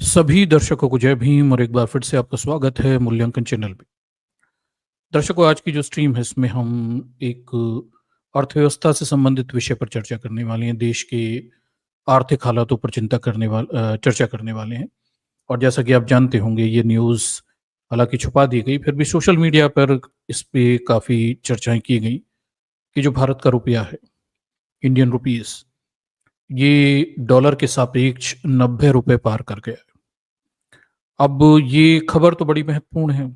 सभी दर्शकों को जय भीम और एक बार फिर से आपका स्वागत है मूल्यांकन चैनल पे। दर्शकों, आज की जो स्ट्रीम है इसमें हम एक अर्थव्यवस्था से संबंधित विषय पर चर्चा करने वाले हैं। देश के आर्थिक हालातों पर चर्चा करने वाले हैं। और जैसा कि आप जानते होंगे, ये न्यूज़ हालांकि छुपा दी गई, फिर भी सोशल मीडिया पर इस पे काफ़ी चर्चाएं की गई कि जो भारत का रुपया है, इंडियन रुपीस, ये डॉलर के सापेक्ष 90 रुपए पार कर गया है। अब ये खबर तो बड़ी महत्वपूर्ण है,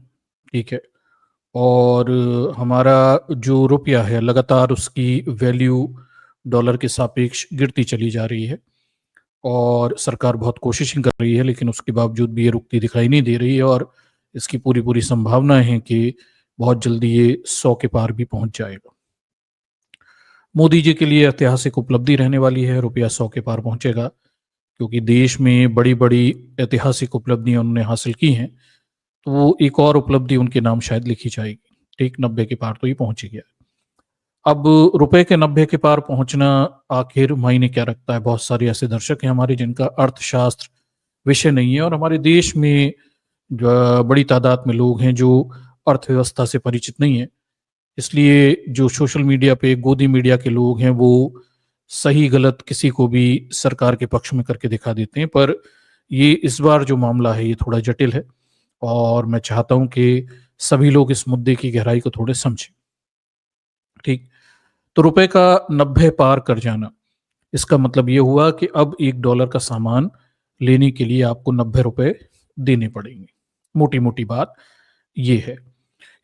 ठीक है। और हमारा जो रुपया है लगातार उसकी वैल्यू डॉलर के सापेक्ष गिरती चली जा रही है और सरकार बहुत कोशिशें कर रही है, लेकिन उसके बावजूद भी ये रुकती दिखाई नहीं दे रही है। और इसकी पूरी पूरी संभावना है कि बहुत जल्दी ये 100 के पार भी पहुंच जाएगा। मोदी जी के लिए ऐतिहासिक उपलब्धि रहने वाली है, रुपया 100 के पार पहुंचेगा, क्योंकि देश में बड़ी बड़ी ऐतिहासिक उपलब्धियां उन्होंने हासिल की हैं। तो वो एक और उपलब्धि उनके नाम शायद लिखी जाएगी। ठीक, 90 के पार तो ये पहुंच ही गया। अब रुपए के 90 के पार पहुंचना आखिर मायने क्या रखता है? बहुत सारे ऐसे दर्शक हैं हमारे जिनका अर्थशास्त्र विषय नहीं है, और हमारे देश में बड़ी तादाद में लोग हैं जो अर्थव्यवस्था से परिचित नहीं है। इसलिए जो सोशल मीडिया पे गोदी मीडिया के लोग हैं वो सही गलत किसी को भी सरकार के पक्ष में करके दिखा देते हैं। पर ये इस बार जो मामला है ये थोड़ा जटिल है, और मैं चाहता हूं कि सभी लोग इस मुद्दे की गहराई को थोड़े समझें। ठीक, तो रुपए का 90 पार कर जाना, इसका मतलब ये हुआ कि अब $1 का सामान लेने के लिए आपको 90 रुपए देने पड़ेंगे। मोटी मोटी बात ये है।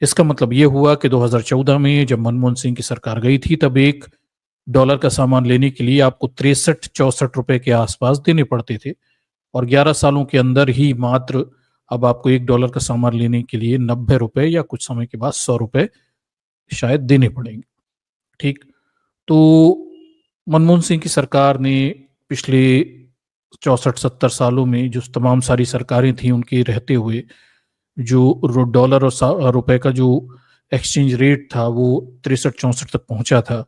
इसका मतलब ये हुआ कि 2014 में जब मनमोहन सिंह की सरकार गई थी, तब $1 का सामान लेने के लिए आपको 63-64 रुपए के आसपास देने पड़ते थे, और 11 सालों के अंदर ही मात्र अब आपको $1 का सामान लेने के लिए 90 रुपए या कुछ समय के बाद 100 रुपए शायद देने पड़ेंगे। ठीक, तो मनमोहन सिंह की सरकार ने पिछले 64-70 सालों में जो तमाम सारी सरकारें थी उनके रहते हुए जो डॉलर और रुपए का जो एक्सचेंज रेट था वो 63-64 तक पहुंचा था।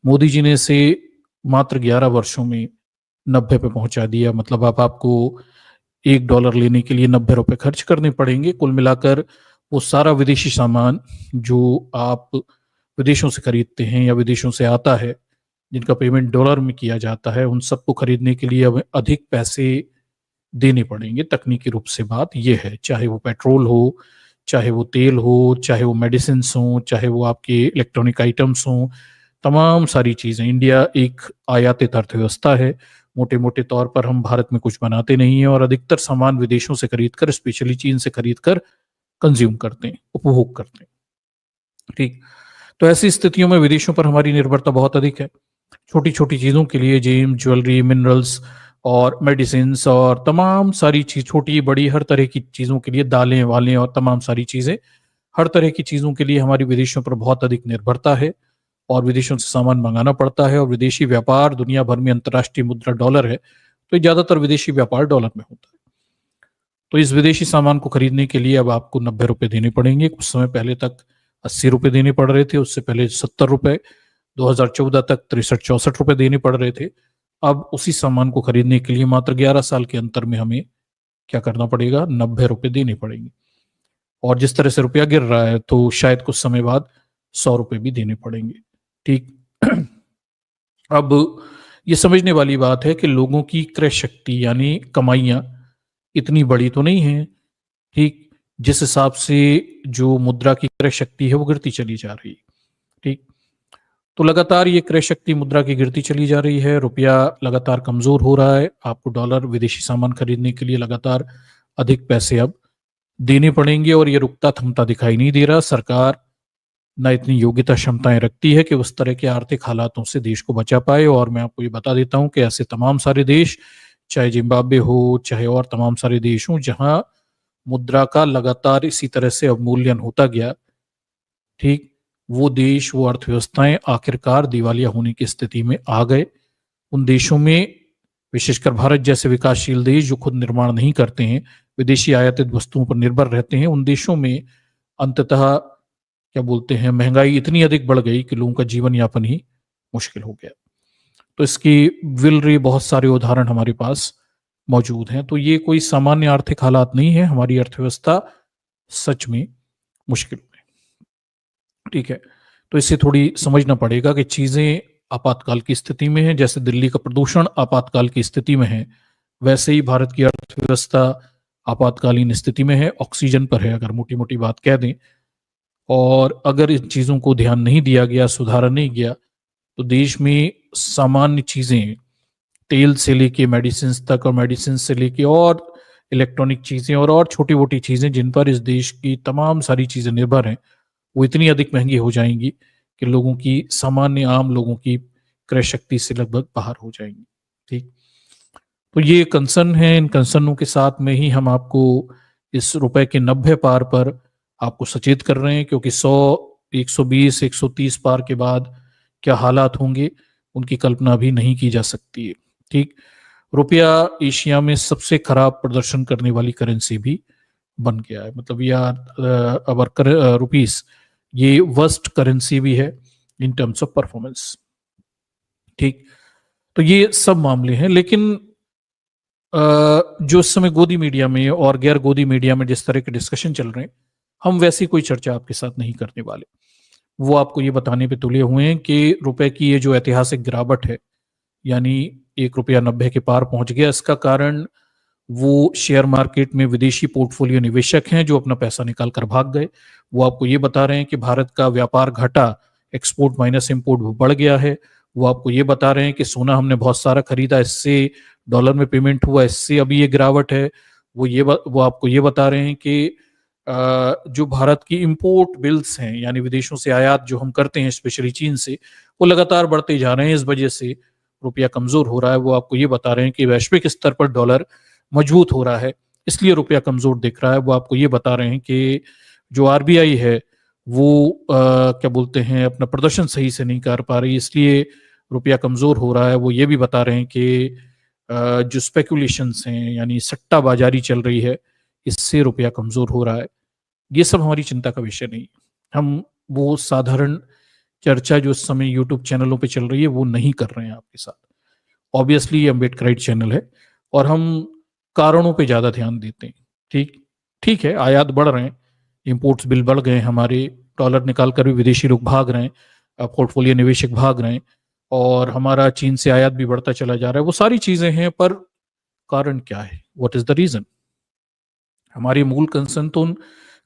मोदी जी ने इसे मात्र 11 वर्षों में 90 पे पहुंचा दिया। मतलब अब आपको $1 लेने के लिए 90 रुपए खर्च करने पड़ेंगे। कुल मिलाकर वो सारा विदेशी सामान जो आप विदेशों से खरीदते हैं या विदेशों से आता है, जिनका पेमेंट डॉलर में किया जाता है, उन सबको खरीदने के लिए अब अधिक पैसे देने पड़ेंगे। तकनीकी रूप से बात यह है, चाहे वो पेट्रोल हो, चाहे वो तेल हो, चाहे वो मेडिसिन हो, चाहे वो आपके इलेक्ट्रॉनिक आइटम्स हों, तमाम सारी चीज़ें। इंडिया एक आयातित अर्थव्यवस्था है। मोटे मोटे तौर पर हम भारत में कुछ बनाते नहीं हैं, और अधिकतर सामान विदेशों से खरीद कर, स्पेशली चीन से खरीद कर कंज्यूम करते हैं, उपभोग करते हैं। ठीक, तो ऐसी स्थितियों में विदेशों पर हमारी निर्भरता बहुत अधिक है। छोटी छोटी चीज़ों के लिए जेम, ज्वेलरी, मिनरल्स और मेडिसिन और तमाम सारी चीज, छोटी बड़ी हर तरह की चीज़ों के लिए, दालें वालें और तमाम सारी चीज़ें, हर तरह की चीज़ों के लिए हमारी विदेशों पर बहुत अधिक निर्भरता है, और विदेशों से सामान मंगाना पड़ता है। और विदेशी व्यापार, दुनिया भर में अंतर्राष्ट्रीय मुद्रा डॉलर है, तो ज़्यादातर विदेशी व्यापार डॉलर में होता है। तो इस विदेशी सामान को खरीदने के लिए अब आपको 90 रुपए देने पड़ेंगे। कुछ समय पहले तक 80 रुपए देने पड़ रहे थे, उससे पहले 70 रुपए, 2014 तक 63-64 रुपए देने पड़ रहे थे। अब उसी सामान को खरीदने के लिए मात्र 11 साल के अंतर में हमें क्या करना पड़ेगा? 90 रुपए देने पड़ेंगे। और जिस तरह से रुपया गिर रहा है तो शायद कुछ समय बाद 100 रुपए भी देने पड़ेंगे। ठीक, अब ये समझने वाली बात है कि लोगों की क्रय शक्ति यानी कमाइयां इतनी बड़ी तो नहीं है। ठीक, जिस हिसाब से जो मुद्रा की क्रय शक्ति है वो गिरती चली जा रही है। ठीक, तो लगातार ये क्रय शक्ति मुद्रा की गिरती चली जा रही है, रुपया लगातार कमजोर हो रहा है। आपको डॉलर, विदेशी सामान खरीदने के लिए लगातार अधिक पैसे अब देने पड़ेंगे, और ये रुकता थमता दिखाई नहीं दे रहा। सरकार ना इतनी योग्यता क्षमताएं रखती है कि उस तरह के आर्थिक हालातों से देश को बचा पाए। और मैं आपको ये बता देता हूं कि ऐसे तमाम सारे देश, चाहे जिम्बाब्वे हो, चाहे और तमाम सारे देश हों, जहां मुद्रा का लगातार इसी तरह से अवमूल्यन होता गया, ठीक, वो देश, वो अर्थव्यवस्थाएं आखिरकार दिवालिया होने की स्थिति में आ गए। उन देशों में, विशेषकर भारत जैसे विकासशील देश जो खुद निर्माण नहीं करते हैं, विदेशी आयातित वस्तुओं पर निर्भर रहते हैं, उन देशों में अंततः क्या बोलते हैं, महंगाई इतनी अधिक बढ़ गई कि लोगों का जीवन यापन ही मुश्किल हो गया। तो इसकी विल रही बहुत सारे उदाहरण हमारे पास मौजूद हैं। तो ये कोई सामान्य आर्थिक हालात नहीं है, हमारी अर्थव्यवस्था सच में मुश्किल में, ठीक है। तो इससे थोड़ी समझना पड़ेगा कि चीज़ें आपातकाल की स्थिति में हैं, जैसे दिल्ली का प्रदूषण आपातकाल की स्थिति में है, वैसे ही भारत की अर्थव्यवस्था आपातकालीन स्थिति में है, ऑक्सीजन पर है, अगर मोटी-मोटी बात कह दें। और अगर इन चीज़ों को ध्यान नहीं दिया गया, सुधारा नहीं गया, तो देश में सामान्य चीज़ें, तेल से लेके मेडिसिन्स तक और मेडिसिन से लेके और इलेक्ट्रॉनिक चीज़ें और छोटी-मोटी चीज़ें जिन पर इस देश की तमाम सारी चीज़ें निर्भर हैं, वो इतनी अधिक महँगी हो जाएँगी कि लोगों की सामान्य आम लोगों की क्रय शक्ति से लगभग बाहर हो जाएँगी, ठीक? तो ये कंसर्न है, इन कंसर्नों के साथ में ही हम आपको इस रुपए के 90 पार पर आपको सचेत कर रहे हैं, क्योंकि 100, 120, 130 पार के बाद क्या हालात होंगे, उनकी कल्पना भी नहीं की जा सकती है, ठीक? रुपया एशिया में सबसे खराब प्रदर्शन करने वाली करेंसी भी बन गया है। मतलब अवर रुपीस ये वर्स्ट करेंसी भी है इन टर्म्स ऑफ परफॉर्मेंस, ठीक। तो ये सब मामले हैं, लेकिन जो इस समय गोदी मीडिया में और गैर गोदी मीडिया में जिस तरह के डिस्कशन चल रहे हैं, हम वैसी कोई चर्चा आपके साथ नहीं करने वाले। वो आपको ये बताने पे तुले हुए हैं कि रुपए की ये जो ऐतिहासिक गिरावट है, यानी 1 रुपया 90 के पार पहुंच गया, इसका कारण वो शेयर मार्केट में विदेशी पोर्टफोलियो निवेशक हैं जो अपना पैसा निकाल कर भाग गए। वो आपको ये बता रहे हैं कि भारत का व्यापार घटा, एक्सपोर्ट माइनस इंपोर्ट बढ़ गया है। वो आपको ये बता रहे हैं कि सोना हमने बहुत सारा खरीदा, इससे डॉलर में पेमेंट हुआ, इससे अभी ये गिरावट है। वो आपको ये बता रहे हैं कि जो भारत की इंपोर्ट बिल्स हैं, यानी विदेशों से आयात जो हम करते हैं स्पेशली चीन से, वो लगातार बढ़ते जा रहे हैं। इस वजह से रुपया कमजोर हो रहा है। वो आपको ये बता रहे हैं कि वैश्विक स्तर पर डॉलर मजबूत हो रहा है, इसलिए रुपया कमजोर दिख रहा है। वो आपको ये बता रहे हैं कि जो आरबीआई है वो क्या बोलते हैं, अपना प्रदर्शन सही से नहीं कर पा रही, इसलिए रुपया कमजोर हो रहा है। वो ये भी बता रहे हैं कि जो स्पेकुलेशंस हैं, यानी सट्टाबाजारी चल रही है, इससे रुपया कमजोर हो रहा है। ये सब हमारी चिंता का विषय नहीं। हम वो साधारण चर्चा जो इस समय यूट्यूब चैनलों पे चल रही है वो नहीं कर रहे हैं आपके साथ। ऑब्वियसली ये अम्बेडकराइट चैनल है और हम कारणों पे ज़्यादा ध्यान देते हैं, ठीक। ठीक है, आयात बढ़ रहे हैं, इंपोर्ट्स बिल बढ़ गए, हमारे डॉलर निकाल कर भी विदेशी लोग भाग रहे हैं, पोर्टफोलियो निवेशक भाग रहे हैं और हमारा चीन से आयात भी बढ़ता चला जा रहा है। वो सारी चीज़ें हैं, पर कारण क्या है? What is the reason? हमारी मूल कंसर्न तो उन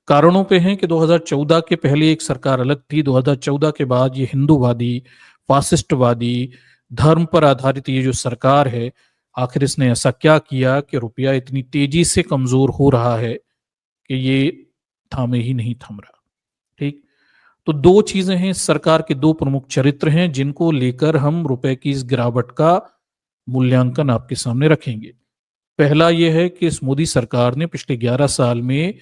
कारणों पे हैं कि 2014 के पहले एक सरकार अलग थी, 2014 के बाद ये हिंदूवादी, फासिस्टवादी, धर्म पर आधारित ये जो सरकार है, आखिर इसने ऐसा क्या किया कि रुपया इतनी तेजी से कमजोर हो रहा है कि ये थामे ही नहीं थम रहा, ठीक। तो दो चीजें हैं, सरकार के दो प्रमुख चरित्र हैं जिनको लेकर हम रुपए की इस गिरावट का मूल्यांकन आपके सामने रखेंगे। पहला यह है कि इस मोदी सरकार ने पिछले 11 साल में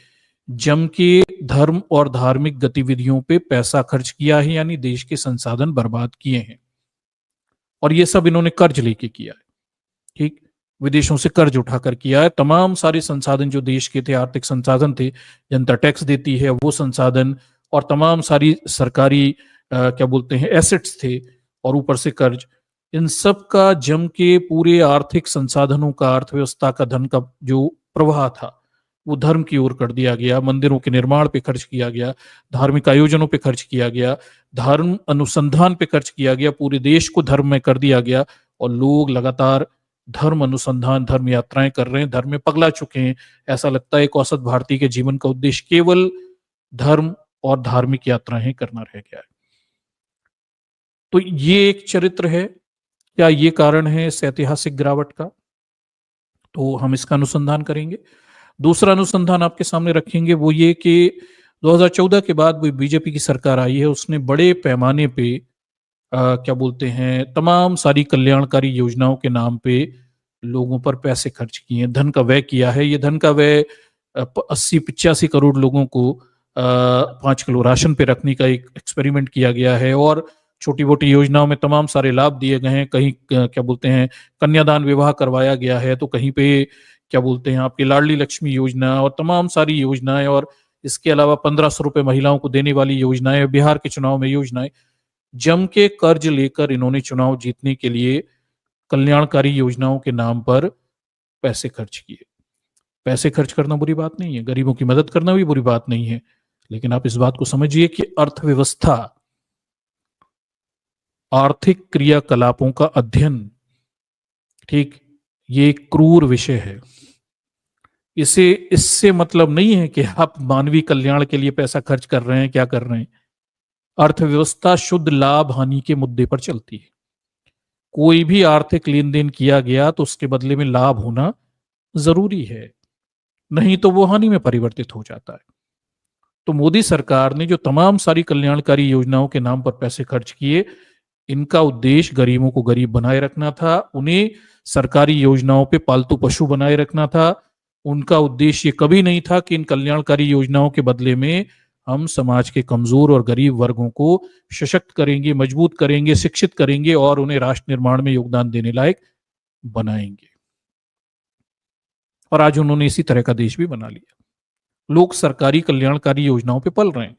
जम के धर्म और धार्मिक गतिविधियों पे पैसा खर्च किया है, यानी देश के संसाधन बर्बाद किए हैं और ये सब इन्होंने कर्ज लेके किया है, ठीक। विदेशों से कर्ज उठाकर किया है। तमाम सारे संसाधन जो देश के थे, आर्थिक संसाधन थे, जनता टैक्स देती है, वो संसाधन और तमाम सारी सरकारी क्या बोलते हैं एसेट्स थे और ऊपर से कर्ज, इन सब का जम के पूरे आर्थिक संसाधनों का, अर्थव्यवस्था का, धन का जो प्रवाह था वो धर्म की ओर कर दिया गया, मंदिरों के निर्माण पे खर्च किया गया, धार्मिक आयोजनों पे खर्च किया गया, धर्म अनुसंधान पे खर्च किया गया, पूरे देश को धर्म में कर दिया गया और लोग लगातार धर्म अनुसंधान, धर्म यात्राएं कर रहे हैं, धर्म में पगला चुके हैं। ऐसा लगता है एक औसत भारतीय के जीवन का उद्देश्य केवल धर्म और धार्मिक यात्राएं करना रह गया है। तो ये एक चरित्र है। क्या ये कारण है इस ऐतिहासिक गिरावट का? तो हम इसका अनुसंधान करेंगे। दूसरा अनुसंधान आपके सामने रखेंगे वो ये कि 2014 के बाद वो बीजेपी की सरकार आई है, उसने बड़े पैमाने पे क्या बोलते हैं, तमाम सारी कल्याणकारी योजनाओं के नाम पे लोगों पर पैसे खर्च किए हैं, धन का व्यय किया है। ये धन का व्यय 80-85 करोड़ लोगों को 5 किलो राशन पे रखने का एक एक्सपेरिमेंट किया गया है और छोटी मोटी योजनाओं में तमाम सारे लाभ दिए गए हैं। कहीं क्या बोलते हैं, कन्यादान विवाह करवाया गया है, तो कहीं पे क्या बोलते हैं आपकी लाडली लक्ष्मी योजना और तमाम सारी योजनाएं, और इसके अलावा 1500 रुपए महिलाओं को देने वाली योजनाएं, बिहार के चुनाव में योजनाएं, जम के कर्ज लेकर इन्होंने चुनाव जीतने के लिए कल्याणकारी योजनाओं के नाम पर पैसे खर्च किए। पैसे खर्च करना बुरी बात नहीं है, गरीबों की मदद करना भी बुरी बात नहीं है, लेकिन आप इस बात को समझिए कि अर्थव्यवस्था, आर्थिक क्रियाकलापों का अध्ययन, ठीक, ये एक क्रूर विषय है। इसे इससे मतलब नहीं है कि आप मानवीय कल्याण के लिए पैसा खर्च कर रहे हैं, क्या कर रहे हैं। अर्थव्यवस्था शुद्ध लाभ हानि के मुद्दे पर चलती है। कोई भी आर्थिक लेन देन किया गया तो उसके बदले में लाभ होना जरूरी है, नहीं तो वो हानि में परिवर्तित हो जाता है। तो मोदी सरकार ने जो तमाम सारी कल्याणकारी योजनाओं के नाम पर पैसे खर्च किए, इनका उद्देश्य गरीबों को गरीब बनाए रखना था, उन्हें सरकारी योजनाओं पे पालतू पशु बनाए रखना था। उनका उद्देश्य ये कभी नहीं था कि इन कल्याणकारी योजनाओं के बदले में हम समाज के कमजोर और गरीब वर्गों को सशक्त करेंगे, मजबूत करेंगे, शिक्षित करेंगे और उन्हें राष्ट्र निर्माण में योगदान देने लायक बनाएंगे। और आज उन्होंने इसी तरह का देश भी बना लिया। लोग सरकारी कल्याणकारी योजनाओं पे पल रहे हैं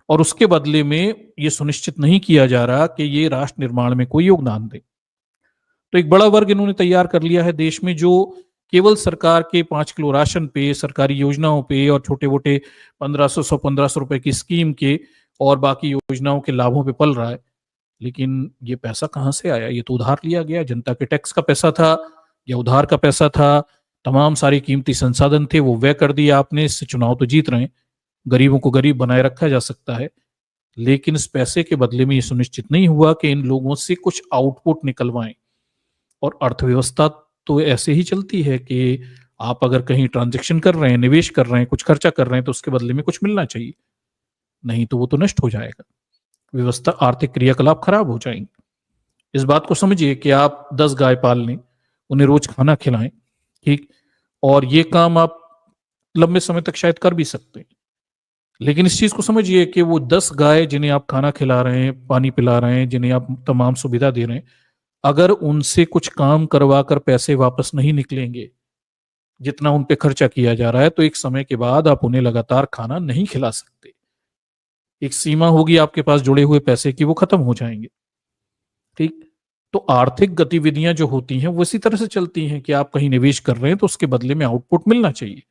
और उसके बदले में ये सुनिश्चित नहीं किया जा रहा कि ये राष्ट्र निर्माण में कोई योगदान दे। तो एक बड़ा वर्ग इन्होंने तैयार कर लिया है देश में, जो केवल सरकार के 5 किलो राशन पे, सरकारी योजनाओं पे और छोटे मोटे 1500 रुपए की स्कीम के और बाकी योजनाओं के लाभों पे पल रहा है। लेकिन ये पैसा कहां से आया? ये तो उधार लिया गया, जनता के टैक्स का पैसा था या उधार का पैसा था। तमाम सारे कीमती संसाधन थे, वो व्यय कर दिया आपने। इससे चुनाव तो जीत रहे हैं, गरीबों को गरीब बनाए रखा जा सकता है, लेकिन इस पैसे के बदले में ये सुनिश्चित नहीं हुआ कि इन लोगों से कुछ आउटपुट निकलवाएं। और अर्थव्यवस्था तो ऐसे ही चलती है कि आप अगर कहीं ट्रांजैक्शन कर रहे हैं, निवेश कर रहे हैं, कुछ खर्चा कर रहे हैं, तो उसके बदले में कुछ मिलना चाहिए, नहीं तो वो तो नष्ट हो जाएगा। व्यवस्था, आर्थिक क्रियाकलाप खराब हो जाएंगे। इस बात को समझिए कि आप 10 गाय पाल लें, उन्हें रोज खाना खिलाएं, ठीक, और ये काम आप लंबे समय तक शायद कर भी सकते हैं। लेकिन इस चीज को समझिए कि वो 10 गाय जिन्हें आप खाना खिला रहे हैं, पानी पिला रहे हैं, जिन्हें आप तमाम सुविधा दे रहे हैं, अगर उनसे कुछ काम करवा कर पैसे वापस नहीं निकलेंगे जितना उन पे खर्चा किया जा रहा है, तो एक समय के बाद आप उन्हें लगातार खाना नहीं खिला सकते। एक सीमा होगी आपके पास जुड़े हुए पैसे की, वो खत्म हो जाएंगे, ठीक। तो आर्थिक गतिविधियां जो होती हैं वो इसी तरह से चलती हैं कि आप कहीं निवेश कर रहे हैं तो उसके बदले में आउटपुट मिलना चाहिए,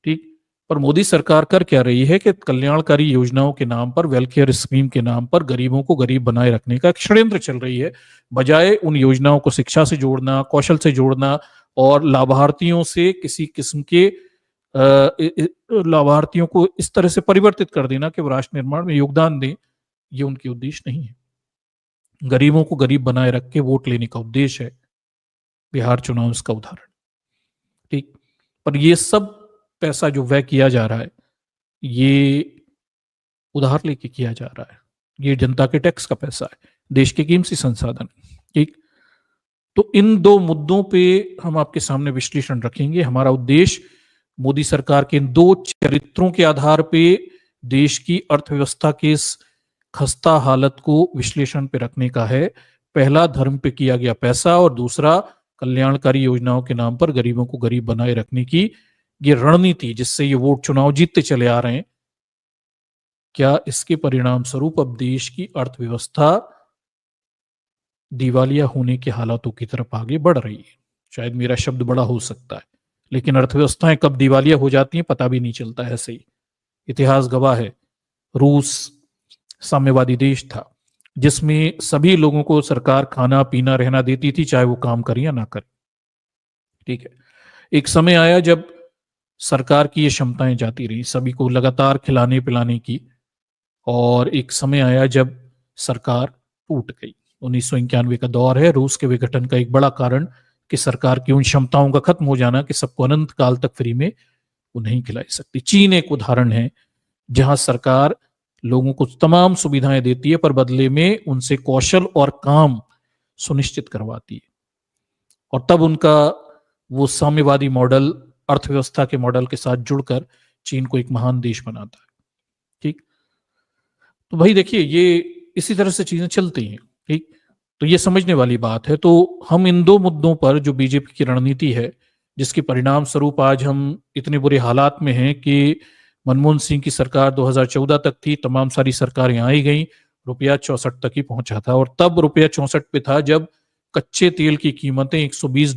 ठीक। पर मोदी सरकार कर क्या रही है कि कल्याणकारी योजनाओं के नाम पर, वेलफेयर स्कीम के नाम पर गरीबों को गरीब बनाए रखने का एक षड्यंत्र चल रही है। बजाय उन योजनाओं को शिक्षा से जोड़ना, कौशल से जोड़ना और लाभार्थियों से किसी किस्म के लाभार्थियों को इस तरह से परिवर्तित कर देना कि वो राष्ट्र निर्माण में योगदान दें, ये उनकी उद्देश्य नहीं है। गरीबों को गरीब बनाए रख के वोट लेने का उद्देश्य है। बिहार चुनाव इसका उदाहरण, ठीक। पर ये सब पैसा जो व्यय किया जा रहा है, ये उधार लेके किया जा रहा है। ये जनता के टैक्स का पैसा है, देश के कीमती संसाधन, ठीक। तो इन दो मुद्दों पे हम आपके सामने विश्लेषण रखेंगे। हमारा उद्देश्य मोदी सरकार के इन दो चरित्रों के आधार पे देश की अर्थव्यवस्था के इस खस्ता हालत को विश्लेषण पे रखने का है। पहला, धर्म पे किया गया पैसा, और दूसरा, कल्याणकारी योजनाओं के नाम पर गरीबों को गरीब बनाए रखने की ये रणनीति, जिससे ये वोट चुनाव जीतते चले आ रहे हैं, क्या इसके परिणाम स्वरूप अब देश की अर्थव्यवस्था दिवालिया होने के हालातों की तरफ आगे बढ़ रही है? शायद मेरा शब्द बड़ा हो सकता है, लेकिन अर्थव्यवस्थाएं कब दिवालिया हो जाती हैं पता भी नहीं चलता। ऐसे ही इतिहास गवाह है, रूस साम्यवादी देश था जिसमें सभी लोगों को सरकार खाना पीना रहना देती थी, चाहे वो काम करें या ना करें, ठीक है। एक समय आया जब सरकार की ये क्षमताएं जाती रही, सभी को लगातार खिलाने पिलाने की, और एक समय आया जब सरकार टूट गई। 1991 का दौर है। रूस के विघटन का एक बड़ा कारण कि सरकार की उन क्षमताओं का खत्म हो जाना कि सबको अनंत काल तक फ्री में वो नहीं खिलाई सकती। चीन एक उदाहरण है जहां सरकार लोगों को तमाम सुविधाएं देती है पर बदले में उनसे कौशल और काम सुनिश्चित करवाती है, और तब उनका वो साम्यवादी मॉडल अर्थव्यवस्था के मॉडल के साथ जुड़कर चीन को एक महान देश बनाता है, ठीक। तो भाई देखिए, ये इसी तरह से चीजें चलती हैं, ठीक। तो ये समझने वाली बात है। तो हम इन दो मुद्दों पर जो बीजेपी की रणनीति है, जिसके परिणाम स्वरूप आज हम इतने बुरे हालात में हैं कि मनमोहन सिंह की सरकार 2014 तक थी, तमाम सारी सरकारें आई गई, रुपया 64 तक ही पहुंचा था, और तब रुपया 64 पे था जब कच्चे तेल की कीमतें $120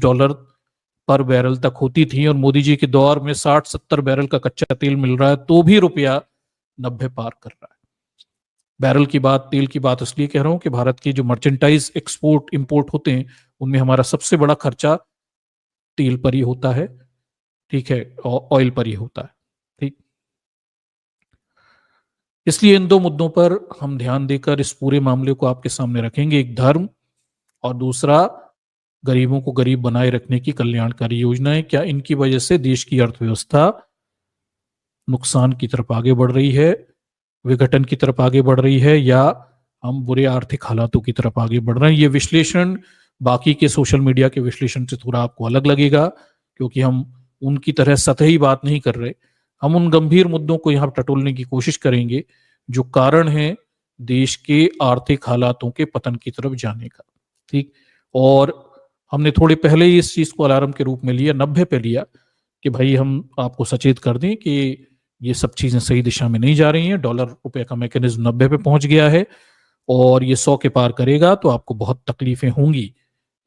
पर बैरल तक होती थी और मोदी जी के दौर में 60-70 बैरल का कच्चा तेल मिल रहा है तो भी रुपया 90 पार कर रहा है। बैरल की बात, तेल की बात इसलिए कह रहा हूं कि भारत की जो मर्चेंटाइज एक्सपोर्ट इंपोर्ट होते हैं उनमें हमारा सबसे बड़ा खर्चा तेल पर ही होता है, ठीक है, ऑयल पर ही होता है, ठीक। इसलिए इन दो मुद्दों पर हम ध्यान देकर इस पूरे मामले को आपके सामने रखेंगे, एक धर्म और दूसरा गरीबों को गरीब बनाए रखने की कल्याणकारी योजनाएं। क्या इनकी वजह से देश की अर्थव्यवस्था नुकसान की तरफ आगे बढ़ रही है, विघटन की तरफ आगे बढ़ रही है, या हम बुरे आर्थिक हालातों की तरफ आगे बढ़ रहे हैं? ये विश्लेषण बाकी के सोशल मीडिया के विश्लेषण से थोड़ा आपको अलग लगेगा, क्योंकि हम उनकी तरह सतही बात नहीं कर रहे। हम उन गंभीर मुद्दों को यहाँ टटोलने की कोशिश करेंगे जो कारण है देश के आर्थिक हालातों के पतन की तरफ जाने का, ठीक। और हमने थोड़े पहले ही इस चीज को अलार्म के रूप में लिया, 90 पे लिया, कि भाई हम आपको सचेत कर दें कि ये सब चीजें सही दिशा में नहीं जा रही हैं। डॉलर रुपए का मैकेनिज्म 90 पे पहुंच गया है और ये 100 के पार करेगा तो आपको बहुत तकलीफें होंगी।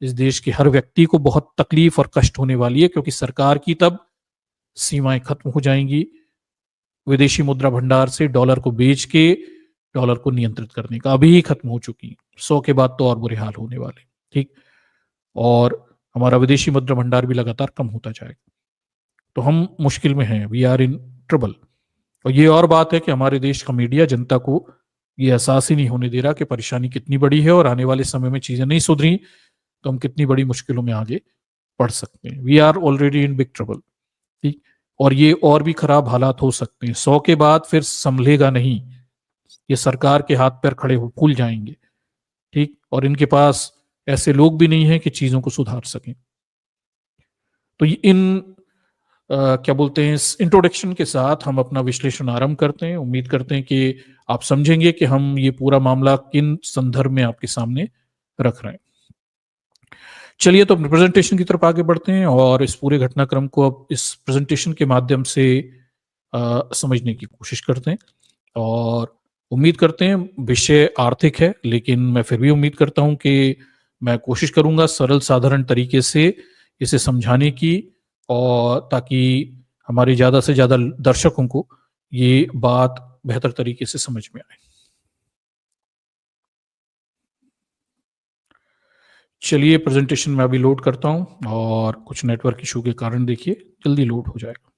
इस देश के हर व्यक्ति को बहुत तकलीफ और कष्ट होने वाली है, क्योंकि सरकार की तब सीमाएं खत्म हो जाएंगी विदेशी मुद्रा भंडार से डॉलर को बेच के डॉलर को नियंत्रित करने का, अभी ही खत्म हो चुकी। 100 के बाद तो और बुरे हाल होने वाले, ठीक। और हमारा विदेशी मुद्रा भंडार भी लगातार कम होता जाएगा, तो हम मुश्किल में हैं, वी आर इन ट्रबल। और ये और बात है कि हमारे देश का मीडिया जनता को ये एहसास ही नहीं होने दे रहा कि परेशानी कितनी बड़ी है और आने वाले समय में चीजें नहीं सुधरी तो हम कितनी बड़ी मुश्किलों में आगे बढ़ सकते हैं। We are already in big trouble, ठीक। और ये और भी खराब हालात हो सकते हैं। 100 के बाद फिर संभलेगा नहीं, ये सरकार के हाथ पैर खड़े हो फूल जाएंगे, ठीक। और इनके पास ऐसे लोग भी नहीं है कि चीजों को सुधार सकें। तो इन क्या बोलते हैं, इस इंट्रोडक्शन के साथ हम अपना विश्लेषण आरंभ करते हैं। उम्मीद करते हैं कि आप समझेंगे कि हम ये पूरा मामला किन संदर्भ में आपके सामने रख रहे हैं। चलिए तो अपने प्रेजेंटेशन की तरफ आगे बढ़ते हैं और इस पूरे घटनाक्रम को अब इस प्रेजेंटेशन के माध्यम से समझने की कोशिश करते हैं। और उम्मीद करते हैं, विषय आर्थिक है लेकिन मैं फिर भी उम्मीद करता हूं कि मैं कोशिश करूंगा सरल साधारण तरीके से इसे समझाने की, और ताकि हमारे ज़्यादा से ज़्यादा दर्शकों को ये बात बेहतर तरीके से समझ में आए। चलिए प्रेजेंटेशन मैं अभी लोड करता हूं और कुछ नेटवर्क इशू के कारण देखिए जल्दी लोड हो जाएगा।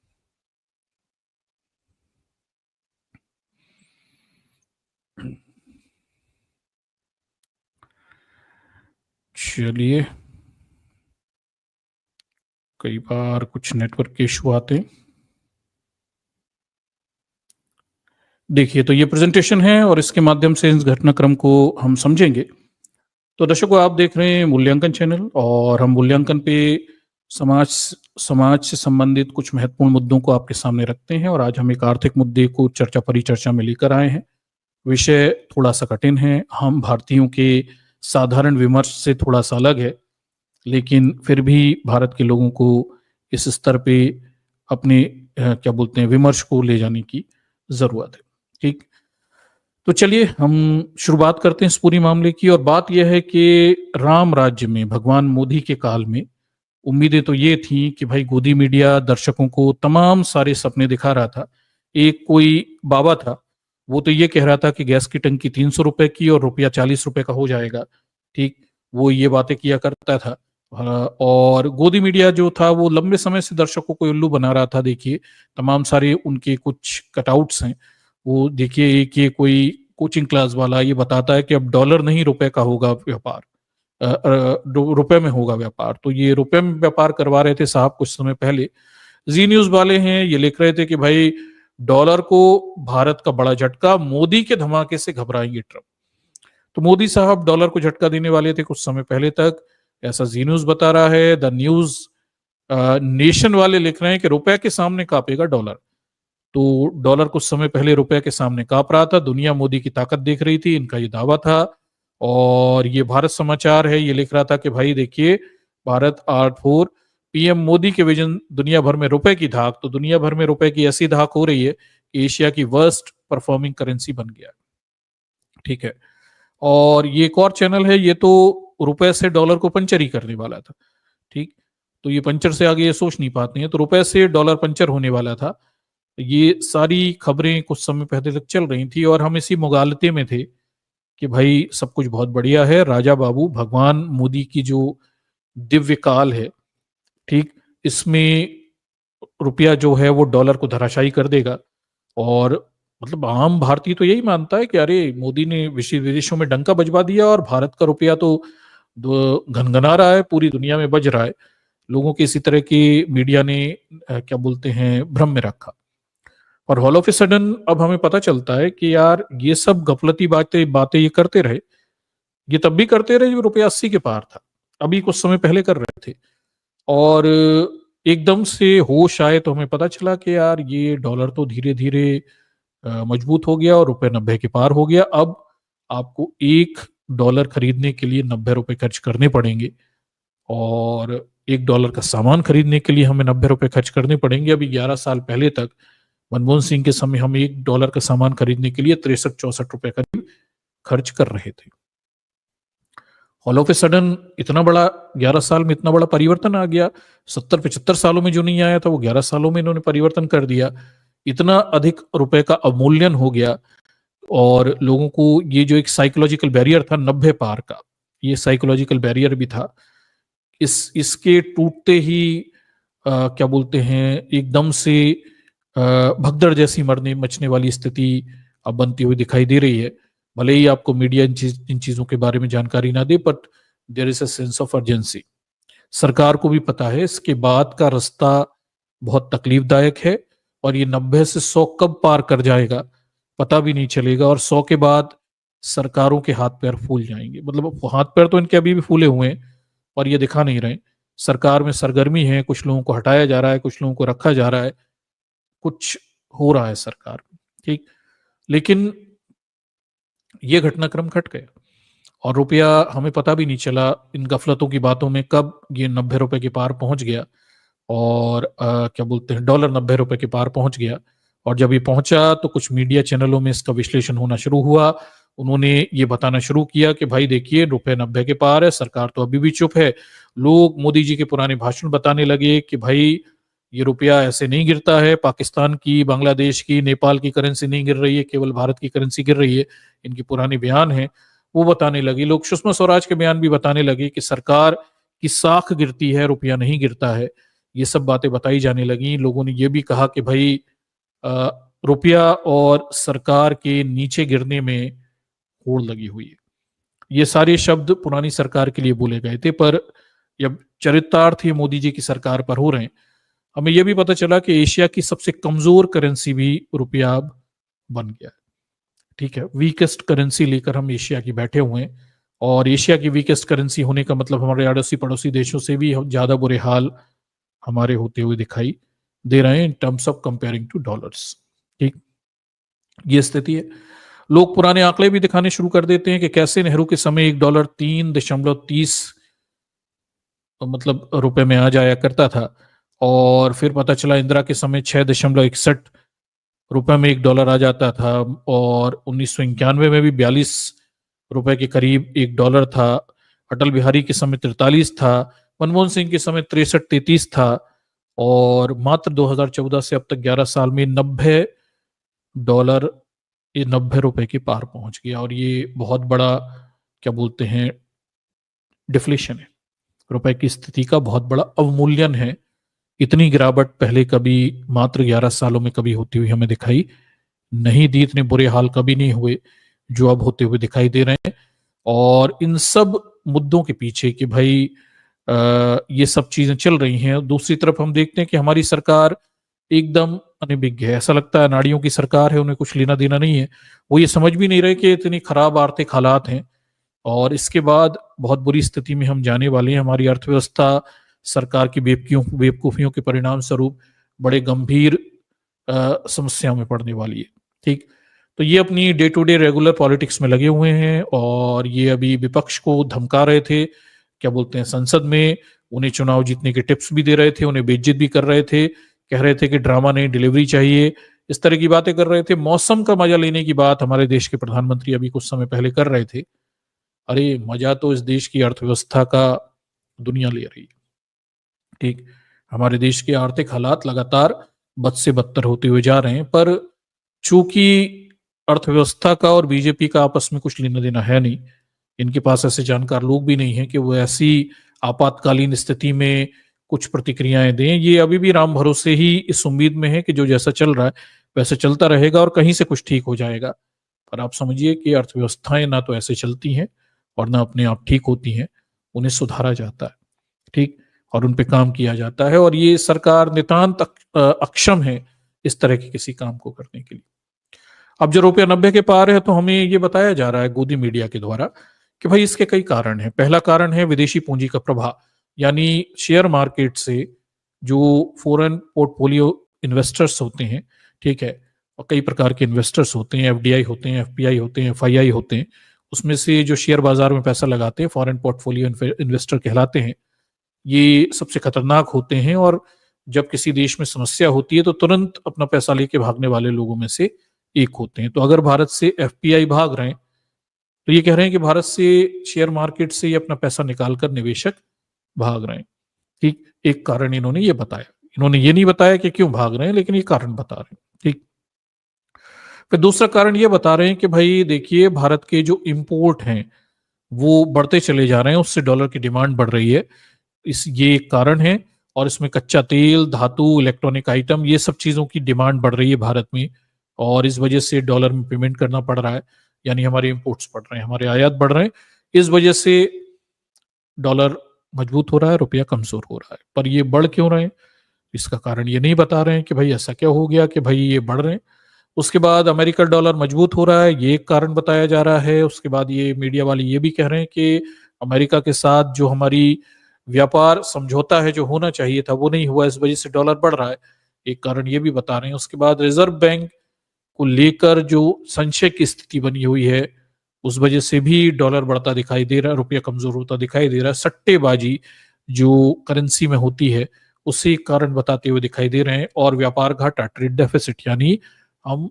चलिए, कई बार कुछ नेटवर्क के इशू आते हैं। देखिए, तो ये प्रेजेंटेशन है और इसके माध्यम से इस घटनाक्रम को हम समझेंगे। तो दर्शकों, आप देख रहे हैं मूल्यांकन चैनल और हम मूल्यांकन पे समाज समाज से संबंधित कुछ महत्वपूर्ण मुद्दों को आपके सामने रखते हैं। और आज हम एक आर्थिक मुद्दे को परिचर्चा में लेकर आए हैं। विषय थोड़ा सा कठिन है, हम भारतीयों के साधारण विमर्श से थोड़ा सा अलग है, लेकिन फिर भी भारत के लोगों को इस स्तर पे अपने क्या बोलते हैं, विमर्श को ले जाने की जरूरत है, ठीक। तो चलिए हम शुरुआत करते हैं इस पूरी मामले की। और बात यह है कि राम राज्य में भगवान मोदी के काल में उम्मीदें तो ये थी कि भाई गोदी मीडिया दर्शकों को तमाम सारे सपने दिखा रहा था। एक कोई बाबा था, वो तो ये कह रहा था कि गैस की टंकी 300 रुपए की और रुपया 40 रुपए का हो जाएगा, ठीक। वो ये बातें किया करता था। और गोदी मीडिया जो था वो लंबे समय से दर्शकों को उल्लू बना रहा था। देखिए, तमाम सारे उनके कुछ कटआउट्स हैं। वो देखिए, एक ये कोई कोचिंग क्लास वाला ये बताता है कि अब डॉलर नहीं रुपए का होगा व्यापार, रुपए में होगा व्यापार। तो ये रुपए में व्यापार करवा रहे थे साहब कुछ समय पहले। जी न्यूज वाले हैं, ये लिख रहे थे कि भाई डॉलर को भारत का बड़ा झटका, मोदी के धमाके से घबराएंगे ट्रंप। तो मोदी साहब डॉलर को झटका देने वाले थे कुछ समय पहले तक, ऐसा जी न्यूज बता रहा है। द न्यूज नेशन वाले लिख रहे हैं कि रुपए के सामने कांपेगा डॉलर। तो डॉलर कुछ समय पहले रुपए के सामने कांप रहा था, दुनिया मोदी की ताकत देख रही थी, इनका ये दावा था। और ये भारत समाचार है, ये लिख रहा था कि भाई देखिए, Bharat art for PM Modi के विजन, दुनिया भर में रुपए की धाक। तो दुनिया भर में रुपए की ऐसी धाक हो रही है कि एशिया की वर्स्ट परफॉर्मिंग करेंसी बन गया, ठीक है। और ये एक और चैनल है, ये तो रुपए से डॉलर को पंचर ही करने वाला था, ठीक। तो ये पंचर से आगे ये सोच नहीं पाते हैं। तो रुपए से डॉलर पंचर होने वाला था। ये सारी खबरें कुछ समय पहले तक चल रही थी और हम इसी मुगालते में थे कि भाई सब कुछ बहुत बढ़िया है, राजा बाबू भगवान मोदी की जो दिव्य काल है, ठीक, इसमें रुपया जो है वो डॉलर को धराशायी कर देगा। और मतलब आम भारतीय तो यही मानता है कि अरे मोदी ने विदेशों में डंका बजवा दिया और भारत का रुपया तो घनघना रहा है, पूरी दुनिया में बज रहा है। लोगों के इसी तरह की मीडिया ने क्या बोलते हैं भ्रम में रखा। और ऑल ऑफ ए सडन अब हमें पता चलता है कि यार ये सब गफलती बातें बातें ये करते रहे। ये तब भी करते रहे जब रुपया 80 के पार था, अभी कुछ समय पहले कर रहे थे। और एकदम से होश आए तो हमें पता चला कि यार ये डॉलर तो धीरे धीरे मजबूत हो गया और रुपए 90 के पार हो गया। अब आपको $1 खरीदने के लिए 90 रुपए खर्च करने पड़ेंगे और $1 का सामान खरीदने के लिए हमें 90 रुपए खर्च करने पड़ेंगे। अभी 11 साल पहले तक मनमोहन सिंह के समय हम $1 का सामान खरीदने के लिए 63-64 रुपए करीब खर्च कर रहे थे। ऑल ऑफ ए सडन इतना बड़ा 11 साल में इतना बड़ा परिवर्तन आ गया। 70-75 सालों में जो नहीं आया था वो 11 सालों में इन्होंने परिवर्तन कर दिया। इतना अधिक रुपए का अवमूल्यन हो गया और लोगों को ये जो एक साइकोलॉजिकल बैरियर था 90 पार का, ये साइकोलॉजिकल बैरियर भी था। इसके टूटते ही क्या बोलते हैं एकदम से भगदड़ जैसी मरने मचने वाली स्थिति अब बनती हुई दिखाई दे रही है। भले ही आपको मीडिया इन चीजों के बारे में जानकारी ना दे, but there is a sense of urgency. सरकार को भी पता है इसके बाद का रास्ता बहुत तकलीफदायक है और ये 90 से 100 कब पार कर जाएगा पता भी नहीं चलेगा। और 100 के बाद सरकारों के हाथ पैर फूल जाएंगे। मतलब हाथ पैर तो इनके अभी भी फूले हुए हैं और ये दिखा नहीं रहे। सरकार में सरगर्मी है, कुछ लोगों को हटाया जा रहा है, कुछ लोगों को रखा जा रहा है, कुछ हो रहा है सरकार में, ठीक। लेकिन ये घटनाक्रम घट गया और रुपया हमें पता भी नहीं चला इन गफलतों की बातों में कब ये 90 रुपए के पार पहुंच गया। और क्या बोलते हैं डॉलर 90 रुपए के पार पहुंच गया। और जब ये पहुंचा तो कुछ मीडिया चैनलों में इसका विश्लेषण होना शुरू हुआ। उन्होंने ये बताना शुरू किया कि भाई देखिए रुपए 90 के पार है, सरकार तो अभी भी चुप है। लोग मोदी जी के पुराने भाषण बताने लगे कि भाई ये रुपया ऐसे नहीं गिरता है, पाकिस्तान की, बांग्लादेश की, नेपाल की करेंसी नहीं गिर रही है, केवल भारत की करेंसी गिर रही है। इनके पुराने बयान हैं वो बताने लगी। लोग सुषमा स्वराज के बयान भी बताने लगे कि सरकार की साख गिरती है, रुपया नहीं गिरता है। ये सब बातें बताई जाने लगी। लोगों ने ये भी कहा कि भाई रुपया और सरकार के नीचे गिरने में होड़ लगी हुई है। ये सारे शब्द पुरानी सरकार के लिए बोले गए थे, पर जब चरितार्थ ये मोदी जी की सरकार पर हो रहे हैं, हमें यह भी पता चला कि एशिया की सबसे कमजोर करेंसी भी रुपया अब बन गया है। ठीक है, वीकेस्ट करेंसी लेकर हम एशिया की बैठे हुए हैं और एशिया की वीकेस्ट करेंसी होने का मतलब हमारे अड़ोसी पड़ोसी देशों से भी ज्यादा बुरे हाल हमारे होते हुए दिखाई दे रहे हैं in terms of comparing two dollars. ठीक, ये स्थिति है। लोग पुराने आंकड़े भी दिखाने शुरू कर देते हैं कि कैसे नेहरू के समय $1 3.30 मतलब रुपए में आ जाया करता था और फिर पता चला इंदिरा के समय 6.61 रुपए में $1 आ जाता था और 1991 में भी 42 रुपए के करीब $1 था। अटल बिहारी के समय 43 था, मनमोहन सिंह के समय 63-33 था और मात्र 2014 से अब तक 11 साल में $90 ये 90 रुपए के पार पहुंच गया। और ये बहुत बड़ा क्या बोलते हैं डिफ्लेशन है, रुपए की स्थिति का बहुत बड़ा अवमूल्यन है। इतनी गिरावट पहले कभी मात्र 11 सालों में कभी होती हुई हमें दिखाई नहीं दी। इतने बुरे हाल कभी नहीं हुए जो अब होते हुए दिखाई दे रहे हैं। और इन सब मुद्दों के पीछे कि भाई ये सब चीजें चल रही हैं, दूसरी तरफ हम देखते हैं कि हमारी सरकार एकदम अनिभिज्ञ है। ऐसा लगता है नाड़ियों की सरकार है, उन्हें कुछ लेना देना नहीं है। वो ये समझ भी नहीं रहे कि इतनी खराब आर्थिक हालात हैं और इसके बाद बहुत बुरी स्थिति में हम जाने वाले हैं। हमारी अर्थव्यवस्था सरकार की बेवकूफियों के परिणाम स्वरूप बड़े गंभीर समस्याओं में पड़ने वाली है। ठीक, तो ये अपनी day to day regular politics में लगे हुए हैं और ये अभी विपक्ष को धमका रहे थे, क्या बोलते हैं, संसद में उन्हें चुनाव जीतने के टिप्स भी दे रहे थे, उन्हें बेइज्जत भी कर रहे थे, कह रहे थे कि ड्रामा नहीं डिलीवरी चाहिए, इस तरह की बातें कर रहे थे। मौसम का मजा लेने की बात हमारे देश के प्रधानमंत्री अभी कुछ समय पहले कर रहे थे। अरे मजा तो इस देश की अर्थव्यवस्था का दुनिया ले रही है। ठीक, हमारे देश के आर्थिक हालात लगातार बद से बदतर होते हुए जा रहे हैं, पर चूंकि अर्थव्यवस्था का और बीजेपी का आपस में कुछ लेना देना है नहीं, इनके पास ऐसे जानकार लोग भी नहीं हैं कि वो ऐसी आपातकालीन स्थिति में कुछ प्रतिक्रियाएं दें। ये अभी भी राम भरोसे ही इस उम्मीद में है कि जो जैसा चल रहा है वैसे चलता रहेगा और कहीं से कुछ ठीक हो जाएगा। पर आप समझिए कि अर्थव्यवस्थाएं ना तो ऐसे चलती हैं और ना अपने आप ठीक होती हैं, उन्हें सुधारा जाता है। ठीक, और उन पे काम किया जाता है, और ये सरकार नितांत अक्षम है इस तरह के किसी काम को करने के लिए। अब जो रुपया 90 के पार है, तो हमें ये बताया जा रहा है गोदी मीडिया के द्वारा कि भाई इसके कई कारण हैं। पहला कारण है विदेशी पूंजी का प्रभाव, यानी शेयर मार्केट से जो फॉरेन पोर्टफोलियो इन्वेस्टर्स होते हैं, ठीक है, और कई प्रकार के इन्वेस्टर्स होते हैं, एफडीआई होते हैं, एफपीआई होते हैं, एफआईआई होते हैं, उसमें से जो शेयर बाजार में पैसा लगाते हैं फॉरेन पोर्टफोलियो इन्वेस्टर कहलाते हैं। ये सबसे खतरनाक होते हैं, और जब किसी देश में समस्या होती है तो तुरंत अपना पैसा लेके भागने वाले लोगों में से एक होते हैं। तो अगर भारत से एफपीआई भाग रहे हैं, तो ये कह रहे हैं कि भारत से शेयर मार्केट से ये अपना पैसा निकालकर निवेशक भाग रहे हैं। ठीक, एक कारण इन्होंने ये बताया। इन्होंने ये नहीं बताया कि क्यों भाग रहे हैं, लेकिन ये कारण बता रहे हैं। ठीक, फिर दूसरा कारण ये बता रहे हैं कि भाई देखिए, भारत के जो इंपोर्ट हैं वो बढ़ते चले जा रहे हैं, उससे डॉलर की डिमांड बढ़ रही है। ये एक कारण है, और इसमें कच्चा तेल, धातु, इलेक्ट्रॉनिक आइटम, ये सब चीजों की डिमांड बढ़ रही है भारत में, और इस वजह से डॉलर में पेमेंट करना पड़ रहा है, यानी हमारे इंपोर्ट्स बढ़ रहे हैं, हमारे आयात बढ़ रहे हैं। इस वजह से डॉलर मजबूत हो रहा है, रुपया कमजोर हो रहा है। पर ये बढ़ क्यों रहे हैं, इसका कारण ये नहीं बता रहे हैं कि भाई ऐसा क्या हो गया कि भाई ये बढ़ रहे हैं। उसके बाद अमेरिकन डॉलर मजबूत हो रहा है, ये एक कारण बताया जा रहा है। उसके बाद ये मीडिया वाले ये भी कह रहे हैं कि अमेरिका के साथ जो हमारी व्यापार समझौता है जो होना चाहिए था वो नहीं हुआ, इस वजह से डॉलर बढ़ रहा है, एक कारण ये भी बता रहे हैं। उसके बाद रिजर्व बैंक को लेकर जो संशय की स्थिति बनी हुई है, उस वजह से भी डॉलर बढ़ता दिखाई दे रहा है, रुपया कमजोर होता दिखाई दे रहा है। सट्टेबाजी जो करेंसी में होती है, उसे एक कारण बताते हुए दिखाई दे रहे हैं। और व्यापार घाटा, ट्रेड डेफिसिट, यानी हम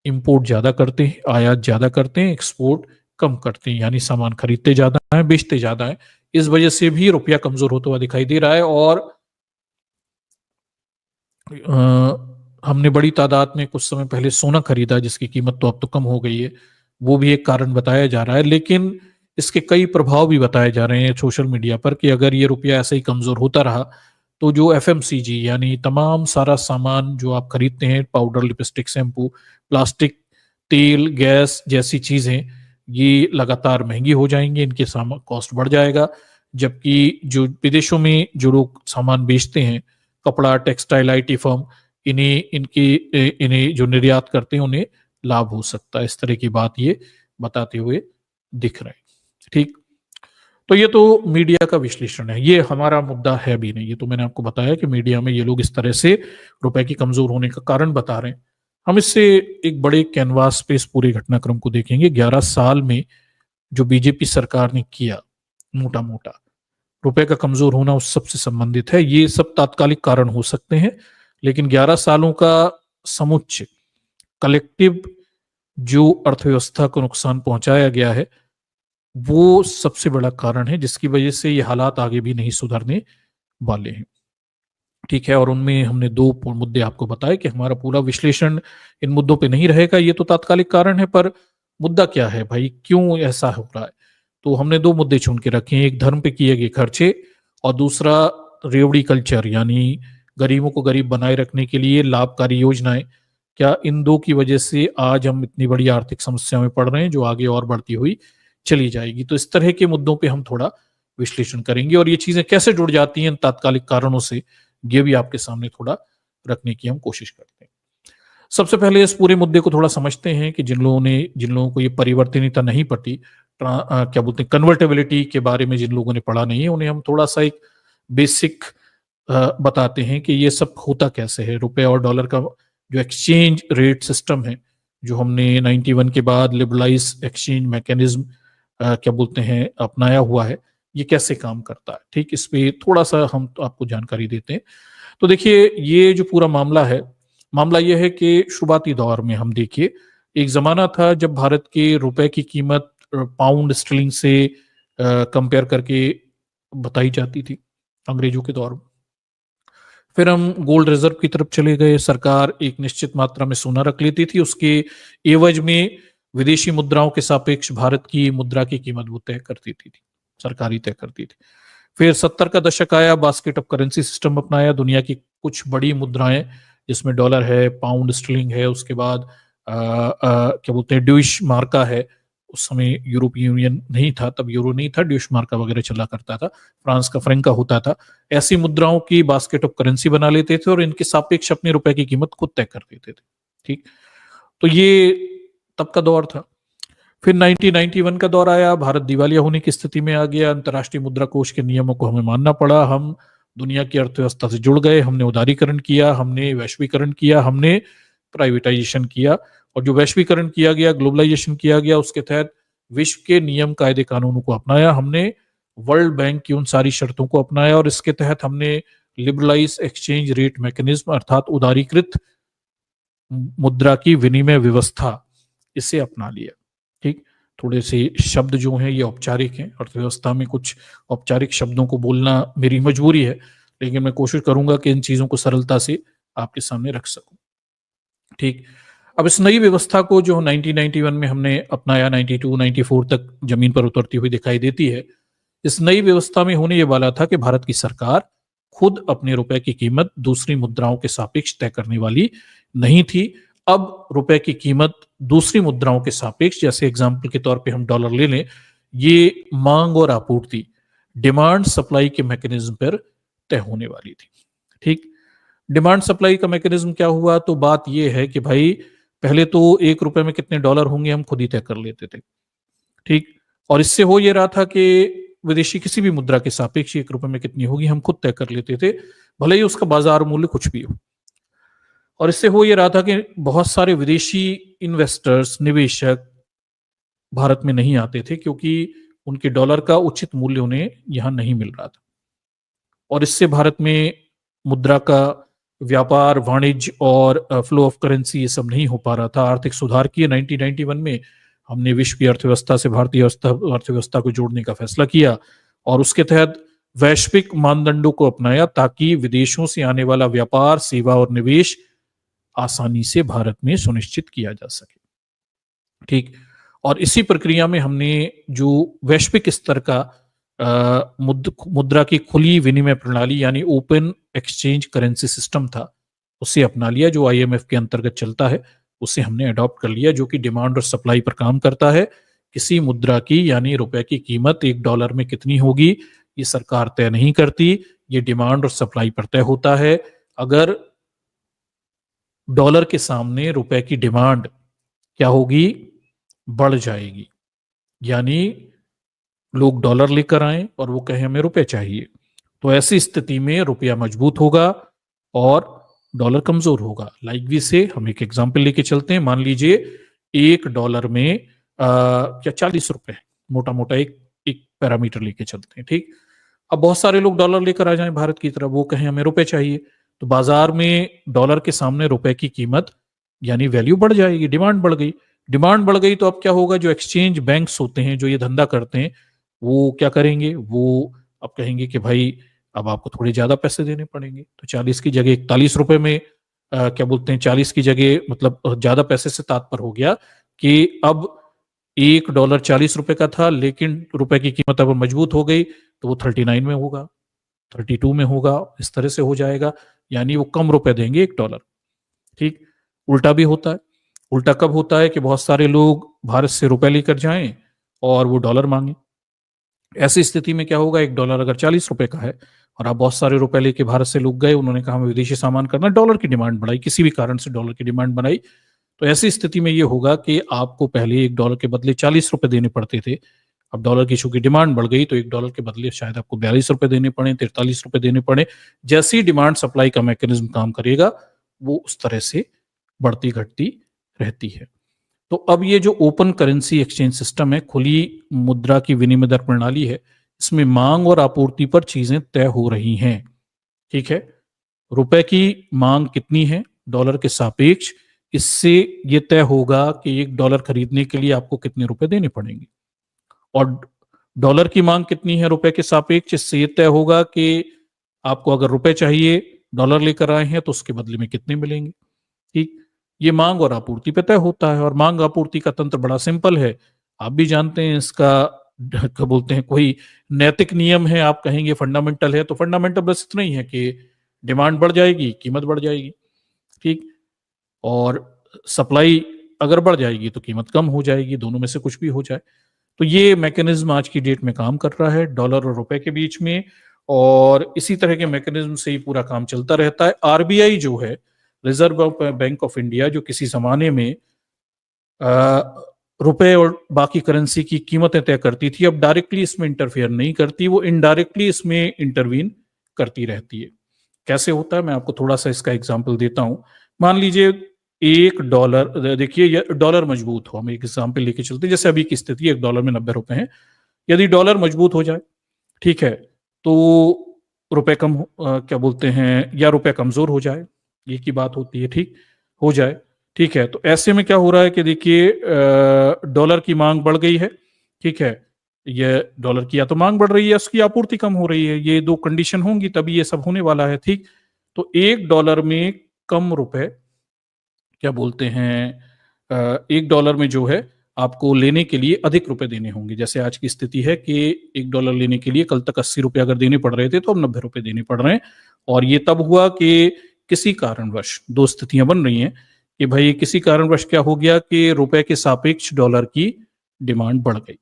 इंपोर्ट ज्यादा करते हैं, आयात ज्यादा करते हैं, एक्सपोर्ट कम करते हैं, यानी सामान खरीदते ज्यादा है, बेचते ज्यादा है। इस वजह से भी रुपया कमजोर होता हुआ दिखाई दे रहा है। और हमने बड़ी तादाद में कुछ समय पहले सोना खरीदा, जिसकी कीमत तो अब तो कम हो गई है, वो भी एक कारण बताया जा रहा है। लेकिन इसके कई प्रभाव भी बताए जा रहे हैं सोशल मीडिया पर कि अगर ये रुपया ऐसे ही कमजोर होता रहा तो जो एफएमसीजी यानी तमाम सारा सामान जो आप खरीदते हैं, पाउडर, लिपस्टिक, शैम्पू, प्लास्टिक, तेल, गैस जैसी चीजें, ये लगातार महंगी हो जाएंगी, इनके सामान कॉस्ट बढ़ जाएगा। जबकि जो विदेशों में जो लोग सामान बेचते हैं, कपड़ा, टेक्सटाइल, आईटी फर्म, इन्हें जो निर्यात करते हैं उन्हें लाभ हो सकता है। इस तरह की बात ये बताते हुए दिख रहे हैं। ठीक, तो ये तो मीडिया का विश्लेषण है, ये हमारा मुद्दा है भी नहीं। ये तो मैंने आपको बताया कि मीडिया में ये लोग इस तरह से रुपए की कमजोर होने का कारण बता रहे हैं। हम इससे एक बड़े कैनवास पे इस पूरे घटनाक्रम को देखेंगे। 11 साल में जो बीजेपी सरकार ने किया, मोटा मोटा रुपए का कमजोर होना उस सबसे संबंधित है। ये सब तात्कालिक कारण हो सकते हैं, लेकिन 11 सालों का समुच्चय कलेक्टिव जो अर्थव्यवस्था को नुकसान पहुंचाया गया है, वो सबसे बड़ा कारण है, जिसकी वजह से ये हालात आगे भी नहीं सुधरने वाले हैं। ठीक है, और उनमें हमने दो मुद्दे आपको बताए कि हमारा पूरा विश्लेषण इन मुद्दों पे नहीं रहेगा, ये तो तात्कालिक कारण है, पर मुद्दा क्या है भाई, क्यों ऐसा हो रहा है। तो हमने दो मुद्दे चुन के रखे हैं, एक धर्म पे किए गए खर्चे, और दूसरा रेवड़ी कल्चर, यानी गरीबों को गरीब बनाए रखने के लिए लाभकारी योजनाएं। क्या इन दो की वजह से आज हम इतनी बड़ी आर्थिक समस्या में पड़ रहे हैं जो आगे और बढ़ती हुई चली जाएगी। तो इस तरह के मुद्दों पे हम थोड़ा विश्लेषण करेंगे, और ये चीजें कैसे जुड़ जाती हैं तात्कालिक कारणों से, ये भी आपके सामने थोड़ा रखने की हम कोशिश करते हैं। सबसे पहले इस पूरे मुद्दे को थोड़ा समझते हैं कि जिन लोगों को ये परिवर्तनीयता नहीं पड़ी, क्या बोलते हैं, कन्वर्टेबिलिटी के बारे में जिन लोगों ने पढ़ा नहीं है, उन्हें हम थोड़ा सा एक बेसिक बताते हैं कि ये सब होता कैसे है। रुपए और डॉलर का जो एक्सचेंज रेट सिस्टम है, जो हमने 91 के बाद लिबरलाइज एक्सचेंज मैकेनिज्म क्या बोलते हैं अपनाया हुआ है, ये कैसे काम करता है। ठीक, इस पे थोड़ा सा हम तो आपको जानकारी देते हैं। तो देखिए, ये जो पूरा मामला है, मामला ये है कि शुरुआती दौर में हम देखिए, एक जमाना था जब भारत के रुपए की कीमत पाउंड स्टर्लिंग से कंपेयर करके बताई जाती थी। अंग्रेजों के दौर में। फिर हम गोल्ड रिजर्व की तरफ चले गए। सरकार एक निश्चित मात्रा में सोना रख लेती थी, उसके एवज में विदेशी मुद्राओं के सापेक्ष भारत की मुद्रा की कीमत वो तय करती थी, सरकारी तय करती थी। फिर 70 का दशक आया, बास्केट ऑफ करेंसी सिस्टम अपनाया। दुनिया की कुछ बड़ी मुद्राएं जिसमें डॉलर है, पाउंड स्टर्लिंग है, उसके बाद क्या बोलते हैं, ड्यूश मार्का है। उस समय यूरोपीय यूनियन नहीं था, तब यूरो नहीं था, ड्यूश मार्का वगैरह चला करता था, फ्रांस का फ्रैंका होता था। ऐसी मुद्राओं की बास्केट ऑफ करेंसी बना लेते थे और इनके सापेक्ष अपने रुपए की कीमत खुद तय कर देते थे। ठीक, तो ये तब का दौर था। फिर 1991 का दौर आया, भारत दिवालिया होने की स्थिति में आ गया। अंतर्राष्ट्रीय मुद्रा कोष के नियमों को हमें मानना पड़ा। हम दुनिया की अर्थव्यवस्था से जुड़ गए, हमने उदारीकरण किया, हमने वैश्वीकरण किया, हमने प्राइवेटाइजेशन किया। और जो वैश्वीकरण किया गया, ग्लोबलाइजेशन किया गया, उसके तहत विश्व के नियम कायदे कानूनों को अपनाया हमने, वर्ल्ड बैंक की उन सारी शर्तों को अपनाया और इसके तहत हमने लिबरलाइज एक्सचेंज रेट मैकेनिज्म अर्थात उदारीकृत मुद्रा की विनिमय व्यवस्था, इसे अपना लिया। ठीक, थोड़े से शब्द जो हैं ये औपचारिक हैं, अर्थव्यवस्था में कुछ औपचारिक शब्दों को बोलना मेरी मजबूरी है, लेकिन मैं कोशिश करूंगा कि इन चीजों को सरलता से आपके सामने रख सकूं। ठीक, अब इस नई व्यवस्था को जो 1991 में हमने अपनाया, 92 94 तक जमीन पर उतरती हुई दिखाई देती है। इस नई व्यवस्था में होने ये वाला था कि भारत की सरकार खुद अपने रुपए की कीमत दूसरी मुद्राओं के सापेक्ष तय करने वाली नहीं थी। अब रुपए की कीमत दूसरी मुद्राओं के सापेक्ष, जैसे एग्जाम्पल के तौर पे हम डॉलर ले लें, ये मांग और आपूर्ति, डिमांड सप्लाई के मैकेनिज्म पर तय होने वाली थी। ठीक, डिमांड सप्लाई का मैकेनिज्म क्या हुआ, तो बात यह है कि भाई पहले तो 1 रुपए में कितने डॉलर होंगे हम खुद ही तय कर लेते थे। ठीक, और इससे हो ये रहा था कि विदेशी किसी भी मुद्रा के सापेक्ष 1 रुपए में कितनी होगी हम खुद तय कर लेते थे, भले ही उसका बाजार मूल्य कुछ भी हो। और इससे हो ये रहा था कि बहुत सारे विदेशी इन्वेस्टर्स, निवेशक भारत में नहीं आते थे क्योंकि उनके डॉलर का उचित मूल्य उन्हें यहां नहीं मिल रहा था। और इससे भारत में मुद्रा का व्यापार, वाणिज्य और फ्लो ऑफ करेंसी ये सब नहीं हो पा रहा था। आर्थिक सुधार किए 1991 में, हमने विश्व की अर्थव्यवस्था से भारतीय अर्थव्यवस्था को जोड़ने का फैसला किया और उसके तहत वैश्विक मानदंडों को अपनाया ताकि विदेशों से आने वाला व्यापार, सेवा और निवेश आसानी से भारत में सुनिश्चित किया जा सके। ठीक, और इसी प्रक्रिया में हमने जो वैश्विक स्तर का मुद्रा की खुली विनिमय प्रणाली यानी ओपन एक्सचेंज करेंसी सिस्टम था, उसे अपना लिया, जो आईएमएफ के अंतर्गत चलता है, उसे हमने अडॉप्ट कर लिया, जो कि डिमांड और सप्लाई पर काम करता है। किसी मुद्रा की यानी रुपए की कीमत $1 में कितनी होगी ये सरकार तय नहीं करती, ये डिमांड और सप्लाई पर तय होता है। अगर डॉलर के सामने रुपए की डिमांड क्या होगी, बढ़ जाएगी, यानी लोग डॉलर लेकर आए और वो कहे हमें रुपए चाहिए, तो ऐसी स्थिति में रुपया मजबूत होगा और डॉलर कमजोर होगा। लाइक से हम एक एग्जांपल लेके चलते हैं। मान लीजिए $1 में क्या 40 रुपए, मोटा मोटा एक पैरामीटर लेके चलते हैं। ठीक, अब बहुत सारे लोग डॉलर लेकर आ जाएं भारत की तरफ, वो कहें हमें रुपए चाहिए, तो बाजार में डॉलर के सामने रुपए की कीमत यानी वैल्यू बढ़ जाएगी, डिमांड बढ़ गई। डिमांड बढ़ गई तो अब क्या होगा, जो एक्सचेंज बैंक्स होते हैं जो ये धंधा करते हैं, वो क्या करेंगे, वो अब कहेंगे कि भाई अब आपको थोड़े ज्यादा पैसे देने पड़ेंगे। तो 40 की जगह 41 रुपए में क्या बोलते हैं, 40 की जगह, मतलब ज्यादा पैसे से तात्पर्य हो गया कि अब $1 40 रुपए का था, लेकिन रुपए की कीमत अब मजबूत हो गई तो वो 39 में होगा, 32 में होगा, इस तरह से हो जाएगा, यानी वो कम रुपए देंगे $1। ठीक, उल्टा भी होता है। उल्टा कब होता है कि बहुत सारे लोग भारत से रुपए लेकर जाएं और वो डॉलर मांगे। ऐसी स्थिति में क्या होगा, $1 अगर 40 रुपए का है और आप बहुत सारे रुपए लेके भारत से लोग गए, उन्होंने कहा हमें विदेशी सामान करना, डॉलर की डिमांड बढ़ाई, किसी भी कारण से डॉलर की डिमांड बनाई, तो ऐसी स्थिति में ये होगा कि आपको पहले $1 के बदले 40 रुपए देने पड़ते थे। अब डॉलर की चूंकि डिमांड बढ़ गई तो $1 के बदले शायद आपको 42 रुपए देने पड़े, 43 रुपए देने पड़े। जैसी डिमांड सप्लाई का मैकेनिज्म काम करेगा वो उस तरह से बढ़ती घटती रहती है। तो अब ये जो ओपन करेंसी एक्सचेंज सिस्टम है, खुली मुद्रा की विनिमय दर प्रणाली है, इसमें मांग और आपूर्ति पर चीजें तय हो रही हैं। ठीक है, रुपए की मांग कितनी है डॉलर के सापेक्ष, इससे ये तय होगा कि $1 खरीदने के लिए आपको कितने रुपए देने पड़ेंगे, और डॉलर की मांग कितनी है रुपए के सापेक्ष, इससे ये तय होगा कि आपको अगर रुपए चाहिए, डॉलर लेकर आए हैं तो उसके बदले में कितने मिलेंगे। ठीक, ये मांग और आपूर्ति पे तय होता है, और मांग आपूर्ति का तंत्र बड़ा सिंपल है, आप भी जानते हैं इसका। क्या बोलते हैं, कोई नैतिक नियम है, आप कहेंगे फंडामेंटल है, तो फंडामेंटल बस इतना ही है कि डिमांड बढ़ जाएगी, कीमत बढ़ जाएगी। ठीक, और सप्लाई अगर बढ़ जाएगी तो कीमत कम हो जाएगी, दोनों में से कुछ भी हो जाए। तो ये मैकेनिज्म आज की डेट में काम कर रहा है डॉलर और रुपए के बीच में, और इसी तरह के मैकेनिज्म से ही पूरा काम चलता रहता है। आरबीआई जो है, रिजर्व बैंक ऑफ इंडिया, जो किसी जमाने में रुपए और बाकी करेंसी की कीमतें तय करती थी, अब डायरेक्टली इसमें इंटरफेयर नहीं करती, वो इनडायरेक्टली इसमें इंटरवीन करती रहती है। कैसे होता है, मैं आपको थोड़ा सा इसका एग्जांपल देता हूं। मान लीजिए $1, देखिए ये डॉलर मजबूत हो, हम एक एग्जांपल लेके चलते हैं, जैसे अभी की स्थिति $1 में 90 रुपए है। यदि डॉलर मजबूत हो जाए, ठीक है, तो रुपए क्या बोलते हैं, या रुपए कमजोर हो जाए, ये की बात होती है, ठीक हो जाए। ठीक है, तो ऐसे में क्या हो रहा है कि देखिए डॉलर की मांग बढ़ गई है। ठीक है, ये डॉलर की या तो मांग बढ़ रही है, उसकी आपूर्ति कम हो रही है, ये दो कंडीशन होंगी तभी ये सब होने वाला है। ठीक, तो $1 में कम रुपए, क्या बोलते हैं, $1 में जो है आपको लेने के लिए अधिक रुपए देने होंगे। जैसे आज की स्थिति है कि $1 लेने के लिए कल तक 80 रुपए अगर देने पड़ रहे थे, तो अब 90 रुपए देने पड़ रहे हैं। और ये तब हुआ कि किसी कारणवश दो स्थितियां बन रही हैं कि भाई किसी कारणवश क्या हो गया कि रुपए के सापेक्ष डॉलर की डिमांड बढ़ गई।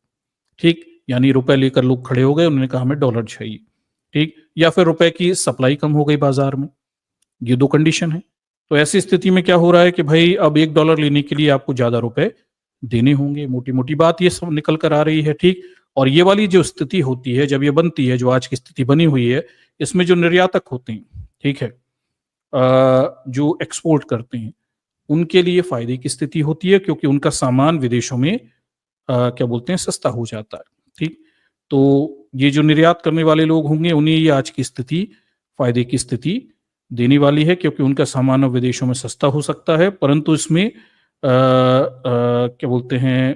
ठीक, यानी रुपए लेकर लोग खड़े हो गए, उन्होंने कहा हमें डॉलर चाहिए। ठीक, या फिर रुपए की सप्लाई कम हो गई बाजार में, ये दो कंडीशन है। तो ऐसी स्थिति में क्या हो रहा है कि भाई अब $1 लेने के लिए आपको ज्यादा रुपए देने होंगे, मोटी मोटी बात ये सब निकल कर आ रही है। ठीक, और ये वाली जो स्थिति होती है, जब ये बनती है, जो आज की स्थिति बनी हुई है, इसमें जो निर्यातक होते हैं, ठीक है, जो एक्सपोर्ट करते हैं, उनके लिए फायदे की स्थिति होती है, क्योंकि उनका सामान विदेशों में क्या बोलते हैं, सस्ता हो जाता है। ठीक, तो ये जो निर्यात करने वाले लोग होंगे, उन्हें ये आज की स्थिति फायदे की स्थिति देने वाली है, क्योंकि उनका सामान अब विदेशों में सस्ता हो सकता है। परंतु इसमें क्या बोलते हैं,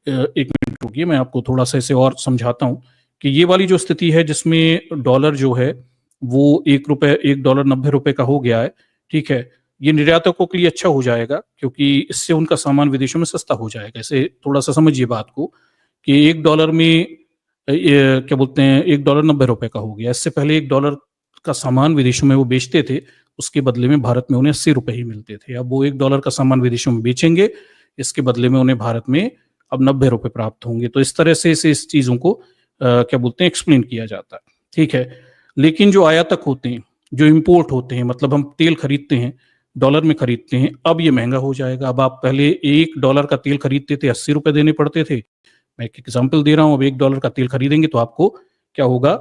एक मिनट रुकिए, मैं आपको थोड़ा सा इसे और समझाता हूं कि ये वाली जो स्थिति है जिसमें डॉलर जो है वो $1 90 रुपए का हो गया है। ठीक है, ये निर्यातकों के लिए अच्छा हो जाएगा, क्योंकि इससे उनका सामान विदेशों में सस्ता हो जाएगा। इसे थोड़ा सा समझिए बात को, कि $1 में क्या बोलते हैं, $1 90 रुपए का हो गया। इससे पहले $1 का सामान विदेशों में वो बेचते थे, उसके बदले में भारत में उन्हें 80 रुपए ही मिलते थे। अब वो $1 का सामान विदेशों में बेचेंगे, इसके बदले में उन्हें भारत में अब 90 रुपए प्राप्त होंगे। तो इस तरह से इस चीजों को क्या बोलते हैं, एक्सप्लेन किया जाता है। ठीक है, लेकिन जो आयातक होते हैं, जो इंपोर्ट होते हैं, मतलब हम तेल खरीदते हैं, डॉलर में खरीदते हैं, अब ये महंगा हो जाएगा। अब आप पहले $1 का तेल खरीदते थे, 80 रुपए देने पड़ते थे। मैं एक एग्जाम्पल दे रहा हूं, अब $1 का तेल खरीदेंगे तो आपको क्या होगा,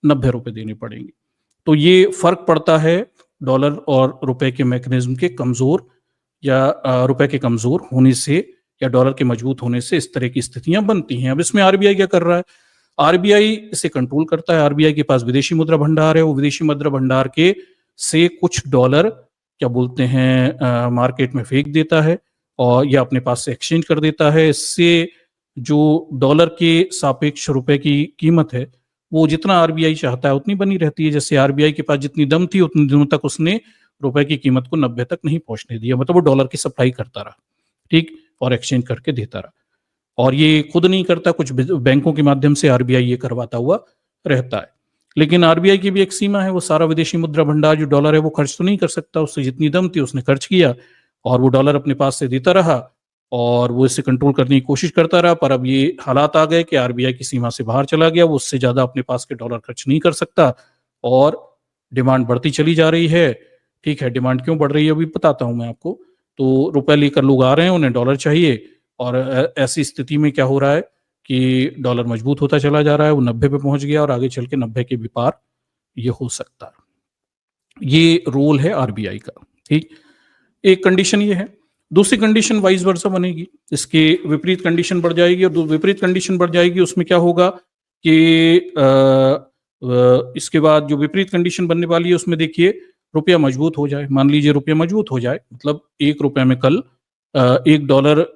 90 रुपए देने पड़ेंगे। तो ये फर्क पड़ता है डॉलर और रुपए के मैकेनिज्म के कमजोर या रुपए के कमजोर होने से, या डॉलर के मजबूत होने से इस तरह की स्थितियां बनती हैं। अब इसमें आरबीआई क्या कर रहा है, आरबीआई इसे कंट्रोल करता है। आरबीआई के पास विदेशी मुद्रा भंडार है, वो विदेशी मुद्रा भंडार के से कुछ डॉलर क्या बोलते हैं मार्केट में फेंक देता है, और या अपने पास से एक्सचेंज कर देता है। इससे जो डॉलर के सापेक्ष रुपए की कीमत है, वो जितना आरबीआई चाहता है उतनी बनी रहती है। जैसे आरबीआई के पास जितनी दम थी, उतनी दिनों तक उसने रुपए की कीमत को 90 तक नहीं पहुंचने दिया, मतलब वो डॉलर की सप्लाई करता रहा, ठीक, और एक्सचेंज करके देता रहा। और ये खुद नहीं करता, कुछ बैंकों के माध्यम से आरबीआई ये करवाता हुआ रहता है। लेकिन आरबीआई की भी एक सीमा है, वो सारा विदेशी मुद्रा भंडार जो डॉलर है वो खर्च तो नहीं कर सकता। उससे जितनी दम थी उसने खर्च किया, और वो डॉलर अपने पास से देता रहा, और वो इसे कंट्रोल करने की कोशिश करता रहा। पर अब ये हालात आ गए कि आरबीआई की सीमा से बाहर चला गया, वो उससे ज्यादा अपने पास के डॉलर खर्च नहीं कर सकता, और डिमांड बढ़ती चली जा रही है। ठीक है, डिमांड क्यों बढ़ रही है अभी बताता हूं मैं आपको। तो रुपए लेकर लोग आ रहे हैं, उन्हें डॉलर चाहिए, और ऐसी स्थिति में क्या हो रहा है कि डॉलर मजबूत होता चला जा रहा है, वो 90 पे पहुंच गया, और आगे चल के 90 के भी पार ये हो सकता है। ये रोल है आरबीआई का। ठीक, एक कंडीशन ये है। दूसरी कंडीशन वाइस वर्सा बनेगी, इसके विपरीत कंडीशन बढ़ जाएगी, और विपरीत कंडीशन बढ़ जाएगी उसमें क्या होगा कि इसके बाद जो विपरीत कंडीशन बनने वाली है उसमें देखिए, रुपया मजबूत हो जाए। मान लीजिए रुपया मजबूत हो जाए, मतलब $1 में कल $1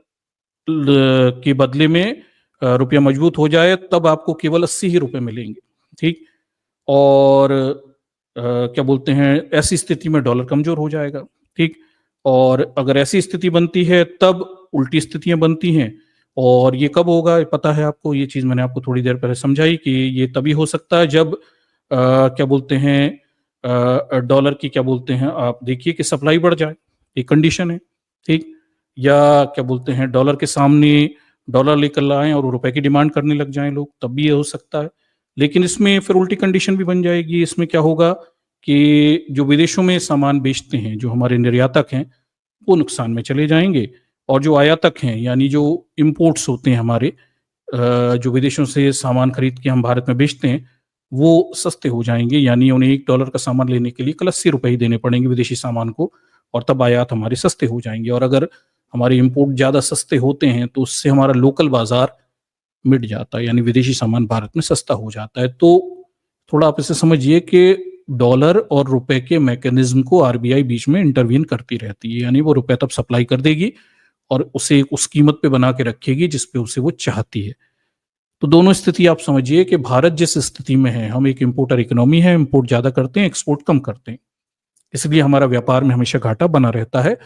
के बदले में रुपया मजबूत हो जाए, तब आपको केवल 80 ही रुपए मिलेंगे। ठीक, और क्या बोलते हैं, ऐसी स्थिति में डॉलर कमज़ोर हो जाएगा, ठीक? और अगर ऐसी स्थिति बनती है तब उल्टी स्थितियाँ बनती हैं, और ये कब होगा पता है आपको, ये चीज़ मैंने आपको थोड़ी देर पहले समझाई कि ये तभी हो सकता है जब क्या बोलते हैं, डॉलर की क्या बोलते हैं, आप देखिए कि सप्लाई बढ़ जाए, एक कंडीशन है, ठीक? या क्या बोलते हैं, डॉलर के सामने डॉलर लेकर आएँ और रुपए की डिमांड करने लग जाएँ लोग, तब भी ये हो सकता है। लेकिन इसमें फिर उल्टी कंडीशन भी बन जाएगी, इसमें क्या होगा कि जो विदेशों में सामान बेचते हैं, जो हमारे निर्यातक हैं, वो नुकसान में चले जाएँगे, और जो आयातक हैं, यानी जो इम्पोर्ट्स होते हैं हमारे, जो विदेशों से सामान खरीद के हम भारत में बेचते हैं, वो सस्ते हो जाएँगे, यानी उन्हें $1 का सामान लेने के लिए कल ₹80 ही देने पड़ेंगे विदेशी सामान को, और तब आयात हमारे सस्ते हो जाएँगे। और अगर हमारे इम्पोर्ट ज़्यादा सस्ते होते हैं, तो उससे हमारा लोकल बाज़ार मिट जाता है, यानी विदेशी सामान भारत में सस्ता हो जाता है। तो थोड़ा आप इसे समझिए कि डॉलर और रुपए के मैकेनिज़्म को आरबीआई बीच में इंटरवीन करती रहती है, यानी वो रुपए तब सप्लाई कर देगी और उसे उस कीमत पे बना के रखेगी जिस पे उसे वो चाहती है। तो दोनों स्थिति आप समझिए कि भारत जिस स्थिति में है, हम एक इम्पोर्टर इकोनॉमी है, इम्पोर्ट ज़्यादा करते हैं, एक्सपोर्ट कम करते हैं। इसलिए हमारा व्यापार में हमेशा घाटा बना रहता है।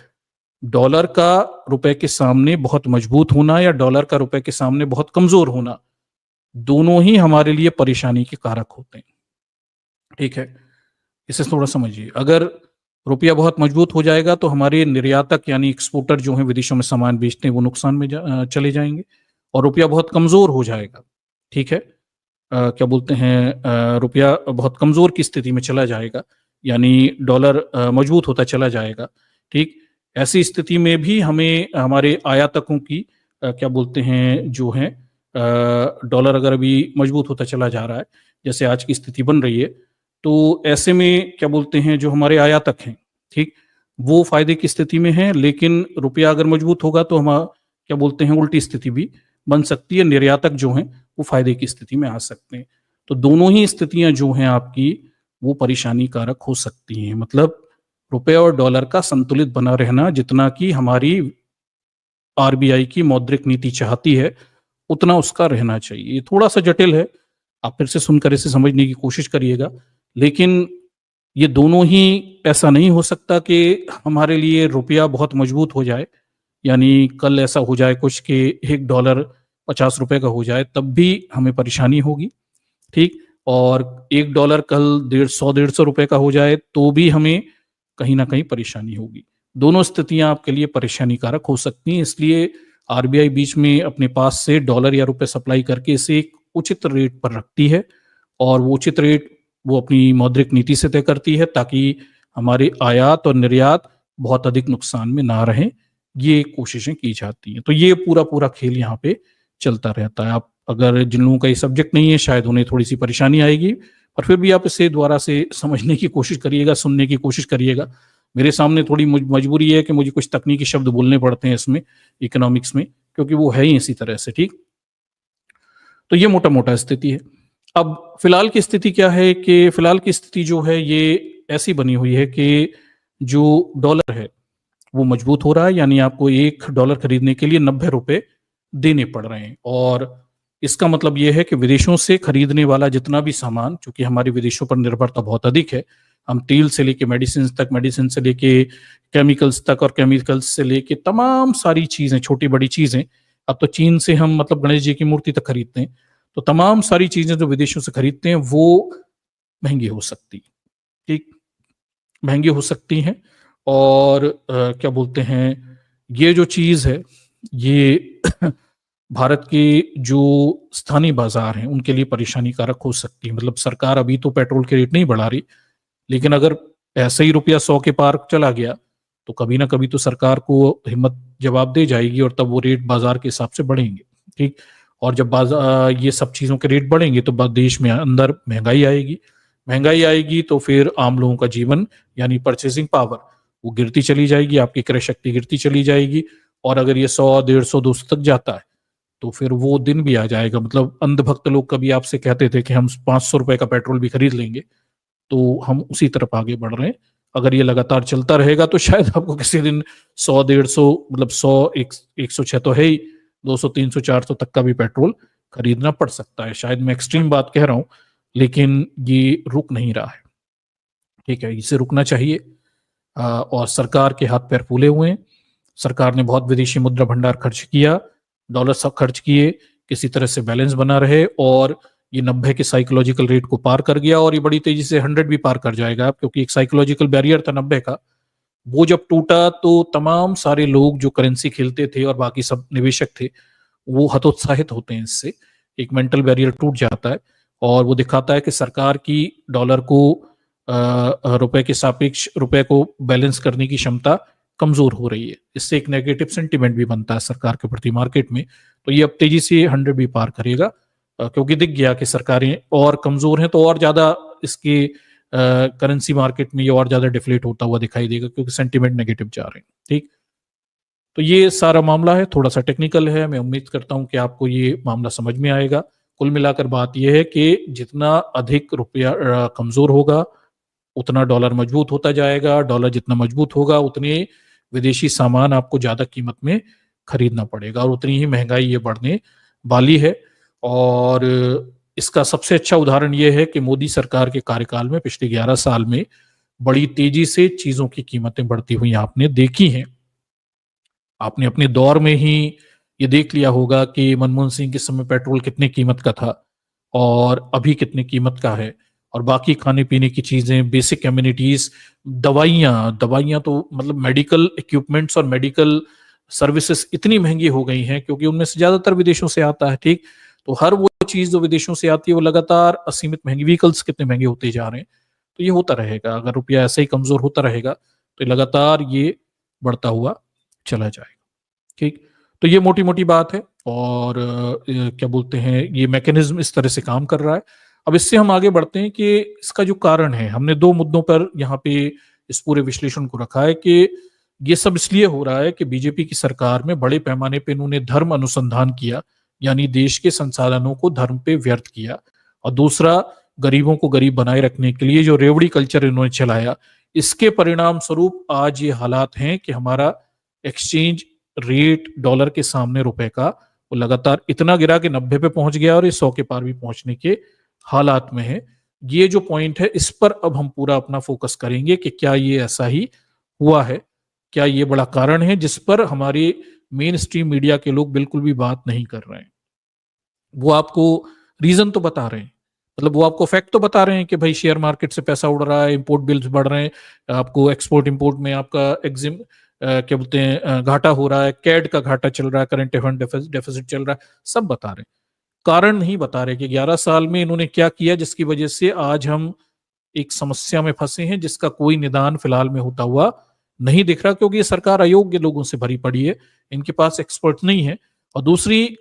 डॉलर का रुपए के सामने बहुत मजबूत होना या डॉलर का रुपए के सामने बहुत कमज़ोर होना, दोनों ही हमारे लिए परेशानी के कारक होते हैं, ठीक है? इसे थोड़ा समझिए। अगर रुपया बहुत मजबूत हो जाएगा तो हमारे निर्यातक यानी एक्सपोर्टर जो हैं विदेशों में सामान बेचते हैं वो नुकसान में चले जाएँगे, और रुपया बहुत कमज़ोर हो जाएगा, ठीक है? क्या बोलते हैं, रुपया बहुत कमज़ोर की स्थिति में चला जाएगा, यानी डॉलर मजबूत होता चला जाएगा, ठीक? ऐसी स्थिति में भी हमें हमारे आयातकों की क्या बोलते हैं जो हैं, डॉलर अगर अभी मजबूत होता चला जा रहा है, जैसे आज की स्थिति बन रही है, तो ऐसे में क्या बोलते हैं जो हमारे आयातक हैं, ठीक? वो फ़ायदे की स्थिति में हैं, लेकिन रुपया अगर मजबूत होगा तो क्या बोलते हैं, उल्टी स्थिति भी बन सकती है, निर्यातक जो हैं वो फ़ायदे की स्थिति में आ सकते हैं। तो दोनों ही स्थितियाँ जो हैं आपकी, वो परेशानी कारक हो सकती हैं। मतलब रुपए और डॉलर का संतुलित बना रहना जितना कि हमारी आरबीआई की मौद्रिक नीति चाहती है, उतना उसका रहना चाहिए। ये थोड़ा-सा जटिल है, आप फिर से सुनकर इसे समझने की कोशिश करिएगा। लेकिन ये दोनों ही, ऐसा नहीं हो सकता कि हमारे लिए रुपया बहुत मजबूत हो जाए, यानी कल ऐसा हो जाए कुछ कि $1 ₹50 का हो जाए, तब भी हमें परेशानी होगी, ठीक? और $1 कल 150 ₹150 का हो जाए, तो भी हमें कहीं न कहीं परेशानी होगी। दोनों स्थितियाँ आपके लिए परेशानी कारक हो सकती हैं, इसलिए आरबीआई बीच में अपने पास से डॉलर या रुपए सप्लाई करके इसे एक उचित रेट पर रखती है, और वो उचित रेट वो अपनी मौद्रिक नीति से तय करती है ताकि हमारे आयात और निर्यात बहुत अधिक नुकसान में ना रहें, ये कोशिशें की जाती हैं। तो ये पूरा-पूरा खेल यहाँ पे चलता रहता है। आप अगर जिन लोगों का ये सब्जेक्ट नहीं है, शायद उन्हें थोड़ी-सी परेशानी आएगी, पर फिर भी आप इसे दोबारा से समझने की कोशिश करिएगा, सुनने की कोशिश करिएगा। मेरे सामने थोड़ी मजबूरी है कि मुझे कुछ तकनीकी शब्द बोलने पड़ते हैं इसमें, इकोनॉमिक्स में, क्योंकि वो है ही इसी तरह से, ठीक? तो ये मोटा-मोटा स्थिति है। अब फिलहाल की स्थिति क्या है कि फिलहाल की स्थिति जो है ये ऐसी बनी हुई है कि जो डॉलर है, वो मजबूत हो रहा है, यानी आपको $1 खरीदने के लिए ₹90 देने पड़ रहे हैं, और इसका मतलब ये है कि विदेशों से खरीदने वाला जितना भी सामान, चूँकि हमारी विदेशों पर निर्भरता बहुत अधिक है, हम तेल से लेके मेडिसिन्स तक, मेडिसिन से लेके केमिकल्स तक, और केमिकल्स से लेके तमाम सारी चीज़ें, छोटी-बड़ी चीज़ें, अब तो चीन से हम मतलब गणेश जी की मूर्ति तक खरीदते हैं। तो तमाम सारी चीज़ें जो विदेशों से खरीदते हैं, वो महँगी हो सकती हैं, ठीक? महँगी हो सकती हैं, और क्या बोलते हैं, ये जो चीज़ है, ये भारत के जो स्थानीय बाज़ार हैं, उनके लिए परेशानी कारक हो सकती है। मतलब सरकार अभी तो पेट्रोल के रेट नहीं बढ़ा रही, लेकिन अगर ऐसे ही रुपया 100 के पार चला गया, तो कभी ना कभी तो सरकार को हिम्मत जवाब दे जाएगी, और तब वो रेट बाज़ार के हिसाब से बढ़ेंगे, ठीक? और जब ये सब चीज़ों के रेट बढ़ेंगे, तो देश में अंदर महँगाई आएगी। महँगाई आएगी तो फिर आम लोगों का जीवन, यानी परचेज़िंग पावर, वो गिरती चली जाएगी, आपकी क्रय शक्ति गिरती चली जाएगी, और अगर ये 100, 150, 200 तक जाता है, तो फिर वो दिन भी आ जाएगा। मतलब अंधभक्त लोग कभी आपसे कहते थे कि हम ₹500 का पेट्रोल भी खरीद लेंगे, तो हम उसी तरफ आगे बढ़ रहे हैं। अगर ये लगातार चलता रहेगा तो शायद आपको किसी दिन 100, 150, मतलब 100, 106 तो है ही, 200, 300, 400 तक का भी पेट्रोल खरीदना पड़ सकता है। शायद मैं एक्सट्रीम बात कह रहा हूँ, लेकिन ये रुक नहीं रहा है। ठीक है, इसे रुकना चाहिए। और सरकार के हाथ पैर फूले हुए हैं। सरकार ने बहुत विदेशी मुद्रा भंडार खर्च किया, डॉलर सब खर्च किए, किसी तरह से बैलेंस बना रहे, और ये 90 के साइकोलॉजिकल रेट को पार कर गया, और ये बड़ी तेजी से 100 भी पार कर जाएगा अब, क्योंकि एक साइकोलॉजिकल बैरियर था 90 का। वो जब टूटा तो तमाम सारे लोग जो करेंसी खेलते थे और बाकी सब निवेशक थे, वो हतोत्साहित होते हैं इससे। एक मेंटल बैरियर टूट जाता है, और वो दिखाता है कि सरकार की डॉलर को रुपए के सापेक्ष रुपए को बैलेंस करने की क्षमता कमजोर हो रही है। इससे एक नेगेटिव सेंटिमेंट भी बनता है सरकार के प्रति मार्केट में। तो ये अब तेजी से 100 भी पार करेगा, क्योंकि दिख गया कि सरकारें और कमजोर हैं, तो और ज्यादा इसके करेंसी मार्केट में ये और ज्यादा डिफ्लेट होता हुआ दिखाई देगा, क्योंकि सेंटिमेंट नेगेटिव जा रहे हैं। ठीक, तो ये सारा मामला है, थोड़ा सा टेक्निकल है। मैं उम्मीद करता हूं कि आपको ये मामला समझ में आएगा। कुल मिलाकर बात यह है कि जितना अधिक रुपया कमजोर होगा, उतना डॉलर मजबूत होता जाएगा। डॉलर जितना मजबूत होगा, उतने विदेशी सामान आपको ज्यादा कीमत में खरीदना पड़ेगा, और उतनी ही महंगाई ये बढ़ने वाली है। और इसका सबसे अच्छा उदाहरण यह है कि मोदी सरकार के कार्यकाल में पिछले 11 साल में बड़ी तेजी से चीजों की कीमतें बढ़ती हुई आपने देखी हैं। आपने अपने दौर में ही ये देख लिया होगा कि मनमोहन सिंह के समय पेट्रोल कितने कीमत का था और अभी कितने कीमत का है, और बाकी खाने पीने की चीजें, बेसिक कम्युनिटीज, दवाइयां तो मतलब मेडिकल इक्विपमेंट्स और मेडिकल सर्विसेज इतनी महंगी हो गई हैं, क्योंकि उनमें से ज्यादातर विदेशों से आता है। ठीक, तो हर वो चीज जो विदेशों से आती है वो लगातार असीमित महंगी, व्हीकल्स कितने महंगे होते जा रहे हैं। तो ये होता रहेगा, अगर रुपया ऐसे ही कमजोर होता रहेगा तो लगातार ये बढ़ता हुआ चला जाएगा। ठीक, तो ये मोटी मोटी बात है, और क्या बोलते हैं, ये मैकेनिज्म इस तरह से काम कर रहा है। अब इससे हम आगे बढ़ते हैं कि इसका जो कारण है, हमने दो मुद्दों पर यहाँ पे इस पूरे विश्लेषण को रखा है कि ये सब इसलिए हो रहा है कि बीजेपी की सरकार में बड़े पैमाने पे इन्होंने धर्म अनुसंधान किया, यानी देश के संसाधनों को धर्म पे व्यर्थ किया, और दूसरा, गरीबों को गरीब बनाए रखने के लिए जो रेवड़ी कल्चर इन्होंने चलाया, इसके परिणाम स्वरूप आज ये हालात हैं कि हमारा एक्सचेंज रेट डॉलर के सामने रुपए का वो लगातार इतना गिरा कि 90 पे पहुंच गया, और ये 100 के पार भी पहुंचने के हालात में है। ये जो पॉइंट है, इस पर अब हम पूरा अपना फोकस करेंगे कि क्या ये ऐसा ही हुआ है, क्या ये बड़ा कारण है जिस पर हमारे मेन स्ट्रीम मीडिया के लोग बिल्कुल भी बात नहीं कर रहे हैं। वो आपको रीजन तो बता रहे हैं, मतलब वो आपको फैक्ट तो बता रहे हैं कि भाई शेयर मार्केट से पैसा उड़ रहा है, इंपोर्ट बिल्स बढ़ रहे हैं, आपको एक्सपोर्ट इंपोर्ट में आपका एग्जिम क्या बोलते हैं घाटा हो रहा है, कैड का घाटा चल रहा है, करंट अकाउंट डेफिसिट चल रहा है, सब बता रहे हैं। कारण नहीं बता रहे कि 11 साल में इन्होंने क्या किया जिसकी वजह से आज हम एक समस्या में फंसे हैं, जिसका कोई निदान फिलहाल में होता हुआ नहीं दिख रहा, क्योंकि ये सरकार अयोग्य लोगों से भरी पड़ी है, इनके पास एक्सपर्ट नहीं है। और दूसरी,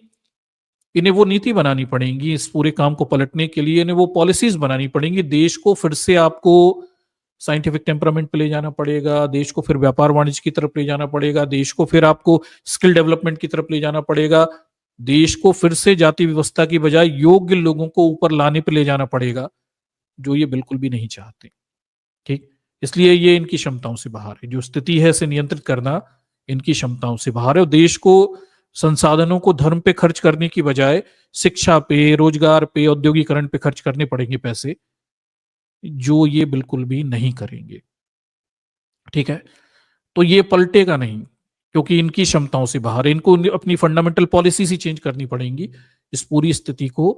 इन्हें वो नीति बनानी पड़ेगी इस पूरे काम को पलटने के लिए, इन्हें वो पॉलिसीज बनानी पड़ेंगी। देश को फिर से आपको साइंटिफिक टेम्परामेंट पे ले जाना पड़ेगा, देश को फिर व्यापार वाणिज्य की तरफ ले जाना पड़ेगा, देश को फिर आपको स्किल डेवलपमेंट की तरफ ले जाना पड़ेगा, देश को फिर से जाति व्यवस्था की बजाय योग्य लोगों को ऊपर लाने पे ले जाना पड़ेगा, जो ये बिल्कुल भी नहीं चाहते। ठीक, इसलिए ये इनकी क्षमताओं से बाहर है, जो स्थिति है इसे नियंत्रित करना इनकी क्षमताओं से बाहर है। और देश को संसाधनों को धर्म पे खर्च करने की बजाय शिक्षा पे, रोजगार पे, औद्योगिकरण पे खर्च करने पड़ेंगे पैसे, जो ये बिल्कुल भी नहीं करेंगे। ठीक है, तो ये पलटेगा नहीं, क्योंकि इनकी क्षमताओं से बाहर है। इनको अपनी फंडामेंटल पॉलिसीज ही चेंज करनी पड़ेंगी इस पूरी स्थिति को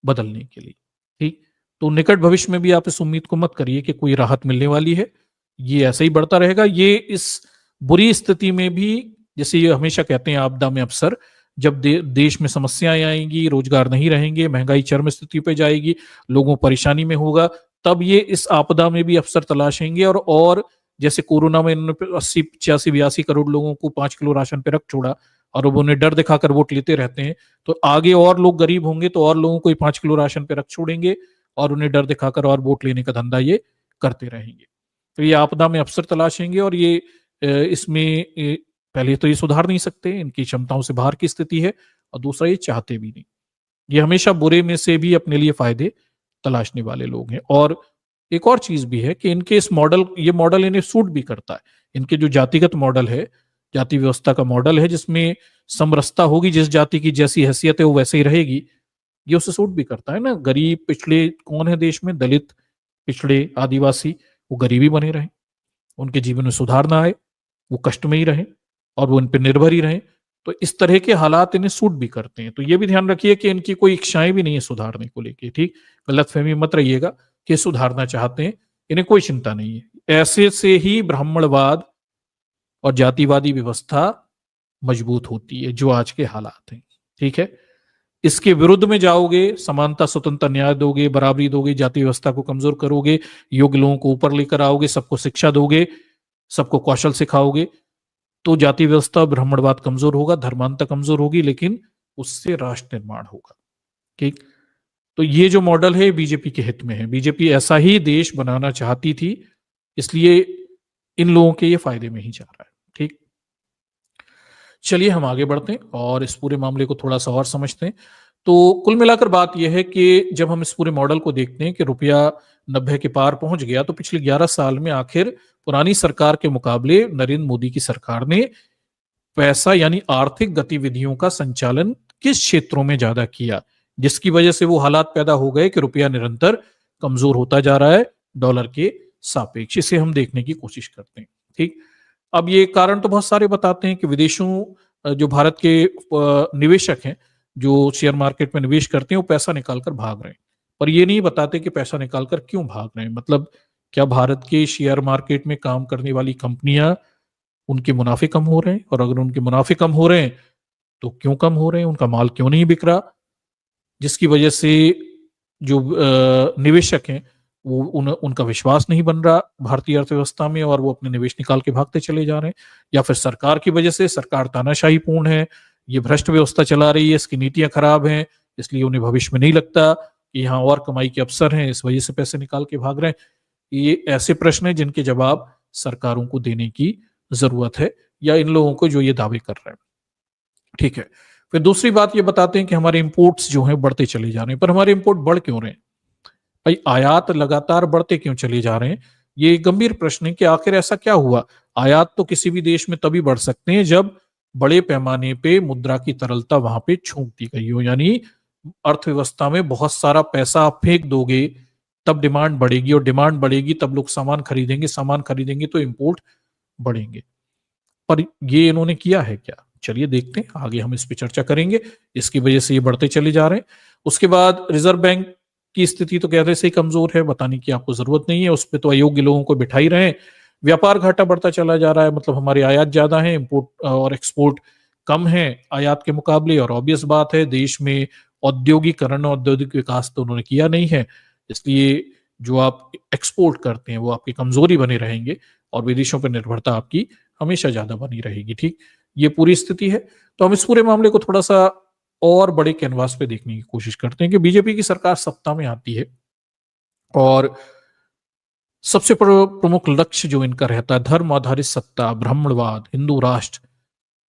बदलने के लिए। ठीक, तो निकट भविष्य में भी आप इस उम्मीद को मत करिए कि कोई राहत मिलने वाली है। ये ऐसा ही बढ़ता रहेगा। ये इस बुरी स्थिति में भी, जैसे ये हमेशा कहते हैं आपदा में अवसर, जब देश में समस्याएं आएंगी, रोजगार नहीं रहेंगे, महंगाई चरम स्थिति पे जाएगी, लोगों परेशानी में होगा, तब ये इस आपदा में भी अवसर तलाशेंगे। और जैसे कोरोना में इन्होंने 80, 86, 82 करोड़ लोगों को 5 किलो राशन पे रख छोड़ा, और अब उन्हें डर दिखाकर वोट लेते रहते हैं, तो आगे और लोग गरीब होंगे तो और लोगों को 5 किलो राशन पे रख छोड़ेंगे, और उन्हें डर दिखाकर और वोट लेने का धंधा ये करते रहेंगे। तो ये आपदा में अवसर तलाशेंगे, और ये इसमें पहले तो ये सुधार नहीं सकते, इनकी क्षमताओं से बाहर की स्थिति है, और दूसरा ये चाहते भी नहीं। ये हमेशा बुरे में से भी अपने लिए फायदे तलाशने वाले लोग हैं। और एक और चीज भी है कि इनके इस मॉडल, ये मॉडल इन्हें सूट भी करता है। इनके जो जातिगत मॉडल है, जाति व्यवस्था का मॉडल है, जिसमें समरसता होगी, जिस जाति की जैसी हैसियत है वो वैसे ही रहेगी, ये उससे सूट भी करता है ना। गरीब पिछड़े कौन है देश में? दलित, पिछड़े, आदिवासी, वो गरीबी बने रहे, उनके जीवन में सुधार ना आए, वो कष्ट में ही रहे और वो इन पर निर्भर ही रहे। तो इस तरह के हालात इन्हें सूट भी करते हैं। तो ये भी ध्यान रखिए कि इनकी कोई इच्छाएं भी नहीं है सुधारने को लेके, ठीक। गलतफहमी मत रहिएगा कि सुधारना चाहते हैं, इन्हें कोई चिंता नहीं है। ऐसे से ही ब्राह्मणवाद और जातिवादी व्यवस्था मजबूत होती है, जो आज के हालात हैं, ठीक है। इसके विरुद्ध में जाओगे, समानता, स्वतंत्रता, न्याय दोगे, बराबरी दोगे, जाति व्यवस्था को कमजोर करोगे, योग्य लोगों को ऊपर लेकर आओगे, सबको शिक्षा दोगे, सबको कौशल सिखाओगे, तो जाति व्यवस्था, ब्राह्मणवाद कमजोर होगा, धर्मांता कमजोर होगी, लेकिन उससे राष्ट्र निर्माण होगा, ठीक। तो ये जो मॉडल है बीजेपी के हित में है। बीजेपी ऐसा ही देश बनाना चाहती थी, इसलिए इन लोगों के ये फायदे में ही जा रहा है, ठीक। चलिए हम आगे बढ़ते हैं और इस पूरे मामले को थोड़ा सा और समझते हैं। तो कुल मिलाकर बात यह है कि जब हम इस पूरे मॉडल को देखते हैं कि रुपया 90 के पार पहुंच गया, तो पिछले 11 साल में आखिर पुरानी सरकार के मुकाबले नरेंद्र मोदी की सरकार ने पैसा यानी आर्थिक गतिविधियों का संचालन किस क्षेत्रों में ज्यादा किया, जिसकी वजह से वो हालात पैदा हो गए कि रुपया निरंतर कमजोर होता जा रहा है डॉलर के सापेक्ष। इसे हम देखने की कोशिश करते हैं, ठीक। अब ये कारण तो बहुत सारे बताते हैं कि विदेशों जो भारत के निवेशक हैं, जो शेयर मार्केट में निवेश करते हैं, वो पैसा निकालकर भाग रहे हैं, पर ये नहीं बताते कि पैसा निकालकर क्यों भाग रहे हैं। मतलब क्या भारत के शेयर मार्केट में काम करने वाली कंपनियां, उनके मुनाफे कम हो रहे हैं? और अगर उनके मुनाफे कम हो रहे हैं तो क्यों कम हो रहे हैं? उनका माल क्यों नहीं बिक रहा? जिसकी वजह से जो निवेशक हैं, वो उनका विश्वास नहीं बन रहा भारतीय अर्थव्यवस्था में और वो अपने निवेश निकाल के भागते चले जा रहे हैं। या फिर सरकार की वजह से, सरकार तानाशाही पूर्ण है, ये भ्रष्ट व्यवस्था चला रही है, इसकी नीतियां खराब हैं, इसलिए उन्हें भविष्य में नहीं लगता कि यहाँ और कमाई के अवसर हैं, इस वजह से पैसे निकाल के भाग रहे हैं। ये ऐसे प्रश्न हैं जिनके जवाब सरकारों को देने की जरूरत है, या इन लोगों को जो ये दावे कर रहे हैं, ठीक है। फिर दूसरी बात ये बताते हैं कि हमारे इंपोर्ट्स जो हैं बढ़ते चले जा रहे हैं, पर हमारे इंपोर्ट बढ़ क्यों रहे हैं भाई? आयात लगातार बढ़ते क्यों चले जा रहे हैं? ये एक गंभीर प्रश्न है कि आखिर ऐसा क्या हुआ। आयात तो किसी भी देश में तभी बढ़ सकते हैं जब बड़े पैमाने पे मुद्रा की तरलता वहां पे छोंक दी गई हो, यानी अर्थव्यवस्था में बहुत सारा पैसा आप फेंक दोगे तब डिमांड बढ़ेगी, और डिमांड बढ़ेगी तब लोग सामान खरीदेंगे, सामान खरीदेंगे तो इंपोर्ट बढ़ेंगे। पर ये इन्होंने किया है क्या? चलिए देखते हैं, आगे हम इस पे चर्चा करेंगे। इसकी वजह से ये बढ़ते चले जा रहे हैं। उसके बाद रिजर्व बैंक की स्थिति तो कहते से ही कमजोर है, बताने की आपको जरूरत नहीं है, उस पर तो अयोग्य लोगों को बिठा ही रहे हैं। व्यापार घाटा बढ़ता चला जा रहा है, मतलब हमारे आयात ज्यादा है, इंपोर्ट और एक्सपोर्ट कम है आयात के मुकाबले। और ऑब्वियस बात है, देश में औद्योगिकरण, औद्योगिक विकास तो उन्होंने किया नहीं है, इसलिए जो आप एक्सपोर्ट करते हैं वो आपकी कमजोरी बने रहेंगे और विदेशों पर निर्भरता आपकी हमेशा ज्यादा बनी रहेगी, ठीक। ये पूरी स्थिति है। तो हम इस पूरे मामले को थोड़ा सा और बड़े कैनवास पे देखने की कोशिश करते हैं कि बीजेपी की सरकार सत्ता में आती है और सबसे प्रमुख लक्ष्य जो इनका रहता है, धर्म आधारित सत्ता, ब्राह्मणवाद, हिंदू राष्ट्र।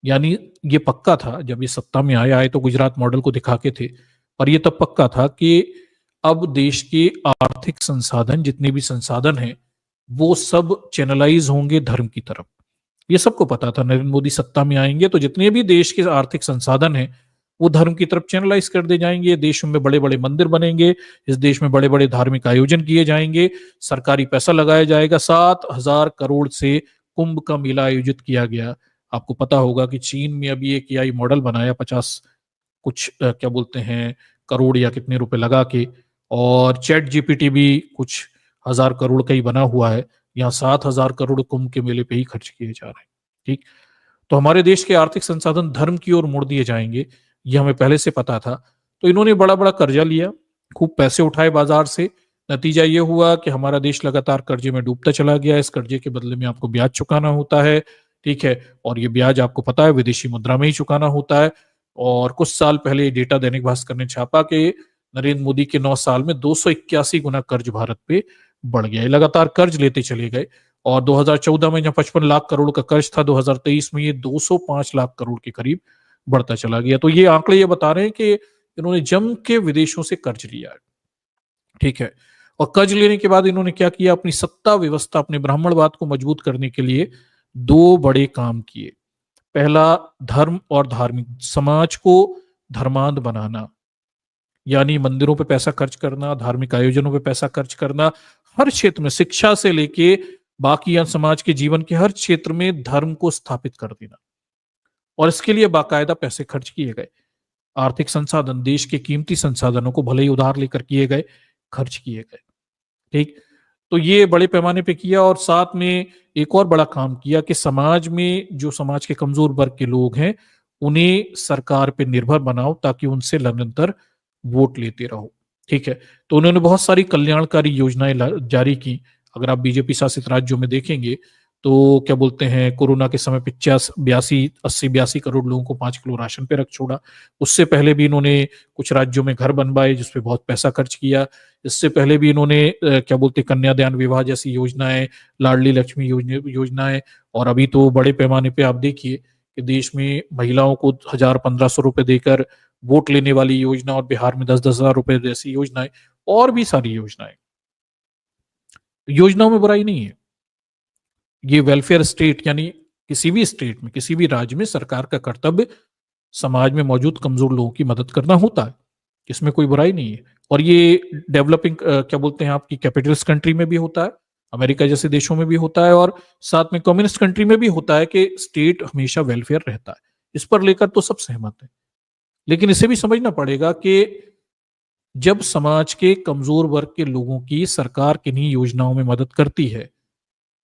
यानी ये पक्का था जब ये सत्ता में आए तो गुजरात मॉडल को दिखा के थे, पर ये तब पक्का था कि अब देश के आर्थिक संसाधन, जितने भी संसाधन हैं, वो सब चैनलाइज होंगे धर्म की तरफ। ये सबको पता था नरेंद्र मोदी सत्ता में आएंगे तो जितने भी देश के आर्थिक संसाधन हैं वो धर्म की तरफ चैनलाइज कर दे जाएंगे। देश में बड़े बड़े मंदिर बनेंगे, इस देश में बड़े बड़े धार्मिक आयोजन किए जाएंगे, सरकारी पैसा लगाया जाएगा। 7,000 करोड़ से कुंभ का मेला आयोजित किया गया। आपको पता होगा कि चीन में अभी एक AI मॉडल बनाया 50 कुछ क्या बोलते हैं करोड़ या कितने रुपए लगा के, और चैट जीपीटी भी कुछ 1,000 करोड़ का ही बना हुआ है। यहाँ 7,000 करोड़ कुंभ के मेले पे ही खर्च किए जा रहे हैं, ठीक। तो हमारे देश के आर्थिक संसाधन धर्म की ओर मोड़ दिए जाएंगे, ये हमें पहले से पता था। तो इन्होंने बड़ा बड़ा कर्जा लिया, खूब पैसे उठाए बाजार से। नतीजा ये हुआ कि हमारा देश लगातार कर्जे में डूबता चला गया। इस कर्जे के बदले में आपको ब्याज चुकाना होता है, ठीक है, और ये ब्याज आपको पता है विदेशी मुद्रा में ही चुकाना होता है। और कुछ साल पहले डेटा दैनिक भास्कर ने छापा कि नरेंद्र मोदी के 9 साल में 281 गुना कर्ज भारत पे बढ़ गया। लगातार कर्ज लेते चले गए और 2014 में जब 55 लाख करोड़ का कर्ज था, 2023 में ये 205 लाख करोड़ के करीब बढ़ता चला गया। तो ये आंकड़े ये बता रहे हैं कि इन्होंने जम के विदेशों से कर्ज लिया है, ठीक है। और कर्ज लेने के बाद इन्होंने क्या किया, अपनी सत्ता व्यवस्था, अपने ब्राह्मणवाद को मजबूत करने के लिए 2 बड़े काम किए। पहला, धर्म और धार्मिक समाज को धर्मांध बनाना, यानी मंदिरों पे पैसा खर्च करना, धार्मिक आयोजनों पे पैसा खर्च करना, हर क्षेत्र में, शिक्षा से लेके बाकी समाज के जीवन के हर क्षेत्र में धर्म को स्थापित कर देना। और इसके लिए बाकायदा पैसे खर्च किए गए। आर्थिक संसाधन, देश के कीमती संसाधनों को भले ही उधार लेकर किए गए, खर्च किए गए। ठीक। तो ये बड़े पैमाने पे किया और साथ में एक और बड़ा काम किया कि समाज में जो समाज के कमजोर वर्ग के लोग हैं, उन्हें सरकार पे निर्भर बनाओ ताकि उनसे निरंतर वोट लेते रहो। ठीक है। तो उन्होंने बहुत सारी कल्याणकारी योजनाएं जारी की। अगर आप बीजेपी शासित राज्यों में देखेंगे तो क्या बोलते हैं, कोरोना के समय 85 82 करोड़ लोगों को 5 किलो राशन पे रख छोड़ा। उससे पहले भी इन्होंने कुछ राज्यों में घर बनवाए जिसपे बहुत पैसा खर्च किया। इससे पहले भी इन्होंने क्या बोलते कन्यादान विवाह जैसी योजनाएं, लाडली लक्ष्मी योजनाएं, और अभी तो बड़े पैमाने पे आप देखिए कि देश में महिलाओं को 1000 1500 रुपए देकर वोट लेने वाली योजना, और बिहार में 10 10 हजार रुपए जैसी योजनाएं, और भी सारी योजनाओं में बुराई नहीं है। ये वेलफेयर स्टेट, यानी किसी भी स्टेट में, किसी भी राज्य में सरकार का कर्तव्य समाज में मौजूद कमजोर लोगों की मदद करना होता है। इसमें कोई बुराई नहीं है। और ये डेवलपिंग क्या बोलते हैं आपकी कैपिटलिस्ट कंट्री में भी होता है, अमेरिका जैसे देशों में भी होता है, और साथ में कम्युनिस्ट कंट्री में भी होता है कि स्टेट हमेशा वेलफेयर रहता है। इस पर लेकर तो सब सहमत है। लेकिन इसे भी समझना पड़ेगा कि जब समाज के कमजोर वर्ग के लोगों की सरकार किन्हीं योजनाओं में मदद करती है,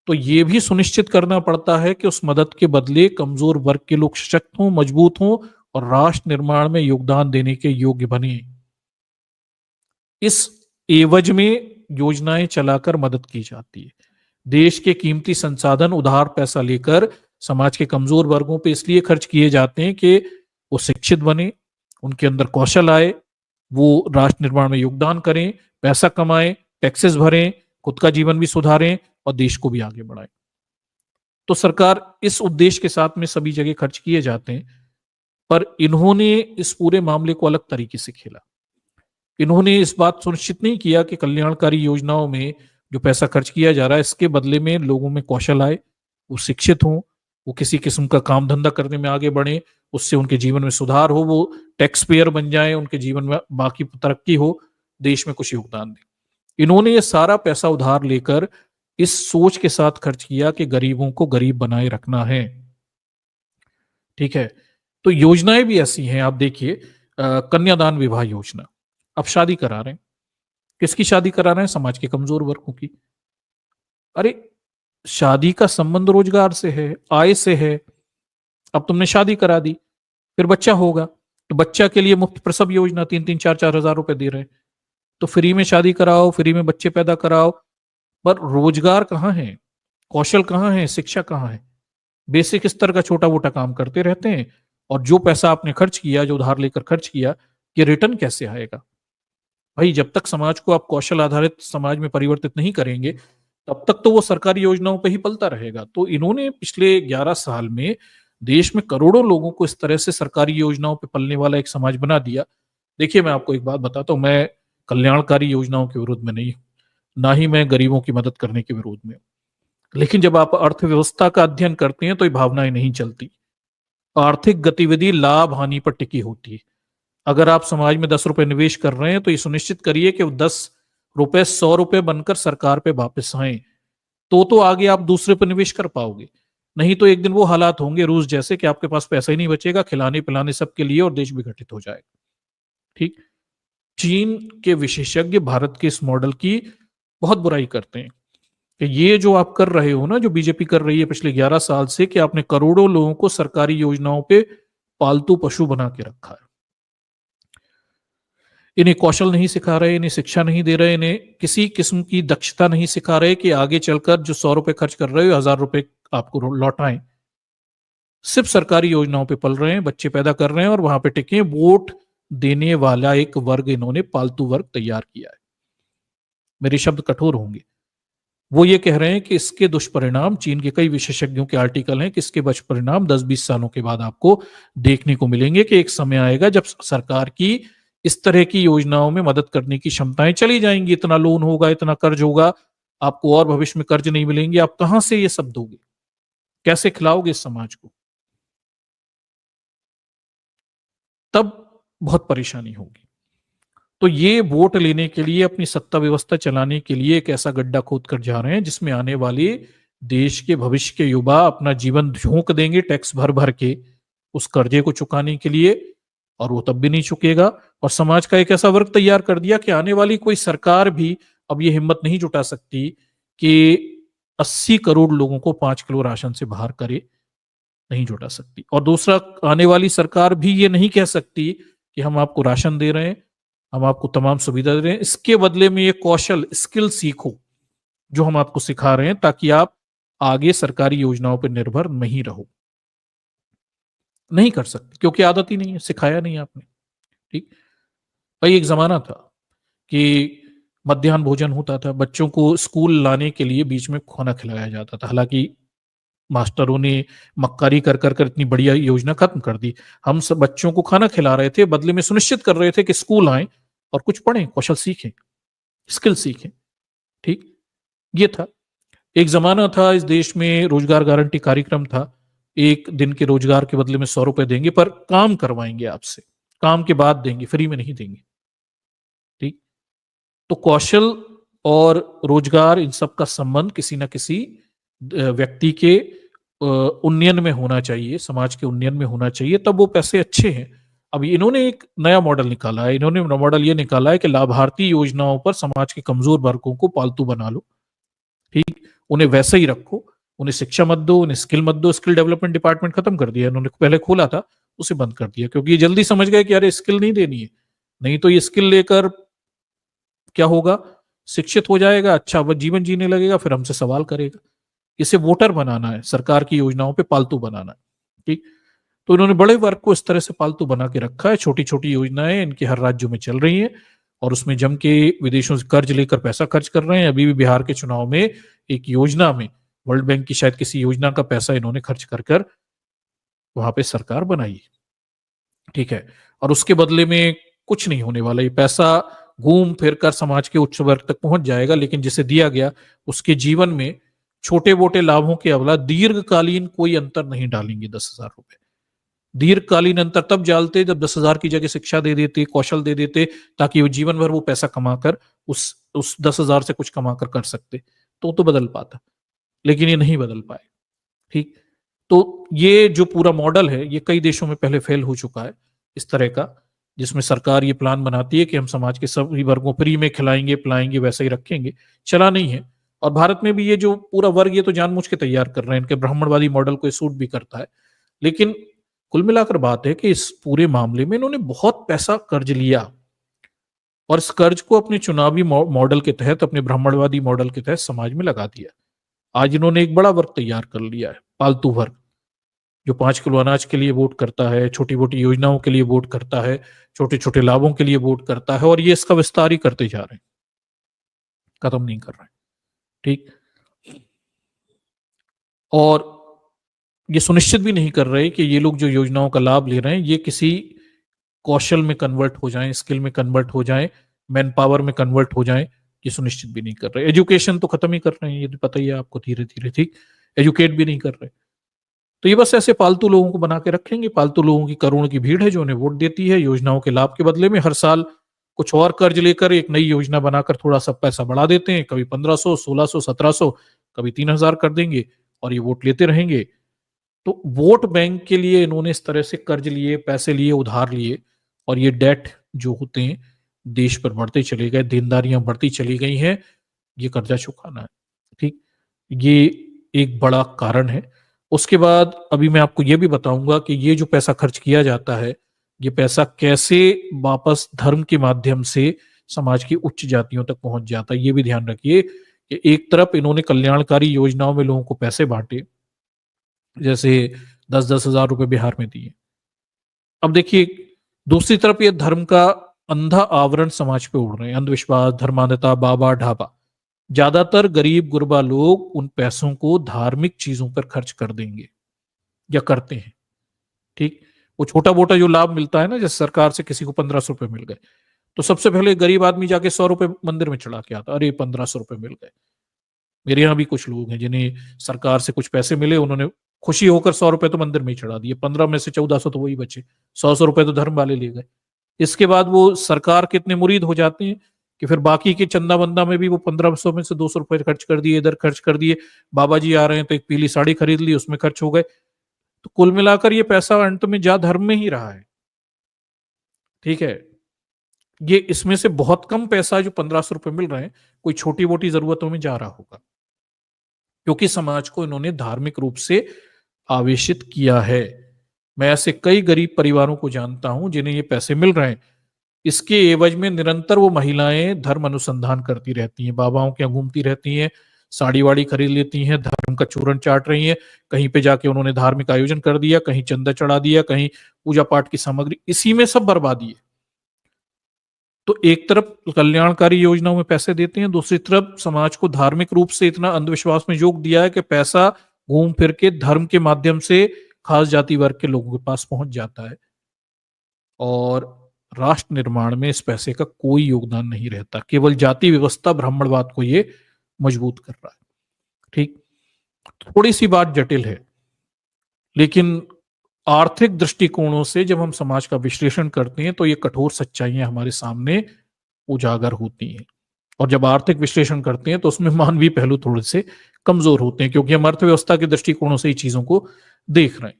तो ये भी सुनिश्चित करना पड़ता है कि उस मदद के बदले कमजोर वर्ग के लोग सशक्त हों, मजबूत हों और राष्ट्र निर्माण में योगदान देने के योग्य बने। इस एवज में योजनाएं चलाकर मदद की जाती है। देश के कीमती संसाधन उधार पैसा लेकर समाज के कमजोर वर्गों पे इसलिए खर्च किए जाते हैं कि वो शिक्षित बने, उनके अंदर कौशल आए, वो राष्ट्र निर्माण में योगदान करें, पैसा कमाएं, टैक्सेस भरें, खुद का जीवन भी सुधारें और देश को भी आगे बढ़ाएं। तो सरकार इस उद्देश्य के साथ में सभी जगह खर्च किए जाते हैं, पर इन्होंने इस पूरे मामले को अलग तरीके से खेला। इन्होंने इस बात सुनिश्चित नहीं किया कि कल्याणकारी योजनाओं में जो पैसा खर्च किया जा रहा है, इसके बदले में लोगों में कौशल आए, वो शिक्षित हों, वो किसी किस्म का काम धंधा करने में आगे बढ़े, उससे उनके जीवन में सुधार हो, वो टैक्स पेयर बन जाए, उनके जीवन में बाकी तरक्की हो, देश में कुछ योगदान दें। इन्होंने ये सारा पैसा उधार लेकर इस सोच के साथ खर्च किया कि गरीबों को गरीब बनाए रखना है। ठीक है। तो योजनाएं भी ऐसी हैं, आप देखिए कन्यादान विवाह योजना। अब शादी करा रहे हैं, किसकी शादी करा रहे हैं? समाज के कमजोर वर्गों की। अरे, शादी का संबंध रोजगार से है, आय से है। अब तुमने शादी करा दी, फिर बच्चा होगा, तो बच्चा के लिए मुफ्त प्रसव योजना 3 3 4 4 हजार रुपए दे रहे हैं। तो फ्री में शादी कराओ, फ्री में बच्चे पैदा कराओ, पर रोजगार कहाँ है? कौशल कहाँ है? शिक्षा कहाँ है? बेसिक स्तर का छोटा मोटा काम करते रहते हैं, और जो पैसा आपने खर्च किया, जो उधार लेकर खर्च किया, ये रिटर्न कैसे आएगा? भाई, जब तक समाज को आप कौशल आधारित समाज में परिवर्तित नहीं करेंगे, तब तक तो वो सरकारी योजनाओं पे ही पलता रहेगा। तो इन्होंने पिछले 11 साल में देश में करोड़ों लोगों को इस तरह से सरकारी योजनाओं पे पलने वाला एक समाज बना दिया। देखिए, मैं आपको एक बात बताता हूँ, मैं कल्याणकारी योजनाओं के विरोध में नहीं हूँ, ना ही मैं गरीबों की मदद करने के विरोध में हूँ। लेकिन जब आप अर्थव्यवस्था का अध्ययन करते हैं तो ये भावनाएं नहीं चलती। आर्थिक गतिविधि लाभ हानि पर टिकी होती है। अगर आप समाज में 10 रुपए निवेश कर रहे हैं तो ये सुनिश्चित करिए कि वो 10 रुपए 100 रुपए बनकर सरकार पे वापस आए, तो आगे आप दूसरे पर निवेश कर पाओगे। नहीं तो एक दिन वो हालात होंगे रूस जैसे कि आपके पास पैसा ही नहीं बचेगा खिलाने पिलाने सबके लिए, और देश विघटित हो जाएगा। ठीक। चीन के विशेषज्ञ भारत के इस मॉडल की बहुत बुराई करते हैं कि ये जो आप कर रहे हो ना, जो बीजेपी कर रही है पिछले 11 साल से, कि आपने करोड़ों लोगों को सरकारी योजनाओं पे पालतू पशु बना के रखा है। इन्हें कौशल नहीं सिखा रहे, इन्हें शिक्षा नहीं दे रहे, इन्हें किसी किस्म की दक्षता नहीं सिखा रहे कि आगे चलकर जो 100 रुपए खर्च कर रहे हो, 1000 रुपए आपको लौटाएं। सिर्फ सरकारी योजनाओं पे पल रहे हैं, बच्चे पैदा कर रहे हैं और वहां पे टिके। वोट देने वाला एक वर्ग इन्होंने पालतू वर्ग तैयार किया है। मेरे शब्द कठोर होंगे। वो ये कह रहे हैं कि इसके दुष्परिणाम, चीन के कई विशेषज्ञों के आर्टिकल हैं कि इसके दुष्परिणाम 10 20 सालों के बाद आपको देखने को मिलेंगे, कि एक समय आएगा जब सरकार की इस तरह की योजनाओं में मदद करने की क्षमताएं चली जाएंगी। इतना लोन होगा, इतना कर्ज होगा, आपको और भविष्य में कर्ज नहीं मिलेंगे। आप कहां से ये सब दोगे? कैसे खिलाओगे इस समाज को? तब बहुत परेशानी होगी। तो ये वोट लेने के लिए, अपनी सत्ता व्यवस्था चलाने के लिए एक ऐसा गड्ढा खोद कर जा रहे हैं जिसमें आने वाले देश के भविष्य के युवा अपना जीवन झोंक देंगे टैक्स भर भर के उस कर्जे को चुकाने के लिए, और वो तब भी नहीं चुकेगा। और समाज का एक ऐसा वर्ग तैयार कर दिया कि आने वाली कोई सरकार भी अब ये हिम्मत नहीं जुटा सकती कि 80 करोड़ लोगों को 5 किलो राशन से बाहर करे, नहीं जुटा सकती। और दूसरा, आने वाली सरकार भी ये नहीं कह सकती कि हम आपको राशन दे रहे हैं, हम आपको तमाम सुविधा दे रहे हैं, इसके बदले में ये कौशल स्किल सीखो जो हम आपको सिखा रहे हैं ताकि आप आगे सरकारी योजनाओं पर निर्भर नहीं रहो। नहीं कर सकते क्योंकि आदत ही नहीं है, सिखाया नहीं आपने। ठीक। भाई एक जमाना था कि मध्याह्न भोजन होता था, बच्चों को स्कूल लाने के लिए बीच में खाना खिलाया जाता था। हालांकि मास्टरों ने मक्कारी कर कर कर इतनी बढ़िया योजना खत्म कर दी। हम सब बच्चों को खाना खिला रहे थे, बदले में सुनिश्चित कर रहे थे कि स्कूल आए और कुछ पढ़ें, कौशल सीखें, स्किल सीखें। ठीक। ये था एक जमाना था, इस देश में रोजगार गारंटी कार्यक्रम था। एक दिन के रोजगार के बदले में 100 रुपए देंगे, पर काम करवाएंगे आपसे, काम के बाद देंगे, फ्री में नहीं देंगे। ठीक। तो कौशल और रोजगार, इन सब का संबंध किसी न किसी व्यक्ति के उन्नयन में होना चाहिए, समाज के उन्नयन में होना चाहिए, तब वो पैसे अच्छे हैं। अब इन्होंने एक नया मॉडल निकाला है, इन्होंने मॉडल ये निकाला है कि लाभार्थी योजनाओं पर समाज के कमजोर वर्गों को पालतू बना लो। ठीक। उन्हें वैसे ही रखो, उन्हें शिक्षा मत दो, उन्हें स्किल मत दो। स्किल डेवलपमेंट डिपार्टमेंट खत्म कर दिया इन्होंने, पहले खोला था उसे बंद कर दिया, क्योंकि ये जल्दी समझ गए कि अरे स्किल नहीं देनी है, नहीं तो ये स्किल लेकर क्या होगा, शिक्षित हो जाएगा, अच्छा वह जीवन जीने लगेगा, फिर हमसे सवाल करेगा। इसे वोटर बनाना है, सरकार की योजनाओं पे पालतू बनाना है। ठीक। तो इन्होंने बड़े वर्ग को इस तरह से पालतू बना के रखा है। छोटी छोटी योजनाएं इनके हर राज्यों में चल रही हैं और उसमें जम के विदेशों से कर्ज लेकर पैसा खर्च कर रहे हैं। अभी भी बिहार के चुनाव में एक योजना में, वर्ल्ड बैंक की शायद किसी योजना का पैसा इन्होंने खर्च कर कर वहां पे सरकार बनाई। ठीक है। और उसके बदले में कुछ नहीं होने वाला, ये पैसा घूम फिर कर समाज के उच्च वर्ग तक पहुंच जाएगा, लेकिन जिसे दिया गया उसके जीवन में छोटे मोटे लाभों के अलावा दीर्घकालीन कोई अंतर नहीं डालेंगे। 10,000 रुपए दीर्घकालीन अंतर तब डालते जब 10,000 की जगह शिक्षा दे देते, कौशल दे देते, ताकि वो जीवन भर वो पैसा कमाकर उस 10,000 से कुछ कमाकर कर सकते, तो बदल पाता। लेकिन ये नहीं बदल पाए। ठीक। तो ये जो पूरा मॉडल है ये कई देशों में पहले फेल हो चुका है इस तरह का, जिसमें सरकार ये प्लान बनाती है कि हम समाज के सभी वर्गों फ्री में खिलाएंगे पिलाएंगे, वैसे ही रखेंगे, चला नहीं है। और भारत में भी ये जो पूरा वर्ग ये तो जानबूझ के तैयार कर रहे हैं, इनके ब्राह्मणवादी मॉडल को सूट भी करता है। लेकिन कुल मिलाकर बात है कि इस पूरे मामले में इन्होंने बहुत पैसा कर्ज लिया और इस कर्ज को अपने चुनावी मॉडल के तहत, अपने ब्राह्मणवादी मॉडल के तहत समाज में लगा दिया। आज इन्होंने एक बड़ा वर्ग तैयार कर लिया है, पालतू वर्ग, जो 5 किलो अनाज के लिए वोट करता है, छोटी मोटी योजनाओं के लिए वोट करता है, छोटे छोटे लाभों के लिए वोट करता है, और ये इसका विस्तार ही करते जा रहे हैं, खत्म नहीं कर रहे हैं। ठीक। और ये सुनिश्चित भी नहीं कर रहे कि ये लोग जो योजनाओं का लाभ ले रहे हैं ये किसी कौशल में कन्वर्ट हो जाएं, स्किल में कन्वर्ट हो जाएं, मैन पावर में कन्वर्ट हो जाएं, ये सुनिश्चित भी नहीं कर रहे। एजुकेशन तो खत्म ही कर रहे हैं, ये तो पता ही है आपको, धीरे धीरे। ठीक। एजुकेट भी नहीं कर रहे। तो ये बस ऐसे पालतू लोगों को बना के रखेंगे। पालतू लोगों की करोड़ों की भीड़ है जो उन्हें वोट देती है योजनाओं के लाभ के बदले में। हर साल कुछ और कर्ज लेकर एक नई योजना बनाकर थोड़ा सा पैसा बढ़ा देते हैं, कभी 1500, 1600, 1700, कभी 3,000 कर देंगे और ये वोट लेते रहेंगे। तो वोट बैंक के लिए इन्होंने इस तरह से कर्ज लिए, पैसे लिए, उधार लिए, और ये डेट जो होते हैं देश पर बढ़ते चले गए, देनदारियां बढ़ती चली गई हैं, ये कर्जा चुकाना है। ठीक। ये एक बड़ा कारण है। उसके बाद अभी मैं आपको ये भी बताऊंगा कि ये जो पैसा खर्च किया जाता है, ये पैसा कैसे वापस धर्म के माध्यम से समाज की उच्च जातियों तक पहुंच जाता है। ये भी ध्यान रखिए कि एक तरफ इन्होंने कल्याणकारी योजनाओं में लोगों को पैसे बांटे, जैसे 10-10 हजार रुपए बिहार में दिए। अब देखिए दूसरी तरफ ये धर्म का अंधा आवरण समाज पे उड़ रहे हैं, अंधविश्वास, धर्मांधता, बाबा ढाबा। ज्यादातर गरीब गुरबा लोग उन पैसों को धार्मिक चीजों पर खर्च कर देंगे या करते हैं। ठीक। वो छोटा मोटा जो लाभ मिलता है ना, जैसे सरकार से किसी को 1,500 रुपए मिल गए, तो सबसे पहले गरीब आदमी जाके 100 रुपए मंदिर में चढ़ा के आता, अरे 1,500 रुपए मिल गए। मेरे यहाँ भी कुछ लोग हैं जिन्हें सरकार से कुछ पैसे मिले, उन्होंने खुशी होकर 100 रुपए तो मंदिर में ही चढ़ा दिए, 15 में से 1,400 तो वही बचे, 100 रुपए तो धर्म वाले ले गए। इसके बाद वो सरकार के इतने मुरीद हो जाते हैं कि फिर बाकी के चंदा बंदा में भी वो 1500 में से 200 रुपए खर्च कर दिए, इधर खर्च कर दिए। बाबा जी आ रहे हैं तो एक पीली साड़ी खरीद ली, उसमें खर्च हो गए। तो कुल मिलाकर ये पैसा अंत में जा धर्म में ही रहा है। ठीक है, ये इसमें से बहुत कम पैसा जो 1500 रुपए मिल रहे हैं कोई छोटी मोटी जरूरतों में जा रहा होगा, क्योंकि समाज को इन्होंने धार्मिक रूप से आवेशित किया है। मैं ऐसे कई गरीब परिवारों को जानता हूं जिन्हें ये पैसे मिल रहे हैं, इसके एवज में निरंतर वो महिलाएं धर्म अनुसंधान करती रहती हैं, बाबाओं के यहाँ घूमती रहती हैं, साड़ी वाड़ी खरीद लेती हैं, धर्म का चूरन चाट रही हैं। कहीं पे जाके उन्होंने धार्मिक आयोजन कर दिया, कहीं चंदा चढ़ा दिया, कहीं पूजा पाठ की सामग्री, इसी में सब बर्बादी है। तो एक तरफ कल्याणकारी योजनाओं में पैसे देते हैं, दूसरी तरफ समाज को धार्मिक रूप से इतना अंधविश्वास में जोक दिया है कि पैसा घूम फिर के धर्म के माध्यम से खास जाति वर्ग के लोगों के पास पहुंच जाता है, और राष्ट्र निर्माण में इस पैसे का कोई योगदान नहीं रहता। केवल जाति व्यवस्था, ब्राह्मणवाद को ये मजबूत कर रहा है। ठीक, थोड़ी सी बात जटिल है, लेकिन आर्थिक दृष्टिकोणों से जब हम समाज का विश्लेषण करते हैं तो ये कठोर सच्चाइयां हमारे सामने उजागर होती हैं। और जब आर्थिक विश्लेषण करते हैं तो उसमें मानवीय पहलू थोड़े से कमजोर होते हैं, क्योंकि हम अर्थव्यवस्था के दृष्टिकोणों से ही चीजों को देख रहे हैं।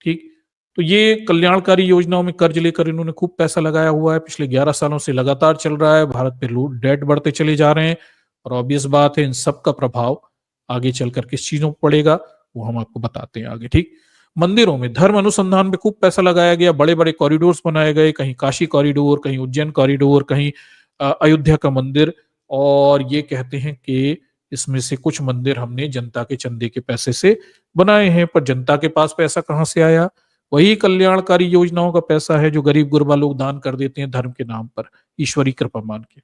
ठीक, तो ये कल्याणकारी योजनाओं में कर्ज लेकर इन्होंने खूब पैसा लगाया हुआ है, पिछले 11 सालों से लगातार चल रहा है। भारत पे डेट बढ़ते चले जा रहे हैं, और ऑब्वियस बात है इन सब का प्रभाव आगे चलकर किस चीजों पर पड़ेगा वो हम आपको बताते हैं आगे। ठीक, मंदिरों में धर्म अनुसंधान पे खूब पैसा लगाया गया, बड़े बड़े कॉरिडोर्स बनाए गए, कहीं काशी कॉरिडोर, कहीं उज्जैन कॉरिडोर, कहीं अयोध्या का मंदिर, और ये कहते हैं कि इसमें से कुछ मंदिर हमने जनता के चंदे के पैसे से बनाए हैं। पर जनता के पास पैसा कहां से आया? वही कल्याणकारी योजनाओं का पैसा है जो गरीब गुरबा लोग दान कर देते हैं धर्म के नाम पर, ईश्वरी कृपा मान के।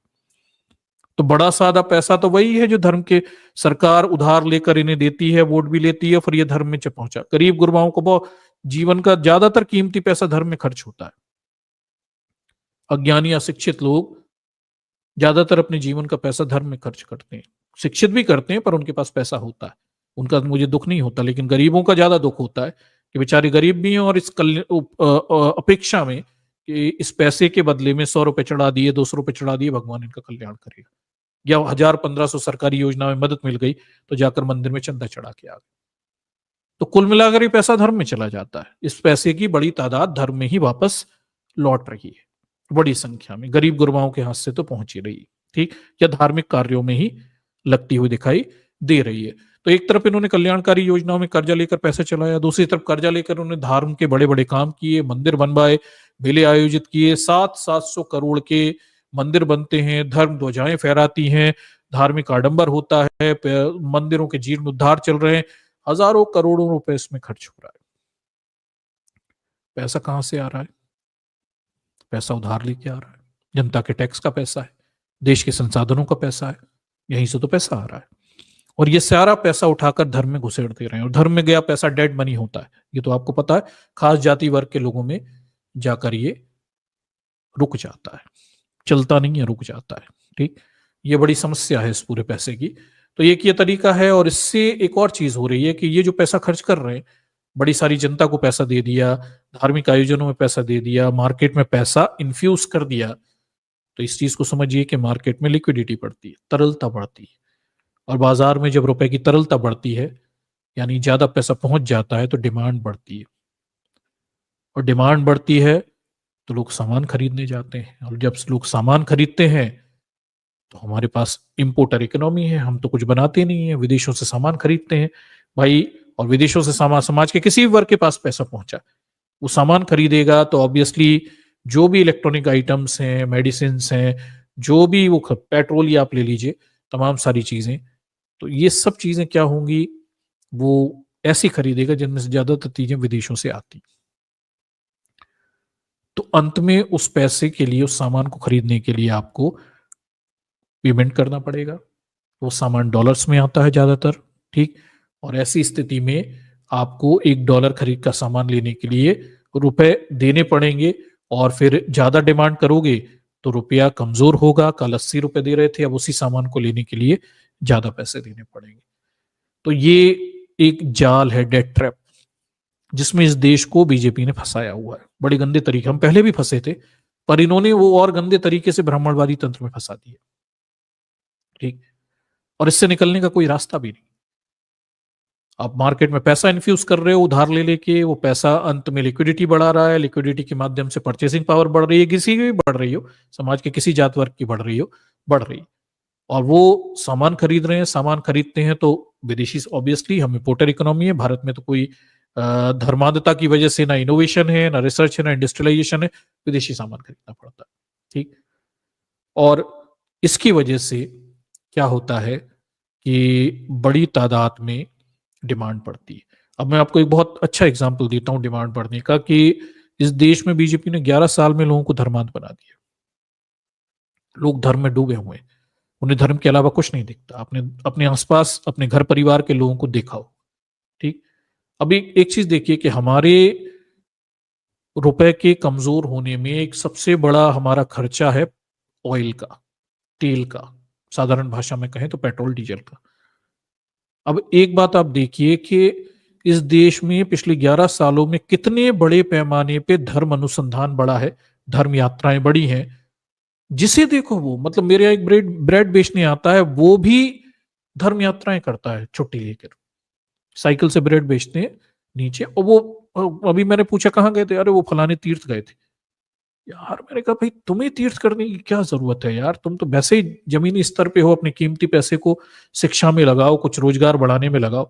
तो बड़ा सादा पैसा तो वही है जो धर्म के सरकार उधार लेकर इन्हें देती है, वोट भी लेती है, फिर ये धर्म में पहुंचा। गरीब गुरबाओं को बहुत जीवन का ज्यादातर कीमती पैसा धर्म में खर्च होता है। अज्ञानी अशिक्षित लोग ज्यादातर अपने जीवन का पैसा धर्म में खर्च करते हैं। शिक्षित भी करते हैं पर उनके पास पैसा होता है, उनका मुझे दुख नहीं होता, लेकिन गरीबों का ज्यादा दुख होता है कि बेचारे गरीब भी हैं और इस अपेक्षा में कि इस पैसे के बदले में 100 रुपए चढ़ा दिए, 200 रुपए चढ़ा दिए, भगवान इनका कल्याण करेगा, या 1000-1500 सरकारी योजना में मदद मिल गई तो जाकर मंदिर में चंदा चढ़ा के आ गए। तो कुल मिलाकर ये पैसा धर्म में चला जाता है। इस पैसे की बड़ी तादाद धर्म में ही वापस लौट रही है, बड़ी संख्या में गरीब गुरबाओं के हाथ से तो पहुंच ही रही है। ठीक, या धार्मिक कार्यों में ही लगती हुई दिखाई दे रही है। तो एक तरफ इन्होंने कल्याणकारी योजनाओं में कर्जा लेकर पैसा चलाया, दूसरी तरफ कर्जा लेकर उन्होंने धर्म के बड़े बड़े काम किए, मंदिर बनवाए, मेले आयोजित किए, 700-700 करोड़ के मंदिर बनते हैं, धर्म ध्वजाएं फहराती हैं, धार्मिक आडंबर होता है, मंदिरों के जीर्णोद्धार चल रहे हैं, हजारों करोड़ों रुपए इसमें खर्च हो रहा है। पैसा कहां से आ रहा है? पैसा उधार लेके आ रहा है, जनता के टैक्स का पैसा है, देश के संसाधनों का पैसा है, यहीं से तो पैसा आ रहा है। और ये सारा पैसा उठाकर धर्म में घुसेड़ दे रहे हैं, और धर्म में गया पैसा डेड मनी होता है, ये तो आपको पता है। खास जाति वर्ग के लोगों में जाकर ये रुक जाता है, चलता नहीं है, रुक जाता है। ठीक, ये बड़ी समस्या है इस पूरे पैसे की। तो एक ये तरीका है, और इससे एक और चीज हो रही है कि ये जो पैसा खर्च कर रहे हैं, बड़ी सारी जनता को पैसा दे दिया, धार्मिक आयोजनों में पैसा दे दिया, मार्केट में पैसा इन्फ्यूज कर दिया, तो इस चीज को समझिए कि मार्केट में लिक्विडिटी बढ़ती है, तरलता बढ़ती है। और बाजार में जब रुपए की तरलता बढ़ती है, यानी ज्यादा पैसा पहुंच जाता है, तो डिमांड बढ़ती है, और डिमांड बढ़ती है तो लोग सामान खरीदने जाते हैं, और जब लोग सामान खरीदते हैं तो हमारे पास इंपोर्टर इकोनॉमी है, हम तो कुछ बनाते नहीं है, विदेशों से सामान खरीदते हैं भाई। और विदेशों से सामान समाज के किसी भी वर्ग के पास पैसा पहुंचा, वो सामान खरीदेगा तो ऑब्वियसली जो भी इलेक्ट्रॉनिक आइटम्स हैं, मेडिसिन हैं, जो भी वो पेट्रोल ही आप ले लीजिए, तमाम सारी चीजें, तो ये सब चीजें क्या होंगी, वो ऐसी खरीदेगा जिनमें से ज्यादातर चीजें विदेशों से आती। तो अंत में उस पैसे के लिए, उस सामान को खरीदने के लिए आपको पेमेंट करना पड़ेगा। वो सामान डॉलर्स में आता है ज्यादातर। ठीक, और ऐसी स्थिति में आपको $1 खरीद का सामान लेने के लिए रुपए देने पड़ेंगे, और फिर ज्यादा डिमांड करोगे तो रुपया कमजोर होगा। कल 80 रुपए दे रहे थे, अब उसी सामान को लेने के लिए ज्यादा पैसे देने पड़ेंगे। तो ये एक जाल है, डेट ट्रैप, जिसमें इस देश को बीजेपी ने फंसाया हुआ है बड़े गंदे तरीके। हम पहले भी फंसे थे, पर इन्होंने वो और गंदे तरीके से ब्राह्मणवादी तंत्र में फंसा दिया। ठीक। और इससे निकलने का कोई रास्ता भी नहीं। आप मार्केट में पैसा इन्फ्यूज कर रहे हो उधार ले लेके, वो पैसा अंत में लिक्विडिटी बढ़ा रहा है, लिक्विडिटी के माध्यम से परचेसिंग पावर बढ़ रही है, किसी की भी बढ़ रही हो, समाज के किसी जात वर्ग की बढ़ रही हो, बढ़ रही है। और वो सामान खरीद रहे हैं, सामान खरीदते हैं तो विदेशी, ऑब्वियसली हम इंपोर्टर इकोनॉमी है, भारत में तो कोई धर्मांधता की वजह से ना इनोवेशन है, ना रिसर्च है, ना इंडस्ट्रियलाइजेशन है, विदेशी सामान खरीदना पड़ता है। ठीक। और इसकी वजह से क्या होता है कि बड़ी तादाद में डिमांड बढ़ती है। अब मैं आपको एक बहुत अच्छा एग्जांपल देता हूं डिमांड बढ़ने का, कि इस देश में बीजेपी ने 11 साल में लोगों को धर्मांध बना दिया। लोग धर्म में डूबे हुए हैं, उन्हें धर्म के अलावा कुछ नहीं दिखता। आपने अपने आसपास अपने घर परिवार के लोगों को देखा हो। ठीक। अभी एक चीज देखिए कि हमारे रुपए के कमजोर होने में एक सबसे बड़ा हमारा खर्चा है ऑयल का, तेल का, साधारण भाषा में कहें तो पेट्रोल डीजल का। अब एक बात आप देखिए कि इस देश में पिछले 11 सालों में कितने बड़े पैमाने पे धर्म अनुसंधान बढ़ा है, धर्म यात्राएं बढ़ी हैं। जिसे देखो वो, मतलब मेरे एक ब्रेड ब्रेड बेचने आता है, वो भी धर्म यात्राएं करता है, छुट्टी लेकर साइकिल से ब्रेड बेचते हैं नीचे। और वो अभी मैंने पूछा कहाँ गए थे, अरे वो फलाने तीर्थ गए थे। यार मैंने कहा भाई तुम्हें तीर्थ करने की क्या जरूरत है यार, तुम तो वैसे ही जमीनी स्तर पे हो, अपने कीमती पैसे को शिक्षा में लगाओ, कुछ रोजगार बढ़ाने में लगाओ।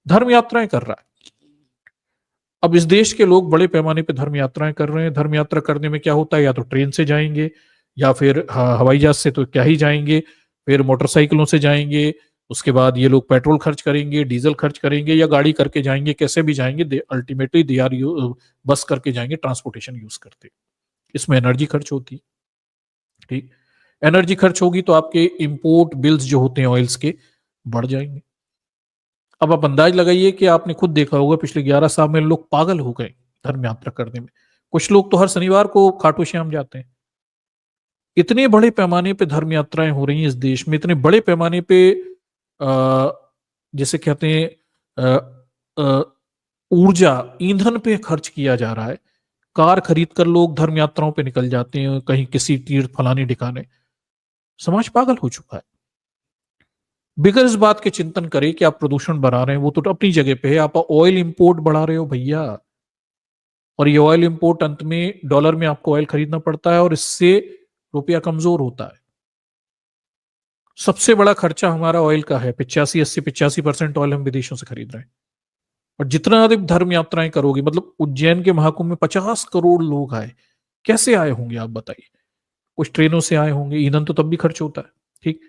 धर्म यात्राएं कर रहा है। अब इस देश के लोग बड़े पैमाने पे धर्म यात्राएं कर रहे हैं। धर्म यात्रा करने में क्या होता है, या तो ट्रेन से जाएंगे, या फिर हवाई जहाज से तो क्या ही जाएंगे, फिर मोटरसाइकिलों से जाएंगे, उसके बाद ये लोग पेट्रोल खर्च करेंगे, डीजल खर्च करेंगे, या गाड़ी करके जाएंगे, कैसे भी जाएंगे, अल्टीमेटली दे आर बस करके जाएंगे, ट्रांसपोर्टेशन यूज करते। इसमें एनर्जी खर्च होती है। ठीक। एनर्जी खर्च होगी तो आपके इंपोर्ट बिल्स जो होते हैं ऑयल्स के, बढ़ जाएंगे। अब आप अंदाज लगाइए कि आपने खुद देखा होगा पिछले 11 साल में लोग पागल हो गए धर्म यात्रा करने में। कुछ लोग तो हर शनिवार को खाटू श्याम जाते हैं। इतने बड़े पैमाने पे धर्म यात्राएं हो रही हैं इस देश में, इतने बड़े पैमाने पे आ, जिसे कहते हैं ऊर्जा, ईंधन पे खर्च किया जा रहा है। कार खरीद कर लोग धर्म यात्राओं पे निकल जाते हैं, कहीं किसी तीर्थ फलाने ठिकाने। समाज पागल हो चुका है। बिगर इस बात के चिंतन करें कि आप प्रदूषण बढ़ा रहे हैं, वो तो अपनी जगह पे है, आप ऑयल इंपोर्ट बढ़ा रहे हो भैया। और ये ऑयल इंपोर्ट अंत में डॉलर में आपको ऑयल खरीदना पड़ता है, और इससे रुपया कमजोर होता है। सबसे बड़ा खर्चा हमारा ऑयल का है, 85% ऑयल हम विदेशों से खरीद रहे हैं। और जितना अधिक धर्म यात्राएं करोगे, मतलब उज्जैन के महाकुंभ में 50 करोड़ लोग आए, कैसे आए होंगे आप बताइए। कुछ ट्रेनों से आए होंगे, ईंधन तो तब भी खर्च होता है। ठीक।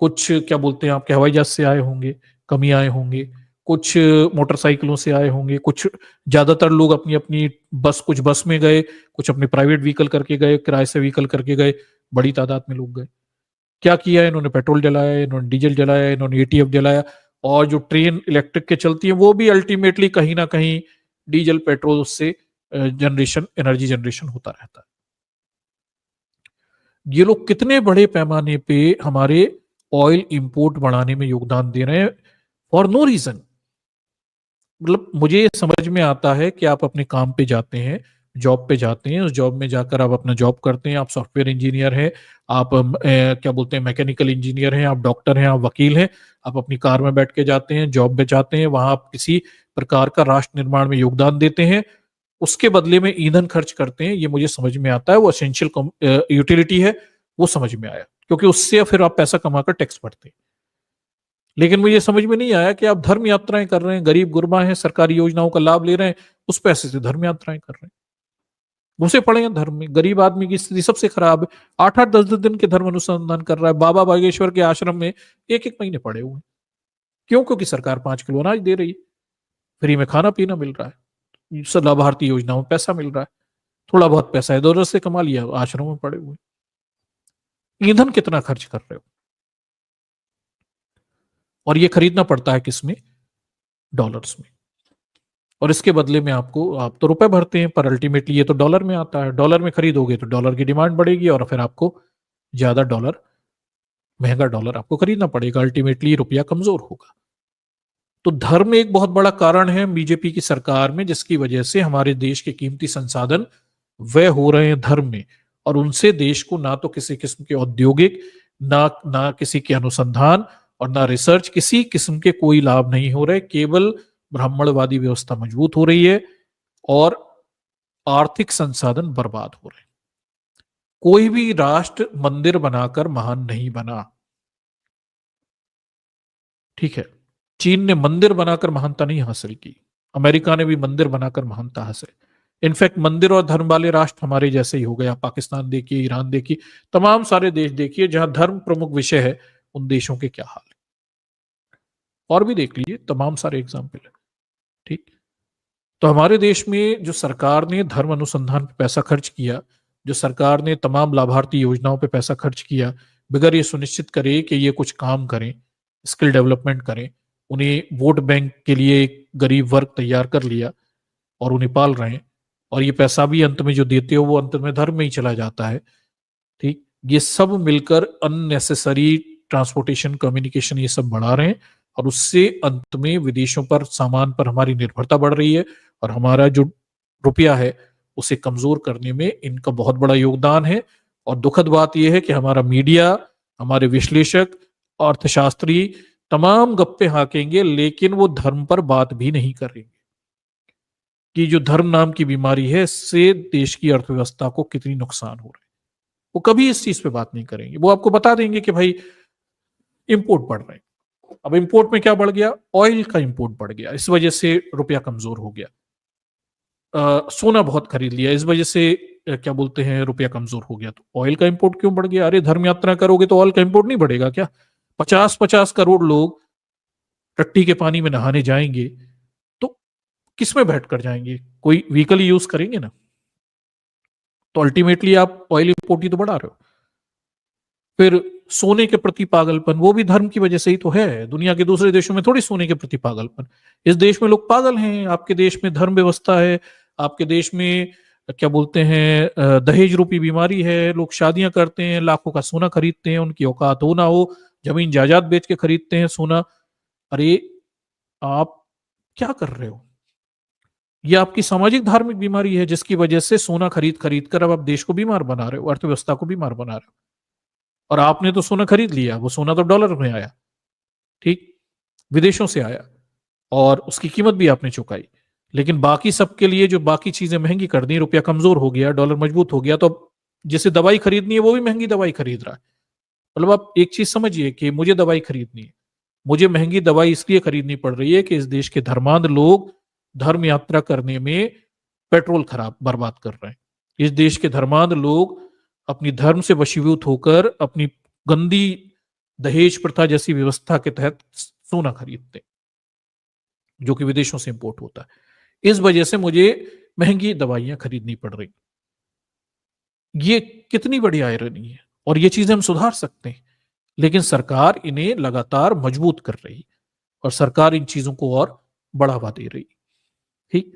कुछ क्या बोलते हैं आपके हवाई जहाज से आए होंगे, कमी आए होंगे, कुछ मोटरसाइकिलों से आए होंगे, कुछ, ज्यादातर लोग अपनी अपनी बस, कुछ बस में गए, कुछ अपने प्राइवेट व्हीकल करके गए, किराए से व्हीकल करके गए, बड़ी तादाद में लोग गए। क्या किया, इन्होंने पेट्रोल जलाया, इन्होंने डीजल जलाया, इन्होंने एटीएफ जलाया। और जो ट्रेन इलेक्ट्रिक के चलती है वो भी अल्टीमेटली कहीं ना कहीं डीजल पेट्रोल से जनरेशन, एनर्जी जनरेशन होता रहता है। ये लोग कितने बड़े पैमाने पे हमारे ऑयल इंपोर्ट बढ़ाने में योगदान दे रहे हैं फॉर नो रीजन। मतलब मुझे ये समझ में आता है कि आप अपने काम पे जाते हैं, जॉब पे जाते हैं, उस जॉब में जाकर आप अपना जॉब करते हैं, आप सॉफ्टवेयर इंजीनियर हैं, आप क्या बोलते हैं मैकेनिकल इंजीनियर हैं, आप डॉक्टर हैं, आप वकील हैं। आप अपनी कार में बैठ के जाते हैं, जॉब में जाते हैं, वहां आप किसी प्रकार का राष्ट्र निर्माण में योगदान देते हैं, उसके बदले में ईंधन खर्च करते हैं। ये मुझे समझ में आता है, वो एसेंशियल यूटिलिटी है, वो समझ में आया, क्योंकि उससे फिर आप पैसा कमाकर टैक्स भरते हैं। लेकिन मुझे समझ में नहीं आया कि आप धर्म यात्राएं कर रहे हैं, गरीब गुरबा हैं, सरकारी योजनाओं का लाभ ले रहे हैं, उस पैसे से धर्म यात्राएं कर रहे हैं, घुसे पड़े हैं धर्म में। गरीब आदमी की स्थिति सबसे खराब है, 8-8 10-10 दिन के धर्म अनुसंधान कर रहा है, बाबा बागेश्वर के आश्रम में 1-1 महीने पड़े हुए हैं। क्यों? क्योंकि सरकार 5 किलो अनाज दे रही है, फ्री में खाना पीना मिल रहा है, लाभार्थी योजनाओं में पैसा मिल रहा है, थोड़ा बहुत पैसा इधर उधर से कमा लिया, आश्रम में पड़े हुए। ईंधन कितना खर्च कर रहे हो, और ये खरीदना पड़ता है किसमें? डॉलर्स में। और इसके बदले में आपको, आप तो रुपए भरते हैं, पर अल्टीमेटली ये तो डॉलर में आता है। डॉलर में खरीदोगे तो डॉलर की डिमांड बढ़ेगी, और फिर आपको ज्यादा डॉलर, महंगा डॉलर आपको खरीदना पड़ेगा, अल्टीमेटली रुपया कमजोर होगा। तो धर्म एक बहुत बड़ा कारण है बीजेपी की सरकार में, जिसकी वजह से हमारे देश के कीमती संसाधन व्यय हो रहे हैं धर्म में। और उनसे देश को ना तो किसी किस्म के औद्योगिक, ना किसी के अनुसंधान और ना रिसर्च, किसी किस्म के कोई लाभ नहीं हो रहे। केवल ब्राह्मणवादी व्यवस्था मजबूत हो रही है और आर्थिक संसाधन बर्बाद हो रहे हैं। कोई भी राष्ट्र मंदिर बनाकर महान नहीं बना, ठीक है। चीन ने मंदिर बनाकर महानता नहीं हासिल की, अमेरिका ने भी मंदिर बनाकर महानता हासिल। इनफैक्ट मंदिर और धर्म वाले राष्ट्र हमारे जैसे ही हो गए। आप पाकिस्तान देखिए, ईरान देखिए, तमाम सारे देश देखिए जहां धर्म प्रमुख विषय है, उन देशों के क्या हाल है। और भी देख लीजिए, तमाम सारे एग्जाम्पल है, ठीक। तो हमारे देश में जो सरकार ने धर्म अनुसंधान पे पैसा खर्च किया, जो सरकार ने तमाम लाभार्थी योजनाओं पे पैसा खर्च किया, बगैर ये सुनिश्चित करे कि ये कुछ काम करें, स्किल डेवलपमेंट करें, उन्हें वोट बैंक के लिए एक गरीब वर्ग तैयार कर लिया और उन्हें पाल रहे हैं, और ये पैसा भी अंत में जो देते हो वो अंत में धर्म में ही चला जाता है, ठीक। ये सब मिलकर अननेसेसरी ट्रांसपोर्टेशन, कम्युनिकेशन, ये सब बढ़ा रहे हैं, और उससे अंत में विदेशों पर, सामान पर हमारी निर्भरता बढ़ रही है, और हमारा जो रुपया है उसे कमजोर करने में इनका बहुत बड़ा योगदान है। और दुखद बात यह है कि हमारा मीडिया, हमारे विश्लेषक, अर्थशास्त्री तमाम गप्पे हाकेंगे, लेकिन वो धर्म पर बात भी नहीं करेंगे कि जो धर्म नाम की बीमारी है, इससे देश की अर्थव्यवस्था को कितनी नुकसान हो रहा है। वो कभी इस चीज पे बात नहीं करेंगे। वो आपको बता देंगे कि भाई इंपोर्ट बढ़ रहे हैं। अब इंपोर्ट में क्या बढ़ गया? ऑयल का इंपोर्ट बढ़ गया, इस वजह से रुपया कमजोर हो गया। सोना बहुत खरीद लिया, इस वजह से क्या बोलते हैं, रुपया कमजोर हो गया। तो ऑयल का इंपोर्ट क्यों बढ़ गया? अरे धर्म यात्रा करोगे तो ऑयल का इंपोर्ट नहीं बढ़ेगा क्या? 50-50 करोड़ लोग टट्टी के पानी में नहाने जाएंगे तो किस में बैठकर जाएंगे? कोई व्हीकल यूज करेंगे ना। तो अल्टीमेटली आप ऑयल इंपोर्ट ही तो बढ़ा रहे हो। फिर सोने के प्रति पागलपन, वो भी धर्म की वजह से ही तो है। दुनिया के दूसरे देशों में थोड़ी सोने के प्रति पागलपन। इस देश में लोग पागल हैं। आपके देश में धर्म व्यवस्था है, आपके देश में क्या बोलते हैं, दहेज रूपी बीमारी है। लोग शादियां करते हैं, लाखों का सोना खरीदते हैं, उनकी औकात हो ना हो, जमीन जायदाद बेच के खरीदते हैं सोना। अरे आप क्या कर रहे हो? ये आपकी सामाजिक धार्मिक बीमारी है, जिसकी वजह से सोना खरीद खरीद कर अब आप देश को बीमार बना रहे हो, अर्थव्यवस्था को बीमार बना रहे हो। और आपने तो सोना खरीद लिया, वो सोना तो डॉलर में आया, ठीक, विदेशों से आया, और उसकी कीमत भी आपने चुकाई। लेकिन बाकी सबके लिए जो बाकी चीजें महंगी कर दी, रुपया कमजोर हो गया, डॉलर मजबूत हो गया, तो अब जिसे दवाई खरीदनी है वो भी महंगी दवाई खरीद रहा है। मतलब आप एक चीज समझिए कि मुझे दवाई खरीदनी है, मुझे महंगी दवाई इसलिए खरीदनी पड़ रही है कि इस देश के धर्मांध लोग धर्म यात्रा करने में पेट्रोल खराब बर्बाद कर रहे हैं। इस देश के धर्मांध लोग अपनी धर्म से वशीभूत होकर अपनी गंदी दहेज प्रथा जैसी व्यवस्था के तहत सोना खरीदते, जो कि विदेशों से इंपोर्ट होता है। इस वजह से मुझे महंगी दवाइयां खरीदनी पड़ रही। ये कितनी बड़ी आयरनी है, और ये चीजें हम सुधार सकते हैं, लेकिन सरकार इन्हें लगातार मजबूत कर रही, और सरकार इन चीजों को और बढ़ावा दे रही, ठीक।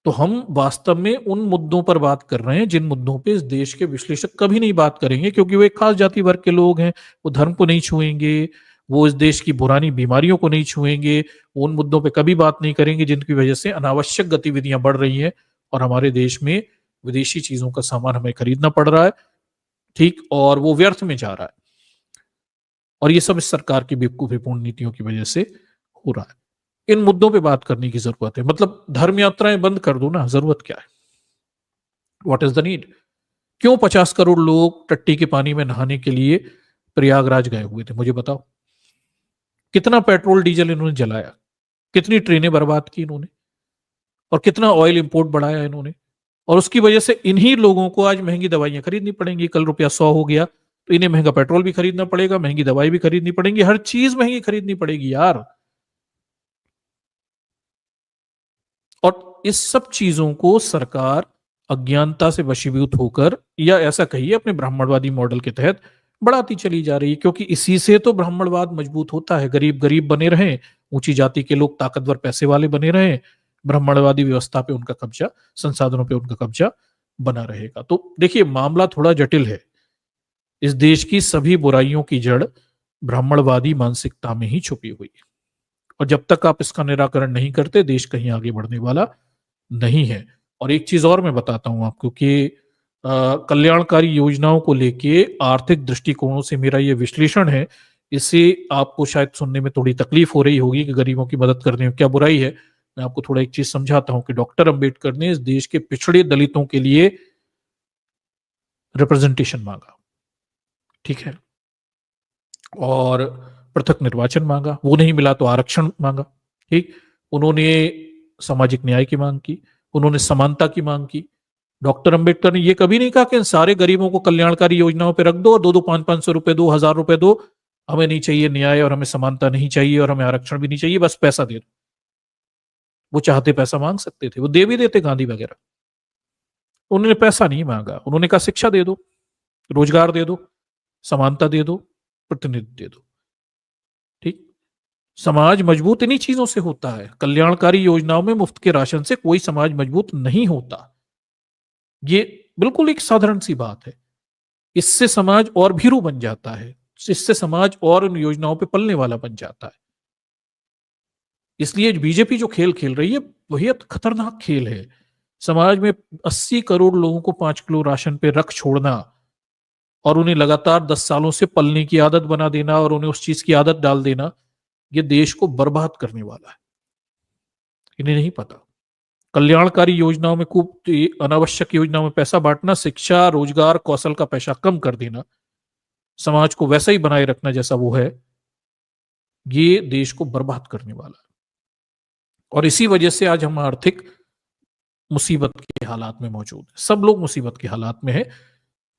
तो हम वास्तव में उन मुद्दों पर बात कर रहे हैं जिन मुद्दों पे इस देश के विश्लेषक कभी नहीं बात करेंगे, क्योंकि वो एक खास जाति वर्ग के लोग हैं। वो धर्म को नहीं छुएंगे, वो इस देश की पुरानी बीमारियों को नहीं छुएंगे, उन मुद्दों पे कभी बात नहीं करेंगे जिनकी वजह से अनावश्यक गतिविधियां बढ़ रही हैं और हमारे देश में विदेशी चीजों का सामान हमें खरीदना पड़ रहा है, ठीक, और वो व्यर्थ में जा रहा है। और ये सब इस सरकार की बेवकूफीपूर्ण नीतियों की वजह से हो रहा है। इन मुद्दों पे बात करने की जरूरत है। मतलब धर्म यात्राएं बंद कर दो ना, जरूरत क्या है? What is the need? क्यों 50 करोड़ लोग टट्टी के पानी में नहाने के लिए प्रयागराज गए हुए थे? मुझे बताओ। कितना पेट्रोल डीजल इन्होंने जलाया, कितनी ट्रेनें बर्बाद की इन्होंने, और कितना ऑयल इंपोर्ट बढ़ाया इन्होंने। और उसकी वजह से इन्हीं लोगों को आज महंगी दवाइयां खरीदनी पड़ेंगी। कल रुपया 100 हो गया तो इन्हें महंगा पेट्रोल भी खरीदना पड़ेगा, महंगी दवाई भी खरीदनी पड़ेगी, हर चीज महंगी खरीदनी पड़ेगी यार। और इस सब चीजों को सरकार अज्ञानता से वशीभूत होकर, या ऐसा कहिए अपने ब्राह्मणवादी मॉडल के तहत बढ़ाती चली जा रही है, क्योंकि इसी से तो ब्राह्मणवाद मजबूत होता है। गरीब गरीब बने रहें, ऊंची जाति के लोग ताकतवर पैसे वाले बने रहें, ब्राह्मणवादी व्यवस्था पे उनका कब्जा, संसाधनों पे उनका कब्जा बना रहेगा। तो देखिए, मामला थोड़ा जटिल है। इस देश की सभी बुराइयों की जड़ ब्राह्मणवादी मानसिकता में ही छुपी हुई है, और जब तक आप इसका निराकरण नहीं करते, देश कहीं आगे बढ़ने वाला नहीं है। और एक चीज और मैं बताता हूं आपको कि कल्याणकारी योजनाओं को लेके आर्थिक दृष्टिकोणों से मेरा ये विश्लेषण है। इससे आपको शायद सुनने में थोड़ी तकलीफ हो रही होगी कि गरीबों की मदद करने में क्या बुराई है। मैं आपको थोड़ा एक चीज समझाता हूं कि डॉक्टर अंबेडकर ने इस देश के पिछड़े दलितों के लिए रिप्रेजेंटेशन मांगा, ठीक है, और पृथक निर्वाचन मांगा, वो नहीं मिला तो आरक्षण मांगा, ठीक। उन्होंने सामाजिक न्याय की मांग की, उन्होंने समानता की मांग की। डॉक्टर अंबेडकर ने यह कभी नहीं कहा कि इन सारे गरीबों को कल्याणकारी योजनाओं पे रख दो और 2-2 500-500 रुपए दो, 1000 रुपए दो, हमें नहीं चाहिए न्याय और हमें समानता नहीं चाहिए और हमें आरक्षण भी नहीं चाहिए, बस पैसा दे दो। वो चाहते पैसा मांग सकते थे, वो दे भी देते, गांधी वगैरह। उन्होंने पैसा नहीं मांगा, उन्होंने कहा शिक्षा दे दो, रोजगार दे दो, समानता दे दो, प्रतिनिधित्व दे दो, ठीक। समाज मजबूत इन्हीं चीजों से होता है। कल्याणकारी योजनाओं में मुफ्त के राशन से कोई समाज मजबूत नहीं होता। ये बिल्कुल एक साधारण सी बात है। इससे समाज और भीरू बन जाता है, इससे समाज और उन योजनाओं पे पलने वाला बन जाता है। इसलिए बीजेपी जो खेल खेल रही है वही खतरनाक खेल है। समाज में 80 करोड़ लोगों को 5 किलो राशन पे रख छोड़ना और उन्हें लगातार 10 सालों से पलने की आदत बना देना और उन्हें उस चीज की आदत डाल देना, ये देश को बर्बाद करने वाला है। इन्हें नहीं पता। कल्याणकारी योजनाओं में खूब अनावश्यक योजनाओं में पैसा बांटना, शिक्षा, रोजगार, कौशल का पैसा कम कर देना, समाज को वैसा ही बनाए रखना जैसा वो है, ये देश को बर्बाद करने वाला है। और इसी वजह से आज हम आर्थिक मुसीबत के हालात में मौजूद है। सब लोग मुसीबत के हालात में है,